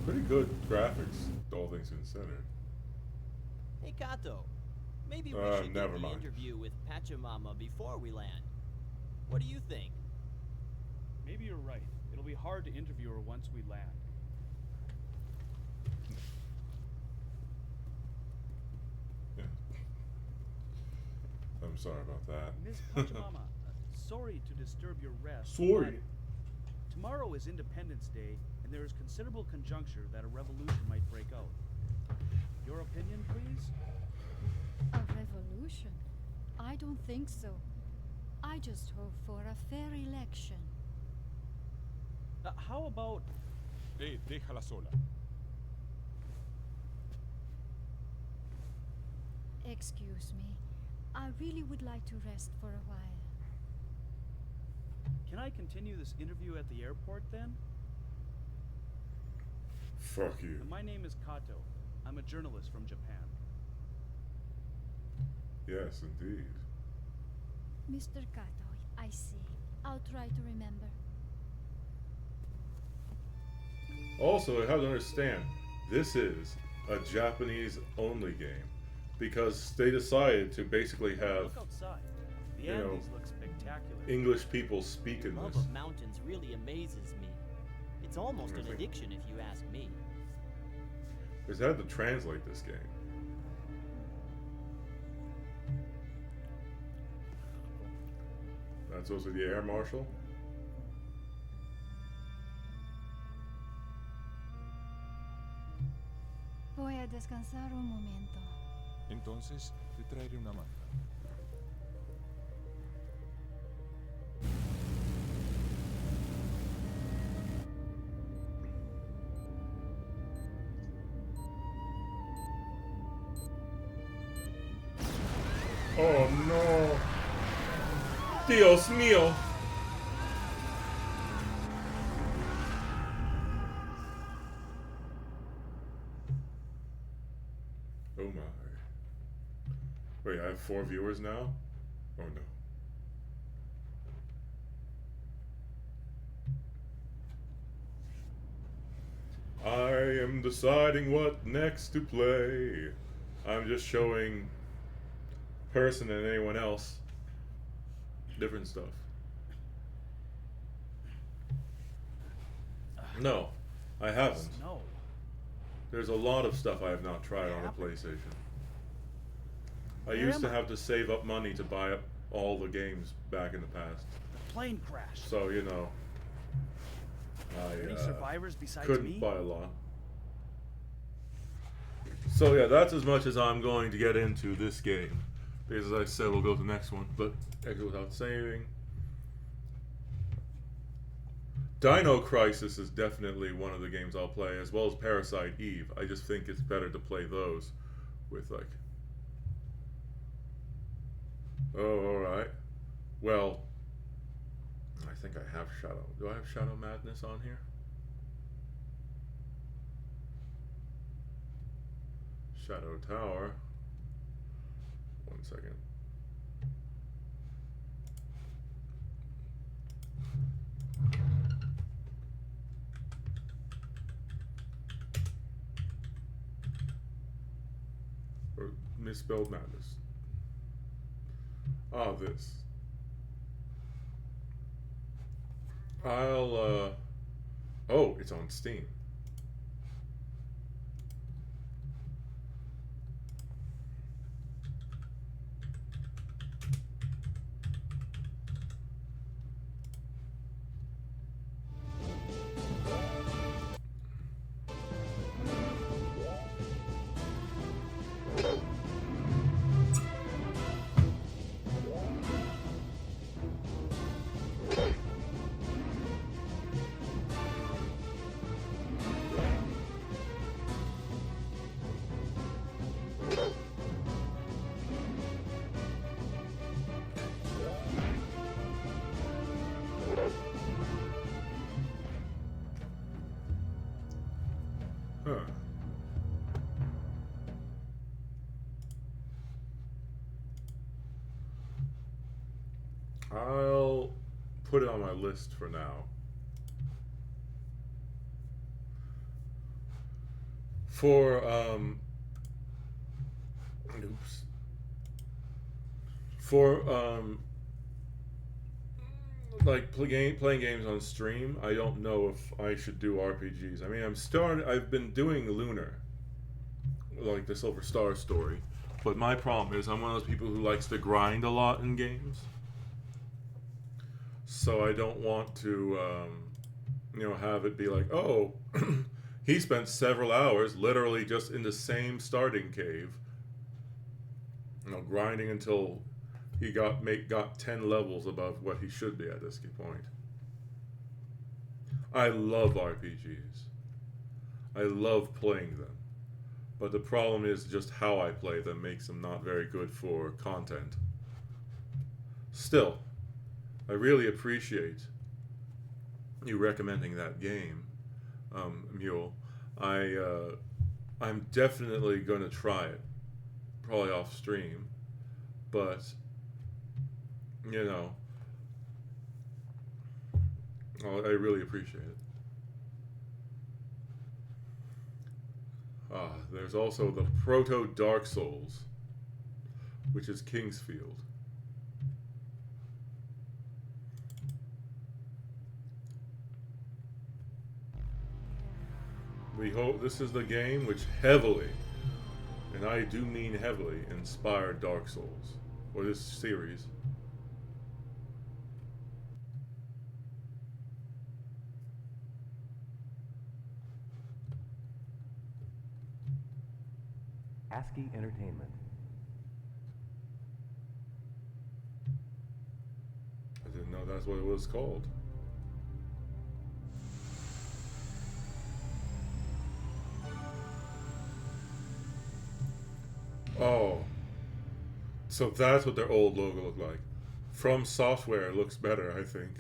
Pretty good graphics, all things considered. Hey Kato, maybe we should never get the mind. interview with Pachamama before we land. What do you think? Maybe you're right. It'll be hard to interview her once we land. Yeah. I'm sorry about that. Miss Pachamama, sorry to disturb your rest. Sorry. but Tomorrow is Independence Day, and there is considerable conjuncture that a revolution might break out. Your opinion, please? A revolution? I don't think so. I just hope for a fair election. How about... Hey, déjala sola. Excuse me. I really would like to rest for a while. Can I continue this interview at the airport, then? Fuck you. My name is Kato. I'm a journalist from Japan. Yes, indeed. Mr. Kato, I see. I'll try to remember. Also, I have to understand, this is a Japanese-only game because they decided to basically have, Look outside. The you know, Andes look spectacular. English people speak in Love this. of mountains really amazes me. It's almost an addiction if you ask me. Because they had to translate this game. That's also the air marshal. Voy a descansar un momento. Entonces, te traeré una manta. Oh no! Dios mío! Oh my. Wait, I have 4 viewers now? Oh no. I am deciding what next to play. I'm just showing person and anyone else different stuff. No, I haven't. No. There's a lot of stuff I have not tried on a PlayStation. I used to have to save up money to buy up all the games back in the past. The plane crashed. So, you know, Any survivors besides couldn't me? buy a lot. So yeah, that's as much as I'm going to get into this game. Because as I said, we'll go to the next one. But exit without saving. Dino Crisis is definitely one of the games I'll play, as well as Parasite Eve. I just think it's better to play those with like... Oh, alright. Well, I think I have Shadow. Do I have Shadow Madness on here? Shadow Tower. 1 second. Misspelled Madness. Ah, this. I'll, oh, it's on Steam. Huh. I'll put it on my list for now. For, oops. For, like playing games on stream, I don't know if I should do RPGs. I mean, I've been doing Lunar, like the Silver Star story, but my problem is I'm one of those people who likes to grind a lot in games. So I don't want to, have it be like, oh, he spent several hours literally just in the same starting cave, grinding until he got 10 levels above what he should be at this point. I love RPGs. I love playing them. But the problem is just how I play them makes them not very good for content. Still, I really appreciate you recommending that game, Mule. I'm definitely going to try it, probably off stream, but I really appreciate it. There's also the Proto Dark Souls, which is Kingsfield. We hope this is the game which heavily, and I do mean heavily, inspired Dark Souls, or this series. ASCII Entertainment. I didn't know that's what it was called. Oh. So that's what their old logo looked like. From Software looks better, I think.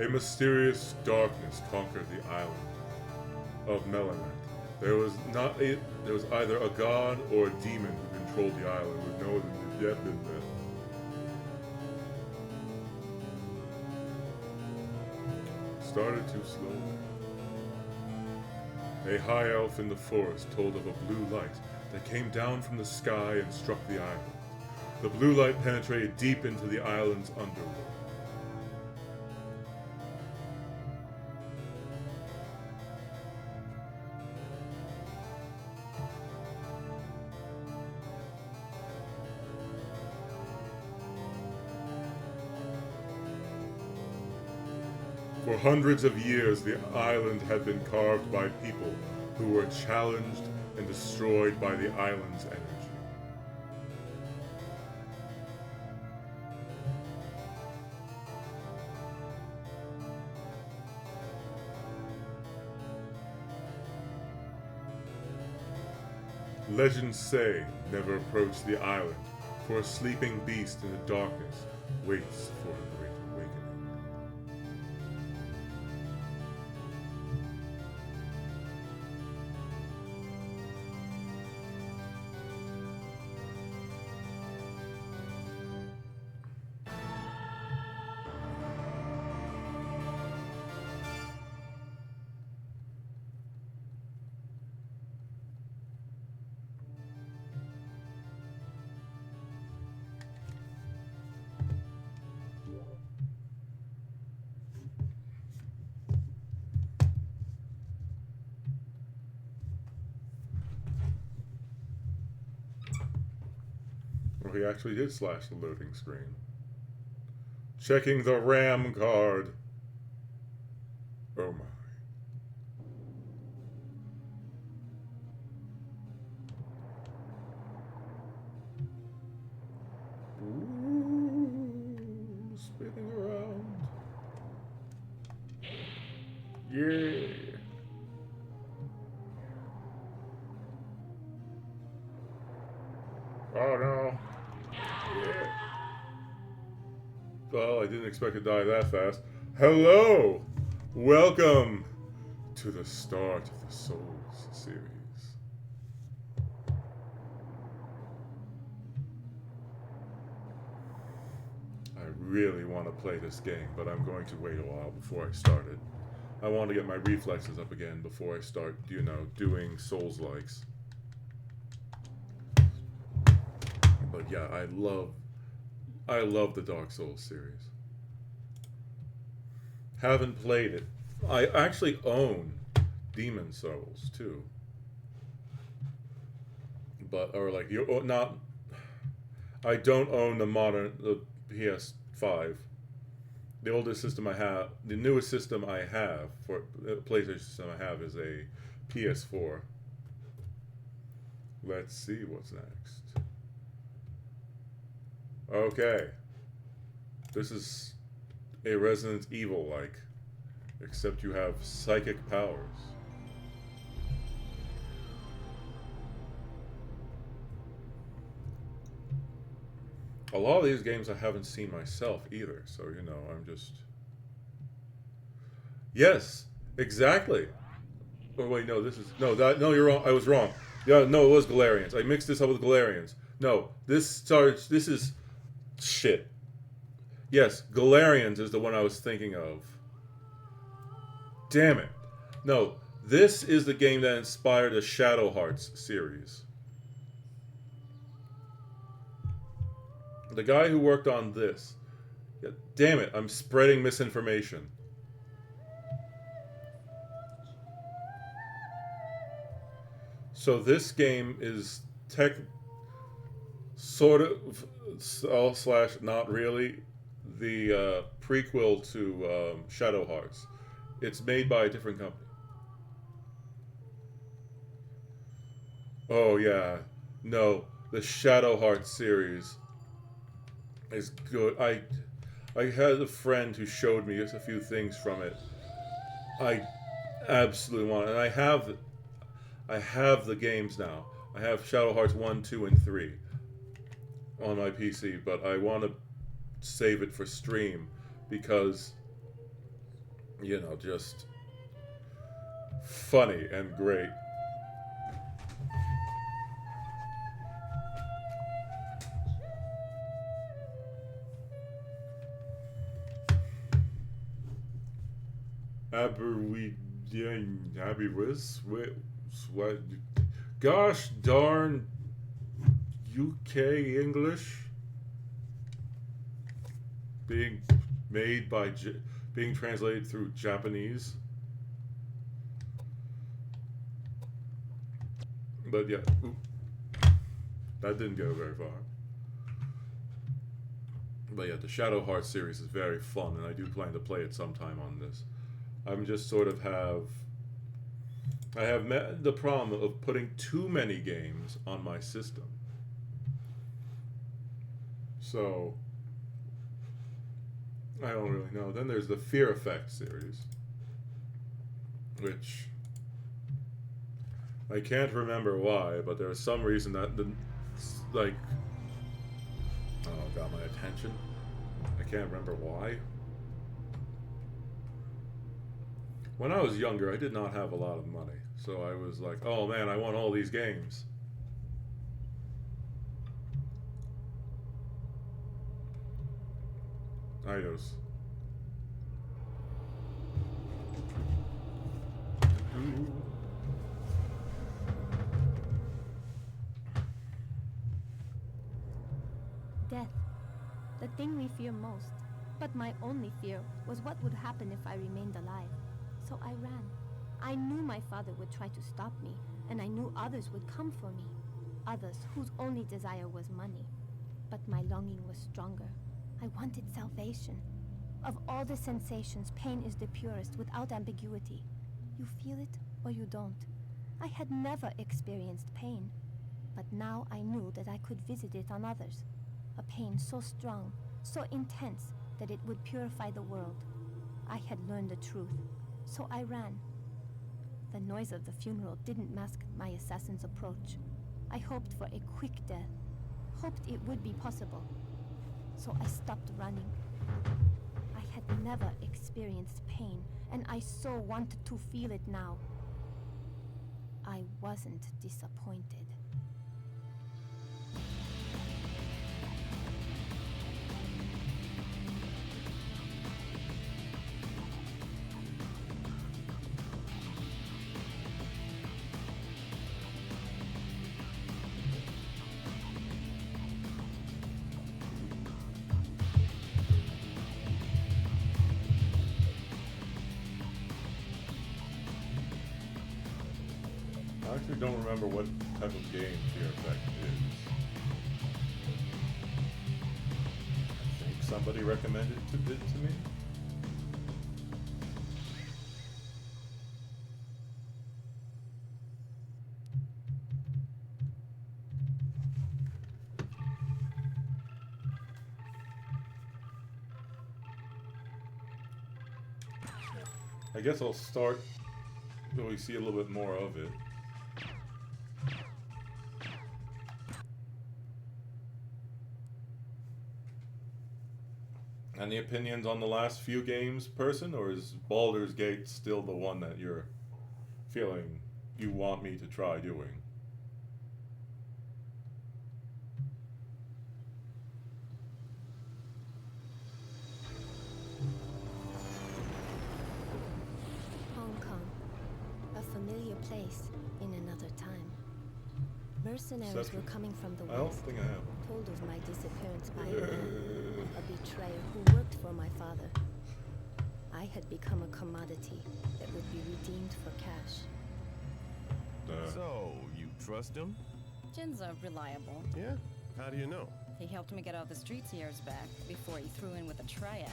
A mysterious darkness conquered the island of Melanet. There was either a god or a demon who controlled the island with no depth in them. Started too slowly. A high elf in the forest told of a blue light that came down from the sky and struck the island. The blue light penetrated deep into the island's underworld. For hundreds of years, the island had been carved by people who were challenged and destroyed by the island's energy. Legends say never approach the island, for a sleeping beast in the darkness waits for a great awakening. Oh, he actually did slash the loading screen. Checking the RAM card. Oh my. Ooh, spinning around. Yeah. Oh no. Yeah. Well, I didn't expect to die that fast. Hello! Welcome to the start of the Souls series. I really want to play this game, but I'm going to wait a while before I start it. I want to get my reflexes up again before I start, you know, doing Souls-likes. But yeah, I love the Dark Souls series. Haven't played it. I actually own Demon Souls too. But, or like, you not, I don't own the PS5. The oldest system I have, the newest system I have for PlayStation system I have is a PS4. Let's see what's next. Okay. This is a Resident Evil like, except you have psychic powers. A lot of these games I haven't seen myself either, so you know, I'm just... Yes, exactly. Oh wait, no, this is... No, you're wrong. I was wrong. Yeah, no, it was Galarians. I mixed this up with Galarians. No, this is... Shit. Yes, Galarians is the one I was thinking of. Damn it. No, this is the game that inspired the Shadow Hearts series. The guy who worked on this. Yeah, damn it, I'm spreading misinformation. So this game is sort of / not really the prequel to Shadow Hearts. It's made by a different company. Oh yeah, no, the Shadow Hearts series is good. I had a friend who showed me just a few things from it. I absolutely want it. And I have the games now. I have Shadow Hearts 1, 2, and 3 on my PC, but I want to save it for stream because, you know, just funny and great. Gosh darn UK English being made by being translated through Japanese. But yeah, that didn't go very far. But yeah, the Shadow Hearts series is very fun, and I do plan to play it sometime on this. I'm just sort of I have met the problem of putting too many games on my system. So, I don't really know. Then there's the Fear Effect series, which I can't remember why, but there was some reason that got my attention. I can't remember why. When I was younger, I did not have a lot of money, so I was like, oh man, I want all these games. Idos. Death. The thing we fear most. But my only fear was what would happen if I remained alive. So I ran. I knew my father would try to stop me, and I knew others would come for me. Others whose only desire was money. But my longing was stronger. I wanted salvation. Of all the sensations, pain is the purest, without ambiguity. You feel it or you don't. I had never experienced pain, but now I knew that I could visit it on others. A pain so strong, so intense, that it would purify the world. I had learned the truth, so I ran. The noise of the funeral didn't mask my assassin's approach. I hoped for a quick death, hoped it would be possible. So I stopped running. I had never experienced pain, and I so wanted to feel it now. I wasn't disappointed. I actually don't remember what type of game Fear Effect is. I think somebody recommended it to me. I guess I'll start so we see a little bit more of it. Any opinions on the last few games, person, or is Baldur's Gate still the one that you're feeling you want me to try doing? Hong Kong, a familiar place in another time. Mercenaries were coming from the I don't west, think I have. told of my disappearance by a man, a betrayer who worked for my father. I had become a commodity that would be redeemed for cash. So, you trust him? Jin's reliable. Yeah? How do you know? He helped me get out of the streets years back, before he threw in with a triad.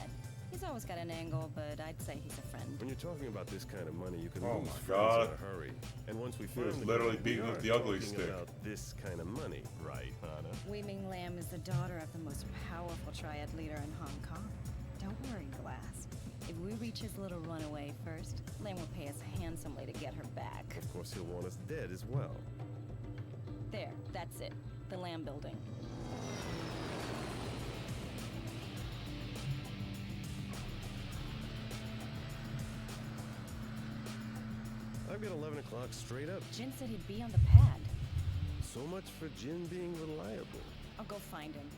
He's always got an angle, but I'd say he's a friend. When you're talking about this kind of money, you can Oh lose my friends God. in a hurry. And once we He find was the literally guy, beating we with are the ugly talking stick. about this kind of money, right, Hana? Wei Ming Lam is the daughter of the most powerful triad leader in Hong Kong. Don't worry, Glass. If we reach his little runaway first, Lam will pay us handsomely to get her back. Of course, he'll want us dead as well. There, that's it. The Lam building. I've got 11 o'clock straight up. Jin said he'd be on the pad. So much for Jin being reliable. I'll go find him.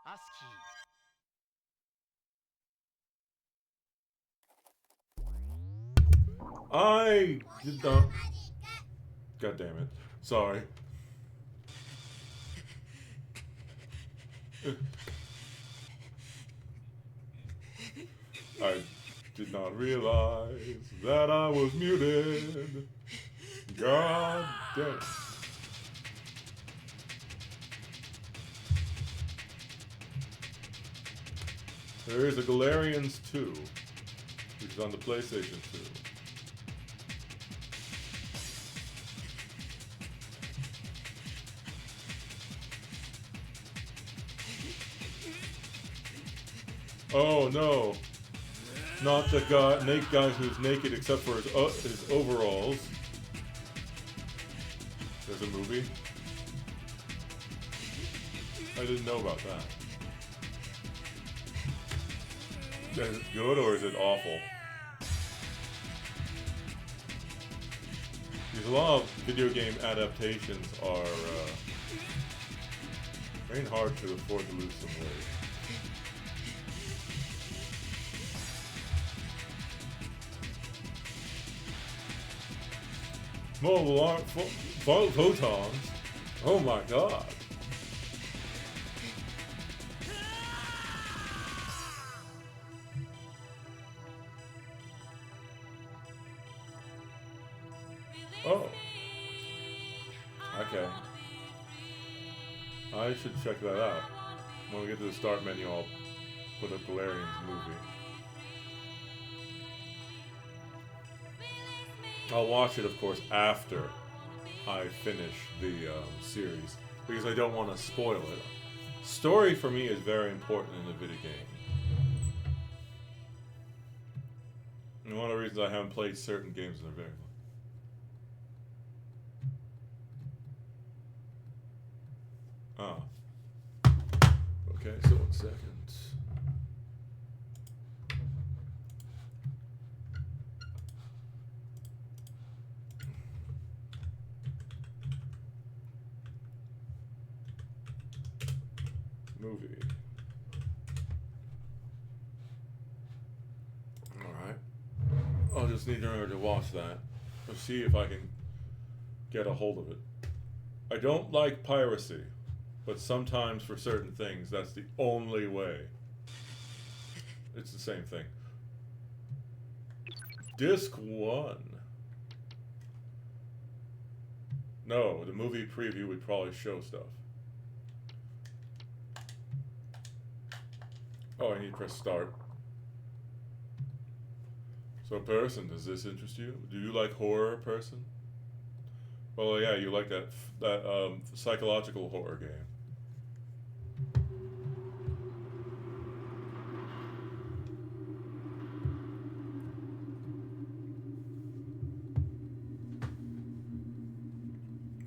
ASCII I did not. God damn it. Sorry. I did not realize that I was muted. God damn it. There is a Galarians 2, which is on the PlayStation 2. Oh no. Not the guy, guy who's naked except for his overalls. There's a movie. I didn't know about that. Is it good or is it awful? Because a lot of video game adaptations are very hard to afford to lose some weight. Small photons? Oh my god. Oh. Okay. I should check that out. When we get to the start menu, I'll put up Galarian's movie. I'll watch it, of course, after I finish the series, because I don't want to spoil it. Story, for me, is very important in a video game. And one of the reasons I haven't played certain games in a very long. Ah. Okay, so 1 second. Movie. Alright. I'll just need her to watch that. Let's see if I can get a hold of it. I don't like piracy, but sometimes for certain things, that's the only way. It's the same thing. Disc 1. No, the movie preview would probably show stuff. Oh, I need to press start. So, person, does this interest you? Do you like horror, person? Well, yeah, you like that psychological horror game.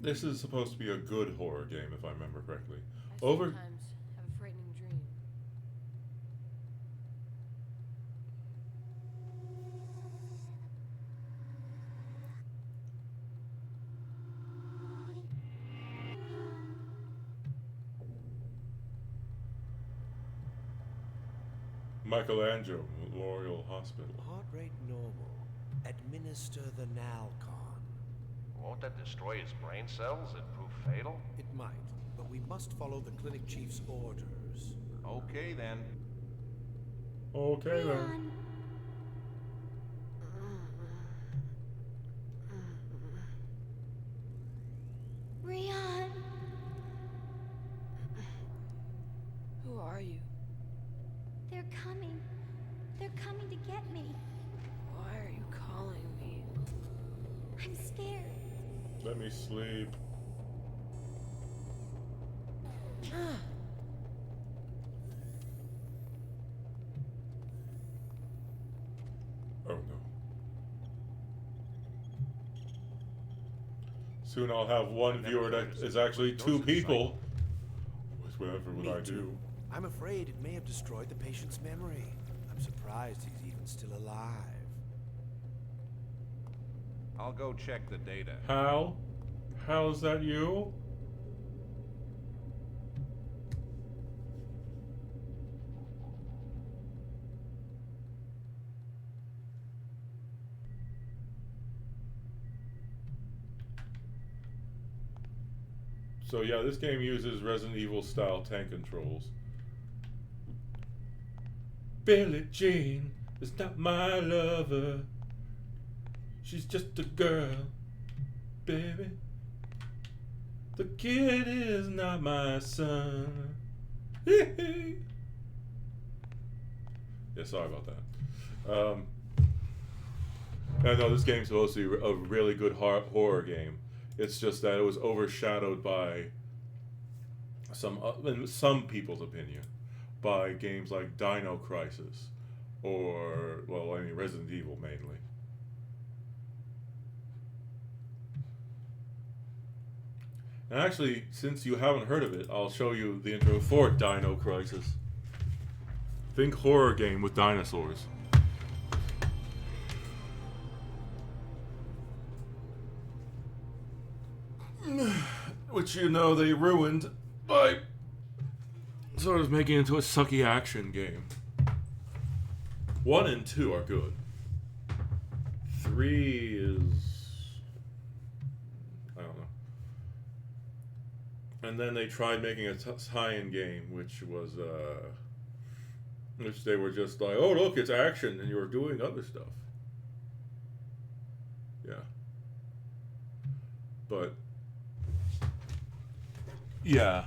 This is supposed to be a good horror game, if I remember correctly. I sometimes have a frightening dream. Michelangelo Memorial Hospital. Heart rate normal. Administer the Nalcon. Won't that destroy his brain cells and prove fatal? It might, but we must follow the clinic chief's orders. Okay then. Okay then. Rian! Who are you? They're coming. They're coming to get me. Why are you calling me? I'm scared. Let me sleep. Oh no. Soon I'll have one viewer that is actually 2 people. Whatever would I do? I'm afraid it may have destroyed the patient's memory. I'm surprised he's even still alive. I'll go check the data. Hal? Hal, is that you? So yeah, this game uses Resident Evil style tank controls. Billie Jean is not my lover. She's just a girl, baby. The kid is not my son. Yeah, sorry about that. I know this game's supposed to be a really good horror game. It's just that it was overshadowed by in some people's opinion, by games like Dino Crisis, or, well, I mean Resident Evil mainly. And actually, since you haven't heard of it, I'll show you the intro for Dino Crisis. Think horror game with dinosaurs. Which, you know, they ruined by sort of making it into a sucky action game. 1 and 2 are good. 3 is... I don't know. And then they tried making a tie-in game, which was, which they were just like, oh look, it's action, and you were doing other stuff. Yeah. But... yeah.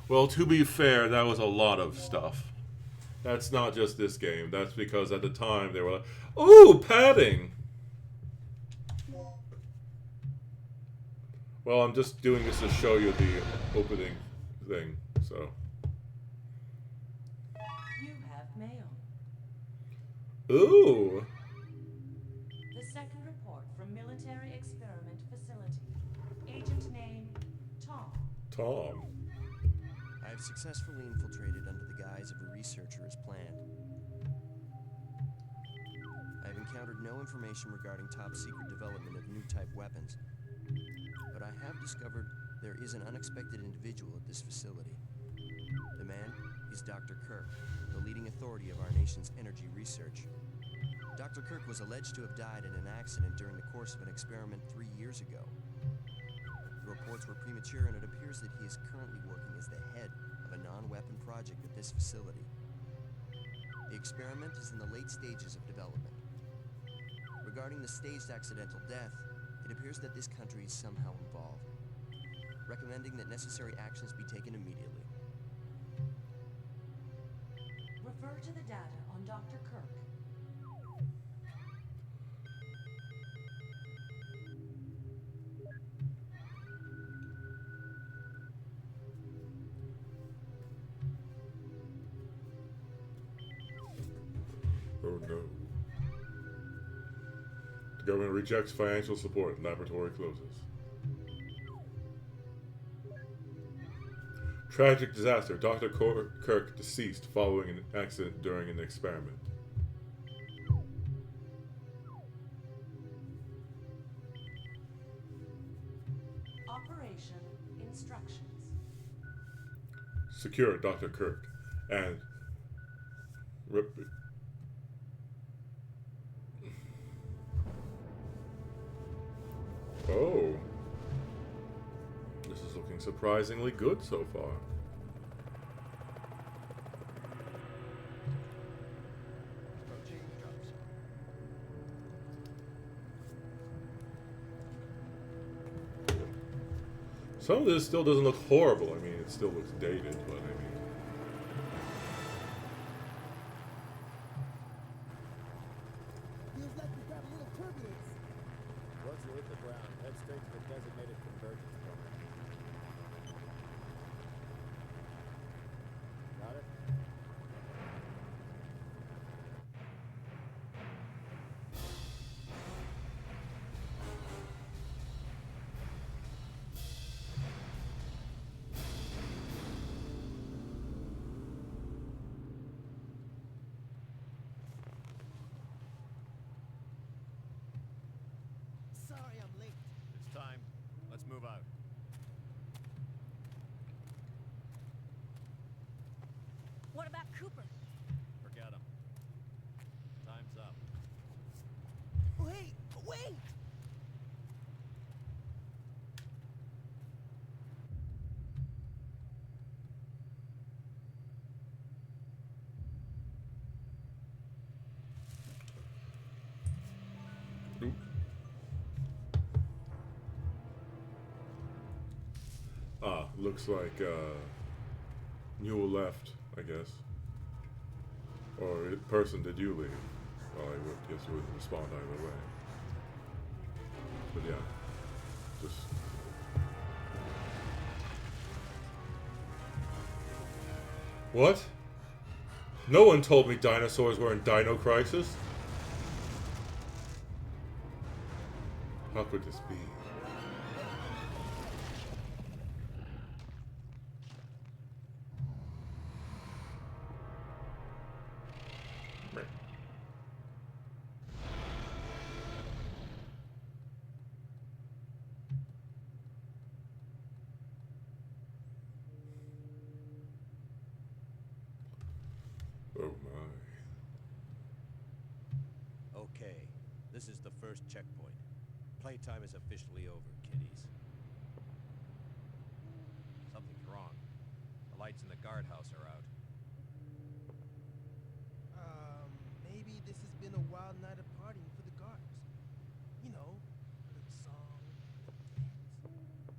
Well, to be fair, that was a lot of stuff. That's not just this game. That's because at the time they were like, ooh, padding! Well, I'm just doing this to show you the opening thing, so. You have mail. Ooh! The second report from Military Experiment Facility. Agent name, Tom. Tom. I have successfully infiltrated under the guise of a researcher as planned. I have encountered no information regarding top-secret development of new type weapons, but I have discovered there is an unexpected individual at this facility. The man is Dr. Kirk, the leading authority of our nation's energy research. Dr. Kirk was alleged to have died in an accident during the course of an experiment 3 years ago. The reports were premature, and it appears that he is currently working as the head of a non-weapon project at this facility. The experiment is in the late stages of development. Regarding the staged accidental death, it appears that this country is somehow involved, recommending that necessary actions be taken immediately. Refer to the data on Dr. Kirk. Oh no. The government rejects financial support. Laboratory closes. Tragic disaster. Dr. Kirk deceased following an accident during an experiment. Operation instructions. Secure Dr. Kirk and oh, this is looking surprisingly good so far. Some of this still doesn't look horrible. I mean, it still looks dated, but I mean. Feels like we've got a little turbulence. Once you hit the ground, head straight to the designated convergence point. Got it? Sorry I'm late. It's time. Let's move out. What about Cooper? Forget him. Time's up. Wait! Looks like Newell left, I guess. Or person, did you leave? Well, I would guess you wouldn't respond either way. But yeah, just. What? No one told me dinosaurs were in Dino Crisis. How could this be? Oh my. Okay, this is the first checkpoint. Playtime is officially over, kiddies. Something's wrong. The lights in the guardhouse are out. Maybe this has been a wild night of partying for the guards. You know, good song, good dance.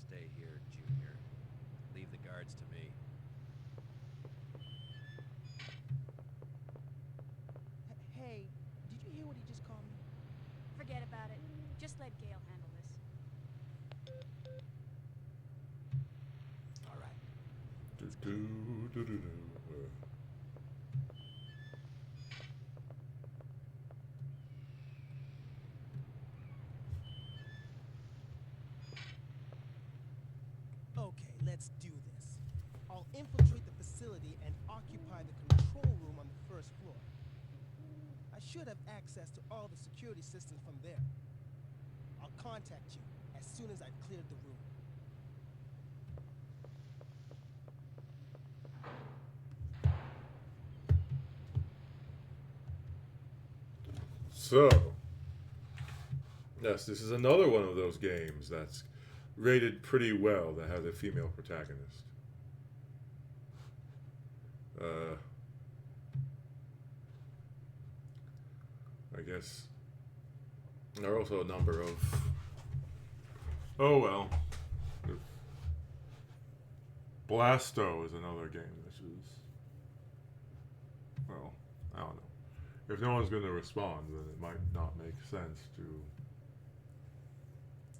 Stay here, Junior. Leave the guards to me. Hey, did you hear what he just called me? Forget about it. Just let Gale handle this. All right. Okay, let's do this. I'll infiltrate the facility and occupy the control room on the first floor. I should have access to all the security systems from there. I'll contact you as soon as I've cleared the room. So, yes, this is another one of those games that's rated pretty well that has a female protagonist. I guess there are also a number of. Oh well. Blasto is another game which is. Well, I don't know. If no one's going to respond, then it might not make sense to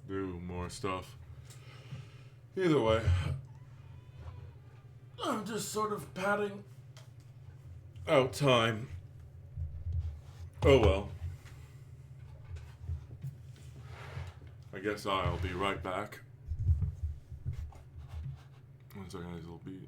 do more stuff. Either way, I'm just sort of padding out time. Oh well. I guess I'll be right back. One second, it'll be.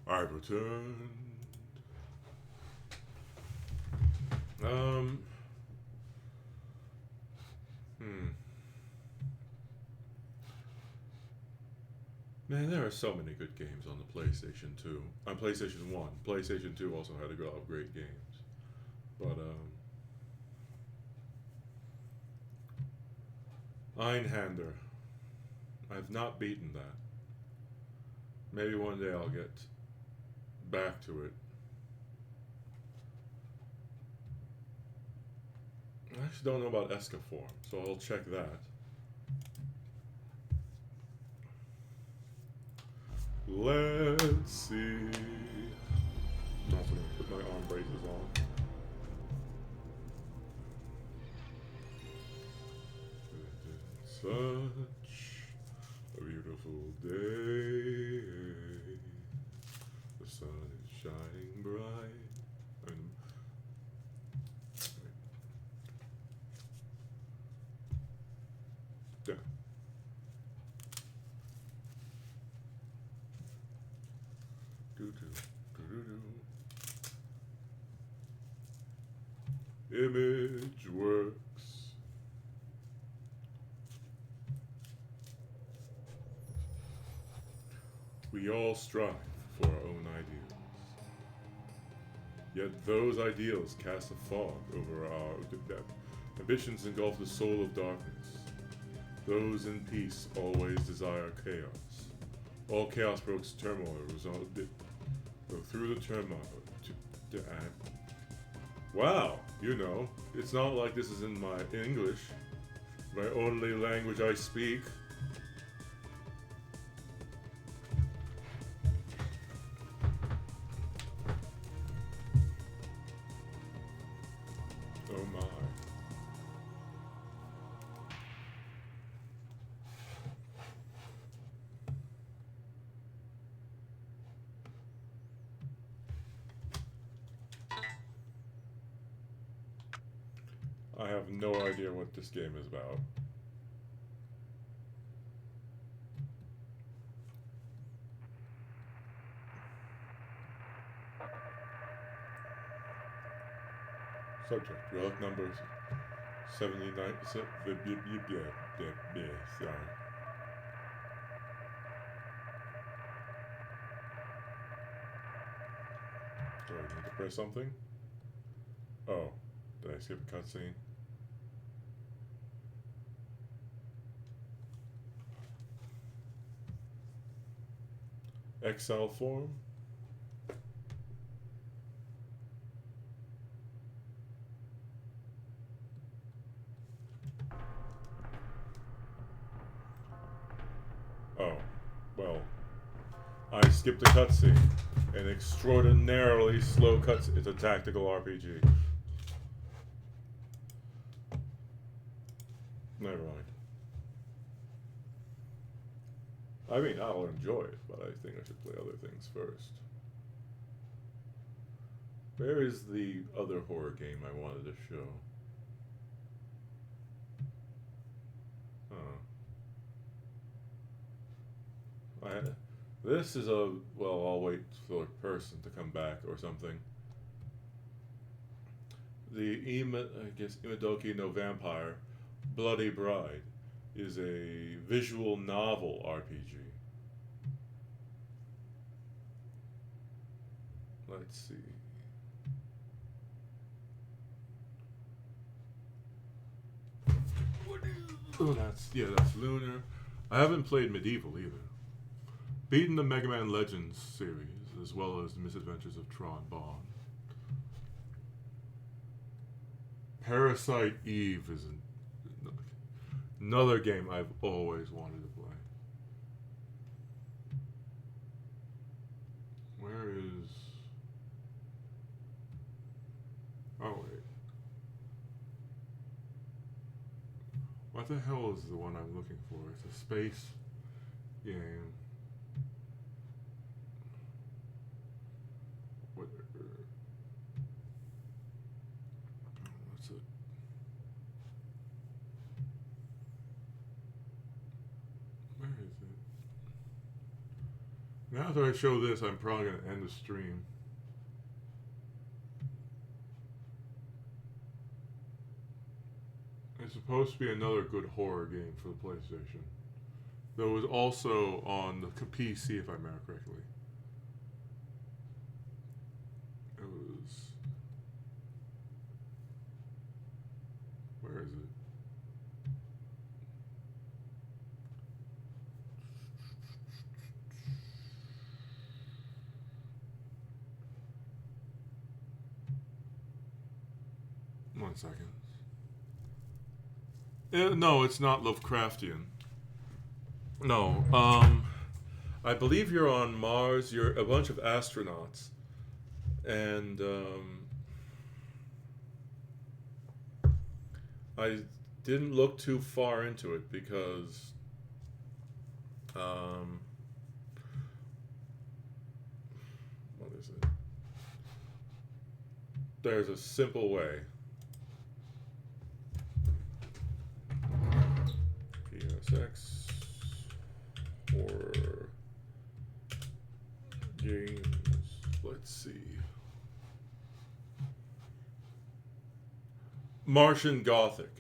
I've returned. Man, there are so many good games on the PlayStation 2. On PlayStation 1. PlayStation 2 also had a lot of great games. But, Einhander. I've not beaten that. Maybe one day I'll get back to it. I actually don't know about Escaform, so I'll check that. Let's see. I'm also going to put my arm braces on. Such a beautiful day. The sun is shining bright. Yeah. Image works. We all strive for our own ideals. Yet those ideals cast a fog over our ambitions engulf the soul of darkness. Those in peace always desire chaos. All chaos provokes turmoil, go through the turmoil to act. Wow, you know, it's not like this is in my English, my only language I speak. Oh my. I have no idea what this game is about. Subject, relic number 79. Sorry. Do I need to press something? Oh, did I skip a cutscene? Excel form? Oh, well, I skipped a cutscene. An extraordinarily slow cutscene. It's a tactical RPG. Never mind. I mean, I'll enjoy it, but I think I should play other things first. Where is the other horror game I wanted to show? This is a... Well, I'll wait for a person to come back or something. The Imadoki no Vampire, Bloody Bride, is a visual novel RPG. Let's see. Oh, that's Lunar. I haven't played Medieval either. Beaten the Mega Man Legends series, as well as the Misadventures of Tron Bond. Parasite Eve is another game I've always wanted to play. Where is... Oh, wait. What the hell is the one I'm looking for? It's a space game. What's it? Where is it? Now that I show this, I'm probably going to end the stream. It's supposed to be another good horror game for the PlayStation. Though it was also on the PC, if I remember correctly. It was... Where is it? 1 second. No, it's not Lovecraftian. No. I believe you're on Mars. You're a bunch of astronauts. And I didn't look too far into it because what is it? There's a simple way. PSX horror games. Let's see. Martian Gothic.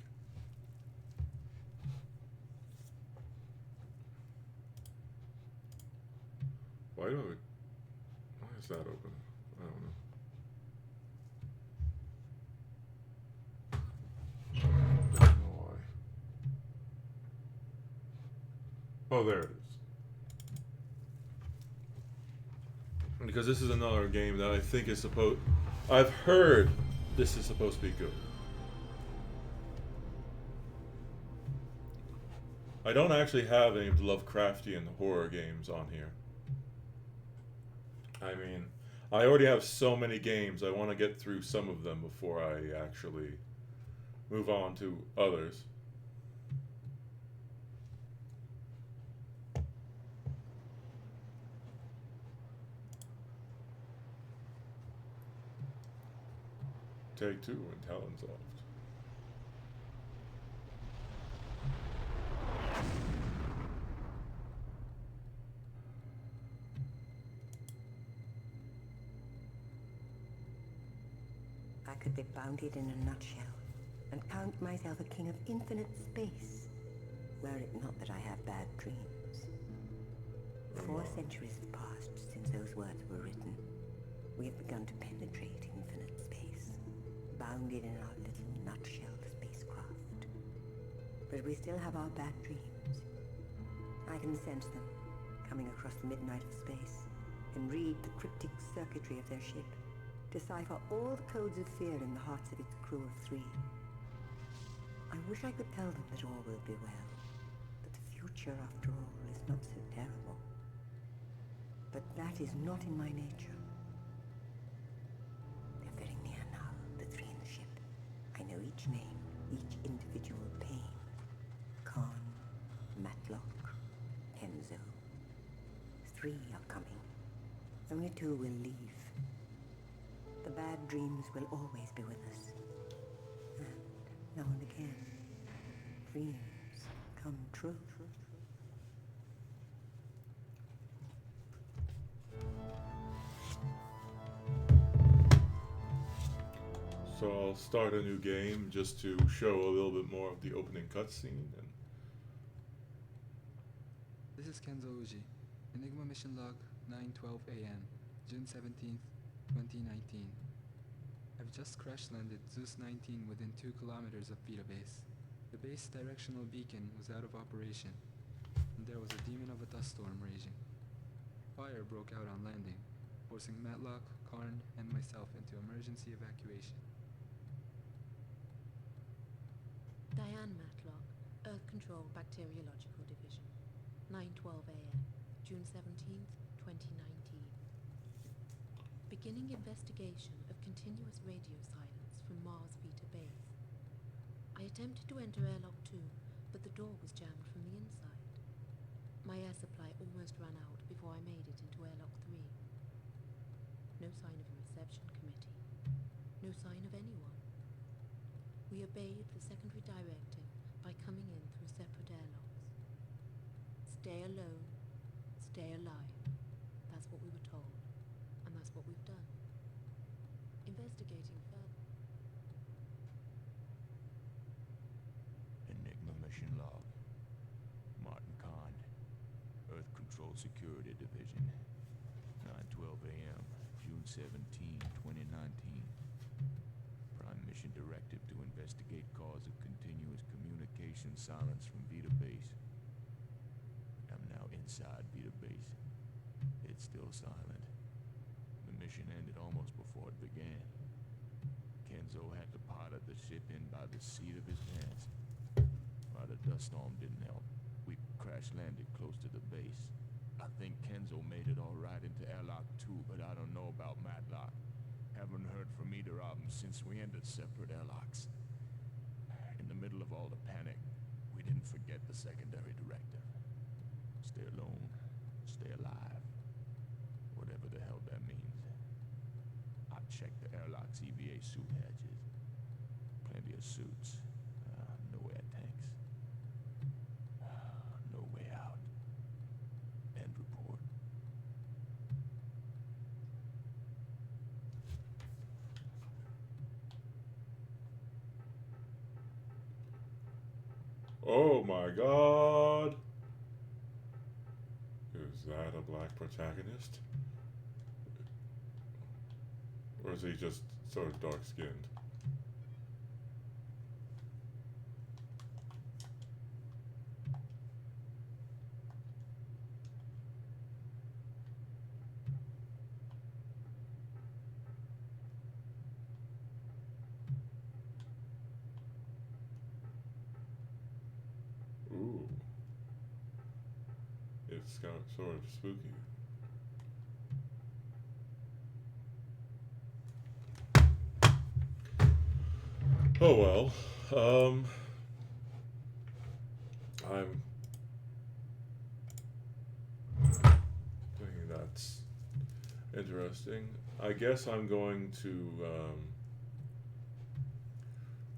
Why is that open? I don't know why. Oh, there it is. Because this is another game that I think is supposed... I've heard this is supposed to be good. I don't actually have any of the Lovecraftian horror games on here. I mean, I already have so many games. I want to get through some of them before I actually move on to others. Take Two and Talonsoft. I could be bounded in a nutshell and count myself a king of infinite space, were it not that I have bad dreams. 4 centuries have passed since those words were written. We have begun to penetrate infinite space, bounded in our little nutshell spacecraft. But we still have our bad dreams. I can sense them coming across the midnight of space and read the cryptic circuitry of their ship, decipher all the codes of fear in the hearts of its crew of 3. I wish I could tell them that all will be well, that the future, after all, is not so terrible. But that is not in my nature. They're very near now, the 3 in the ship. I know each name, each individual pain. Khan, Matlock, Kenzo. 3 are coming. Only 2 will leave. The bad dreams will always be with us. And now and again, dreams come true. So I'll start a new game just to show a little bit more of the opening cutscene. And this is Kenzo Uji. Enigma mission log 9:12 a.m. June 17th, 2019. I've just crash-landed Zeus 19 within 2 kilometers of Vita Base. The base directional beacon was out of operation, and there was a demon of a dust storm raging. Fire broke out on landing, forcing Matlock, Karn, and myself into emergency evacuation. Diane Matlock, Earth Control Bacteriological Division, 9:12 a.m., June 17th, 2019. Beginning investigation of continuous radio silence from Mars Vita Base. I attempted to enter airlock 2, but the door was jammed from the inside. My air supply almost ran out before I made it into airlock 3. No sign of a reception committee. No sign of anyone. We obeyed the secondary directive by coming in through separate airlocks. Stay alone, stay alive. That's what we were told, and that's what we've done. Investigating further. Enigma mission log. Martin Kahn, Earth Control Security Division, 9:12 a.m., June 17, 2019. Prime mission directive to investigate cause of continuous communication silence from Vita Base. I'm now inside Vita Base. It's still silent. The mission ended almost before it began. Kenzo had the part of the ship in by the seat of his pants. While the dust storm didn't help, we crash-landed close to the base. I think Kenzo made it all right into airlock 2, but I don't know about Matlock. Haven't heard from either of them since we entered separate airlocks. In the middle of all the panic, we didn't forget the secondary directive. Stay alone, stay alive. Whatever the hell that means. I checked the airlock's EVA suit hatches. Plenty of suits. No air tanks. No way out. End report. Oh my god! Is that a black protagonist? Or is he just sort of dark-skinned? Ooh. It's got sort of spooky. Oh well. I'm thinking that's interesting. I guess I'm going to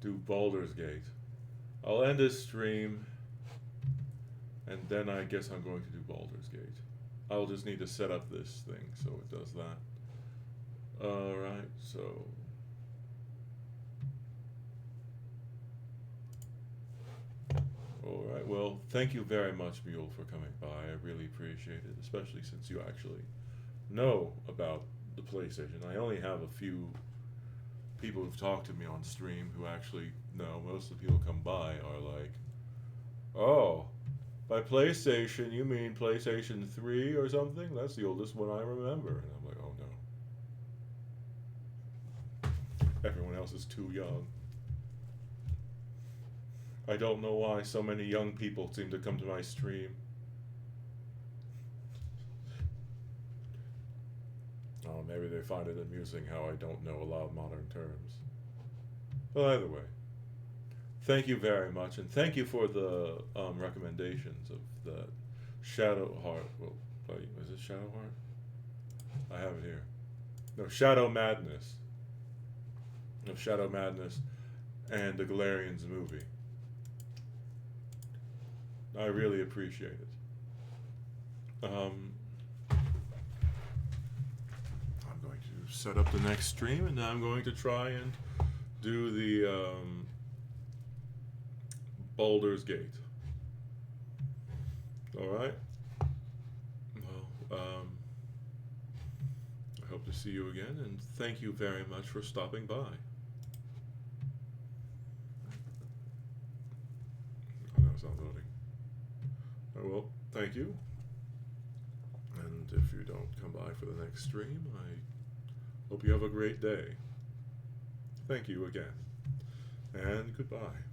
do Baldur's Gate. I'll end this stream, and then I guess I'm going to do Baldur's Gate. I'll just need to set up this thing so it does that. Alright, so... Alright, well, thank you very much, Mule, for coming by. I really appreciate it, especially since you actually know about the PlayStation. I only have a few people who've talked to me on stream who actually know. Most of the people who come by are like, oh, by PlayStation, you mean PlayStation 3 or something? That's the oldest one I remember. And I'm like, oh no. Everyone else is too young. I don't know why so many young people seem to come to my stream. Oh, maybe they find it amusing how I don't know a lot of modern terms. But either way, thank you very much, and thank you for the recommendations of the Shadow Heart. Well, wait, is it Shadow Heart? I have it here. No, Shadow Madness. No, Shadow Madness and the Galarians movie. I really appreciate it. I'm going to set up the next stream, and I'm going to try and do the Baldur's Gate. Alright? Well, I hope to see you again, and thank you very much for stopping by. Oh, no, it's not loading. Oh, well, thank you. And if you don't come by for the next stream, I hope you have a great day. Thank you again. And goodbye.